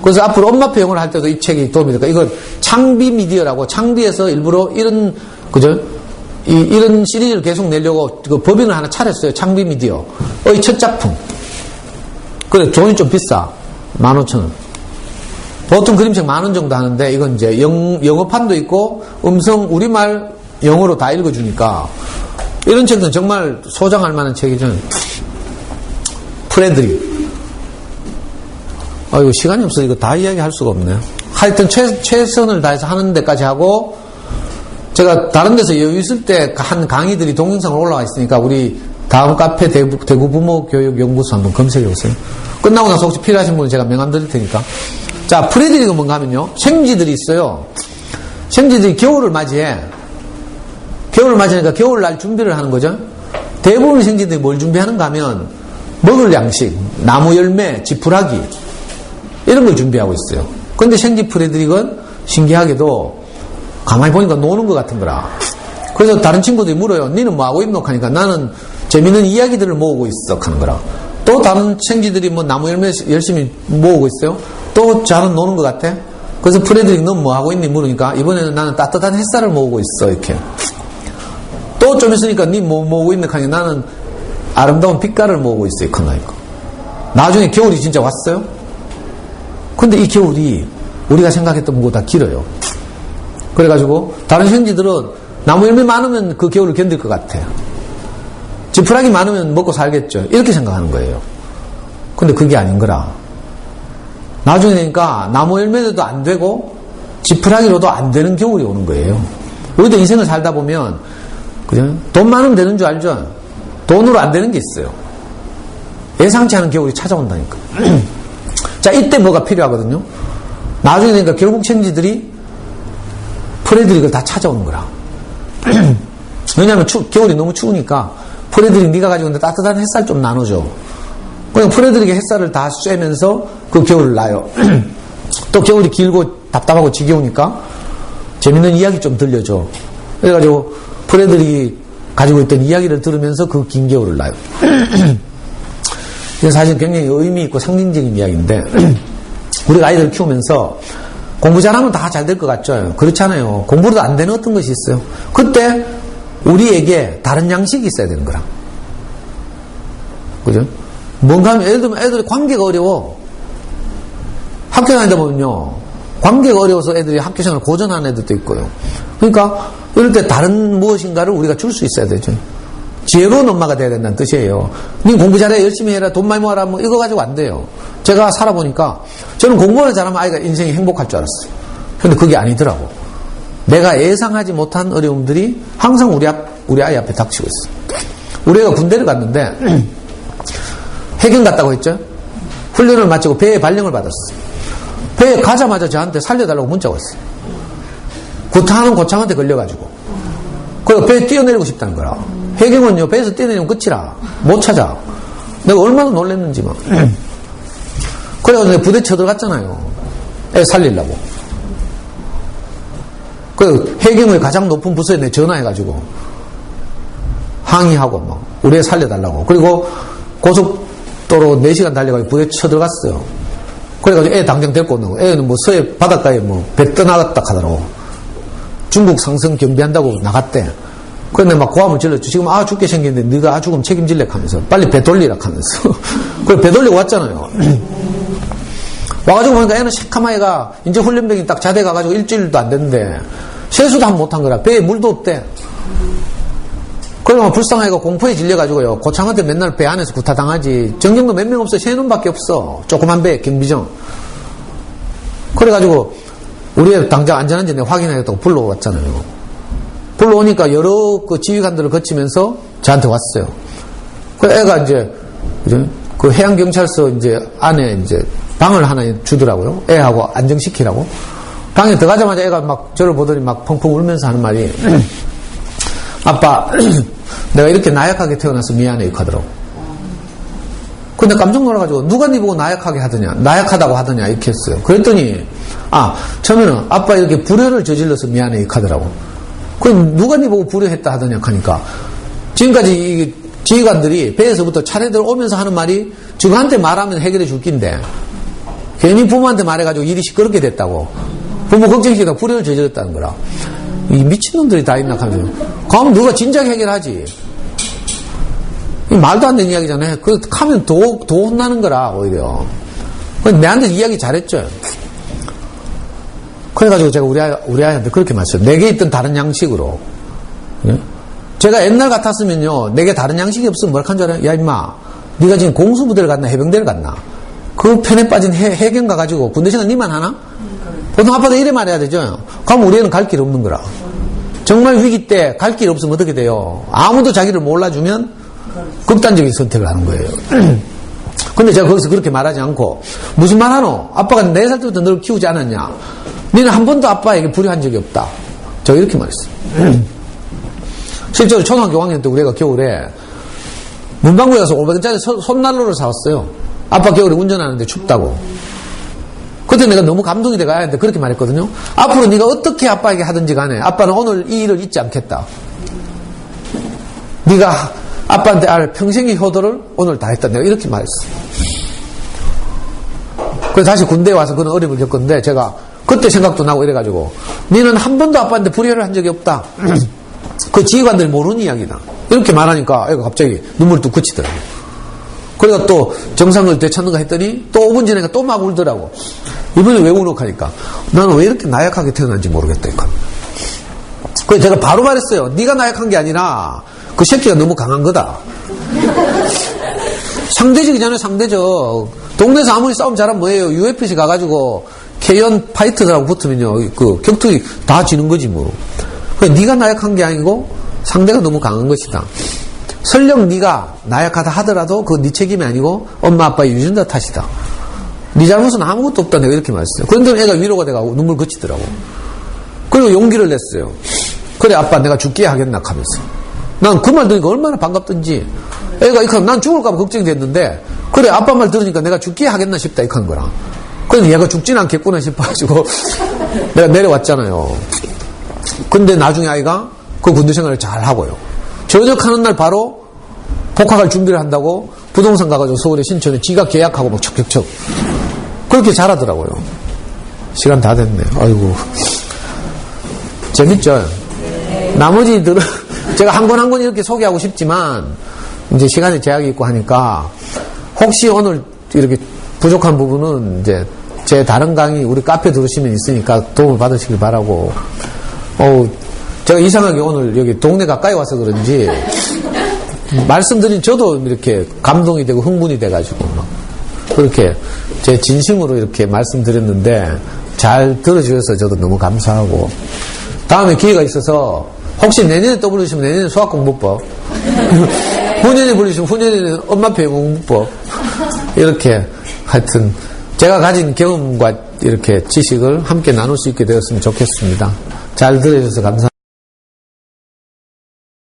그래서 앞으로 엄마표 영어를 할 때도 이 책이 도움이 될까. 이건 창비 미디어라고, 창비에서 일부러 이런, 그죠? 이런 시리즈를 계속 내려고 그 법인을 하나 차렸어요. 창비 미디어의 첫 작품. 그래, 돈이 좀 비싸. 15,000원. 보통 그림책 10,000원 정도 하는데, 이건 이제 영어판도 있고, 우리말 영어로 다 읽어주니까, 이런 책은 정말 소장할 만한 책이죠. 프레드릭. 이거 시간이 없어서 이거 다 이야기할 수가 없네요. 하여튼 최선을 다해서 하는 데까지 하고, 제가 다른 데서 여유 있을 때 한 강의들이 동영상으로 올라와 있으니까 우리 다음 카페 대구 부모교육연구소 한번 검색해 보세요. 끝나고 나서 혹시 필요하신 분은 제가 명함 드릴 테니까. 자, 프레드릭은 뭔가 하면요, 생쥐들이 있어요. 생쥐들이 겨울을 맞이해. 겨울을 맞이하니까 겨울날 준비를 하는 거죠. 대부분 생쥐들이 뭘 준비하는가 하면 먹을 양식, 나무 열매, 지푸라기 이런 걸 준비하고 있어요. 근데 생쥐 프레드릭은 신기하게도 가만히 보니까 노는 것 같은 거라. 그래서 다른 친구들이 물어요. 니는 뭐 하고 있노? 하니까 나는 재밌는 이야기들을 모으고 있어 하는 거라. 또 다른 생쥐들이 뭐 나무 열매 열심히 모으고 있어요. 또 저는 노는 것 같아. 그래서 프레드릭 넌 뭐 하고 있니? 물으니까 이번에는 나는 따뜻한 햇살을 모으고 있어 이렇게. 또 좀 있으니까 니 뭐 모으고 있는 하니까 나는 아름다운 빛깔을 모으고 있어 이렇게. 나중에 겨울이 진짜 왔어요. 근데 이 겨울이 우리가 생각했던 것보다 길어요. 그래가지고 다른 생쥐들은 나무 열매 많으면 그 겨울을 견딜 것 같아요. 지푸라기 많으면 먹고 살겠죠. 이렇게 생각하는 거예요. 근데 그게 아닌 거라. 나중에 되니까 나무 열매도 안 되고 지푸라기로도 안 되는 겨울이 오는 거예요. 우리도 인생을 살다 보면 그냥 돈 많으면 되는 줄 알죠? 돈으로 안 되는 게 있어요. 예상치 않은 겨울이 찾아온다니까. 자, 이때 뭐가 필요하거든요. 나중에 되니까 결국 생쥐들이 프레들이 그걸 다 찾아오는 거라. 왜냐하면 겨울이 너무 추우니까 프레들이 네가 가지고 있는 따뜻한 햇살 좀 나눠줘. 그냥 프레들에게 햇살을 다 쐬면서 그 겨울을 나요. 또 겨울이 길고 답답하고 지겨우니까 재밌는 이야기 좀 들려줘. 그래가지고 프레들이 가지고 있던 이야기를 들으면서 그 긴 겨울을 나요. 이건 사실 굉장히 의미 있고 상징적인 이야기인데 우리가 아이들을 키우면서 공부 잘하면 다 잘 될 것 같죠? 그렇지 않아요. 공부로도 안 되는 어떤 것이 있어요. 그때 우리에게 다른 양식이 있어야 되는 거라. 그죠? 뭔가 하면 예를 들면 애들이 관계가 어려워. 학교 다니다 보면요. 관계가 어려워서 애들이 학교 생활을 고전하는 애들도 있고요. 그러니까 이럴 때 다른 무엇인가를 우리가 줄 수 있어야 되죠. 지혜로운 엄마가 돼야 된다는 뜻이에요. 니 공부 잘해, 열심히 해라, 돈 많이 모아라, 뭐 이거 가지고 안 돼요. 제가 살아보니까 저는 공부를 잘하면 아이가 인생이 행복할 줄 알았어요. 근데 그게 아니더라고. 내가 예상하지 못한 어려움들이 항상 우리 아이 앞에 닥치고 있어. 우리 애가 군대를 갔는데 해경 갔다고 했죠. 훈련을 마치고 배에 발령을 받았어. 배에 가자마자 저한테 살려달라고 문자가 왔어. 구타하는 고창한테 걸려가지고. 그래서 배에 뛰어내리고 싶다는 거라. 해경은요, 배에서 뛰어내리면 끝이라. 못 찾아. 내가 얼마나 놀랬는지 막. 그래가지고 내가 부대 쳐들어갔잖아요. 애 살리려고. 그 해경의 가장 높은 부서에 내 전화해가지고 항의하고 막 우리 애 살려달라고. 그리고 고속도로 4시간 달려가지고 부대 쳐들어갔어요. 그래가지고 애 당장 데리고 오는 애는 뭐 서해 바닷가에 뭐 배 떠나갔다 하더라고. 중국 상성 경비한다고 나갔대. 그런데 막 고함을 질렀죠. 지금 죽게 생겼는데 네가 죽으면 책임질래 하면서 빨리 배 돌리라 하면서. 그래 배 돌리고 왔잖아요. 와가지고 보니까 애는 시커먼 애가 이제 훈련병이 딱 자대 가가지고 일주일도 안 됐는데 세수도 한 번 못한 거라. 배에 물도 없대. 그러면 불쌍하니까 공포에 질려가지고요. 고창한테 맨날 배 안에서 구타당하지. 정경도 몇 명 없어. 3놈밖에 없어. 조그만 배, 경비정. 그래가지고 우리 애 당장 안전한지 내가 확인하겠다고 불러왔잖아요. 불러오니까 여러 그 지휘관들을 거치면서 저한테 왔어요. 그 애가 이제 그 해양경찰서 이제 안에 이제 방을 하나 주더라고요. 애하고 안정시키라고. 방에 들어가자마자 애가 막 저를 보더니 막 펑펑 울면서 하는 말이 아빠 내가 이렇게 나약하게 태어나서 미안해 이렇게 하더라고. 근데 깜짝 놀라가지고 누가 네 보고 나약하게 하더냐 나약하다고 하더냐 이렇게 했어요. 그랬더니 처음에는 아빠 이렇게 불효를 저질러서 미안해 이렇게 하더라고. 그럼 누가 네 보고 불효했다 하더냐 하니까 지금까지 이 지휘관들이 배에서부터 차례대로 오면서 하는 말이 주부한테 말하면 해결해 줄 낀데 괜히 부모한테 말해가지고 일이 시끄럽게 됐다고. 부모 걱정시키다가 불효를 저질렀다는 거라. 이 미친놈들이 다 있나 하면서. 그럼 누가 진작 해결하지. 말도 안 되는 이야기잖아요. 그 하면 더 혼나는 거라 오히려. 내한테 이야기 잘했죠. 그래가지고 제가 우리 아이한테 그렇게 말했어요. 내게 있던 다른 양식으로. 예? 제가 옛날 같았으면요. 내게 다른 양식이 없으면 뭐라 한 줄 알아요? 야 임마 네가 지금 공수부대를 갔나 해병대를 갔나? 그 편에 빠진 해경 가가지고 군대 생활 니만 하나? 보통 아빠도 이래 말해야 되죠. 그럼 우리 애는 갈 길 없는 거라. 정말 위기 때 갈 길 없으면 어떻게 돼요? 아무도 자기를 몰라주면 극단적인 선택을 하는 거예요. 근데 제가 거기서 그렇게 말하지 않고 무슨 말 하노? 아빠가 4살 때부터 너를 키우지 않았냐? 너는 한 번도 아빠에게 불효한 적이 없다. 제가 이렇게 말했어요. 실제로 초등학교 5학년 때 우리 애가 겨울에 문방구에 가서 500원짜리 손난로를 사왔어요. 아빠 겨울에 운전하는데 춥다고. 그때 내가 너무 감동이 돼가 아이한테 그렇게 말했거든요. 앞으로 네가 어떻게 아빠에게 하든지 간에 아빠는 오늘 이 일을 잊지 않겠다. 네가 아빠한테 알 평생의 효도를 오늘 다 했다. 내가 이렇게 말했어. 그래서 다시 군대에 와서 그런 어려움을 겪었는데 제가 그때 생각도 나고 이래가지고 너는 한 번도 아빠한테 불효를 한 적이 없다. 그 지휘관들이 모르는 이야기다. 이렇게 말하니까 애가 갑자기 눈물이 뚝 그치더라고. 그래가 또 정상을 되찾는가 했더니 또 5분 전에 또 막 울더라고. 이번에 왜 우럭하니까 나는 왜 이렇게 나약하게 태어난지 모르겠다. 그래서 제가 바로 말했어요. 네가 나약한 게 아니라 그 새끼가 너무 강한 거다. 상대적이잖아요. 상대적. 동네에서 아무리 싸움 잘하면 뭐예요. UFC 가가지고 K1 파이터들하고 붙으면요, 그 격투기 다 지는 거지 뭐. 그러니까 네가 나약한 게 아니고 상대가 너무 강한 것이다. 설령 네가 나약하다 하더라도 그건 네 책임이 아니고 엄마 아빠의 유전자 탓이다. 네 잘못은 아무것도 없다. 내가 이렇게 말했어요. 그런데 애가 위로가 돼가고 눈물 그치더라고. 그리고 용기를 냈어요. 그래 아빠 내가 죽게 하겠나 하면서. 난 그 말 들으니까 얼마나 반갑던지. 애가 이렇게 난 죽을까봐 걱정이 됐는데 그래 아빠 말 들으니까 내가 죽게 하겠나 싶다 이렇게 한 거라. 그래서 얘가 죽진 않겠구나 싶어가지고 내가 내려왔잖아요. 근데 나중에 아이가 그 군대 생활을 잘 하고요. 전역하는 날 바로 복학할 준비를 한다고 부동산 가가지고 서울에 신촌에 지가 계약하고 막 척척척 그렇게 잘하더라고요. 시간 다 됐네. 아이고 재밌죠. 나머지들은 제가 한 권 한 권 이렇게 소개하고 싶지만 이제 시간에 제약이 있고 하니까 혹시 오늘 이렇게 부족한 부분은 이제 제 다른 강의 우리 카페 들으시면 있으니까 도움을 받으시길 바라고. 제가 이상하게 오늘 여기 동네 가까이 와서 그런지 말씀드린 저도 이렇게 감동이 되고 흥분이 돼가지고 막 그렇게 제 진심으로 이렇게 말씀드렸는데 잘 들어주셔서 저도 너무 감사하고 다음에 기회가 있어서 혹시 내년에 또 부르시면 내년에 수학공부법 후년에 부르시면 후년에는 엄마표 영어공부법 이렇게 하여튼 제가 가진 경험과 이렇게 지식을 함께 나눌 수 있게 되었으면 좋겠습니다. 잘 들어주셔서 감사합니다.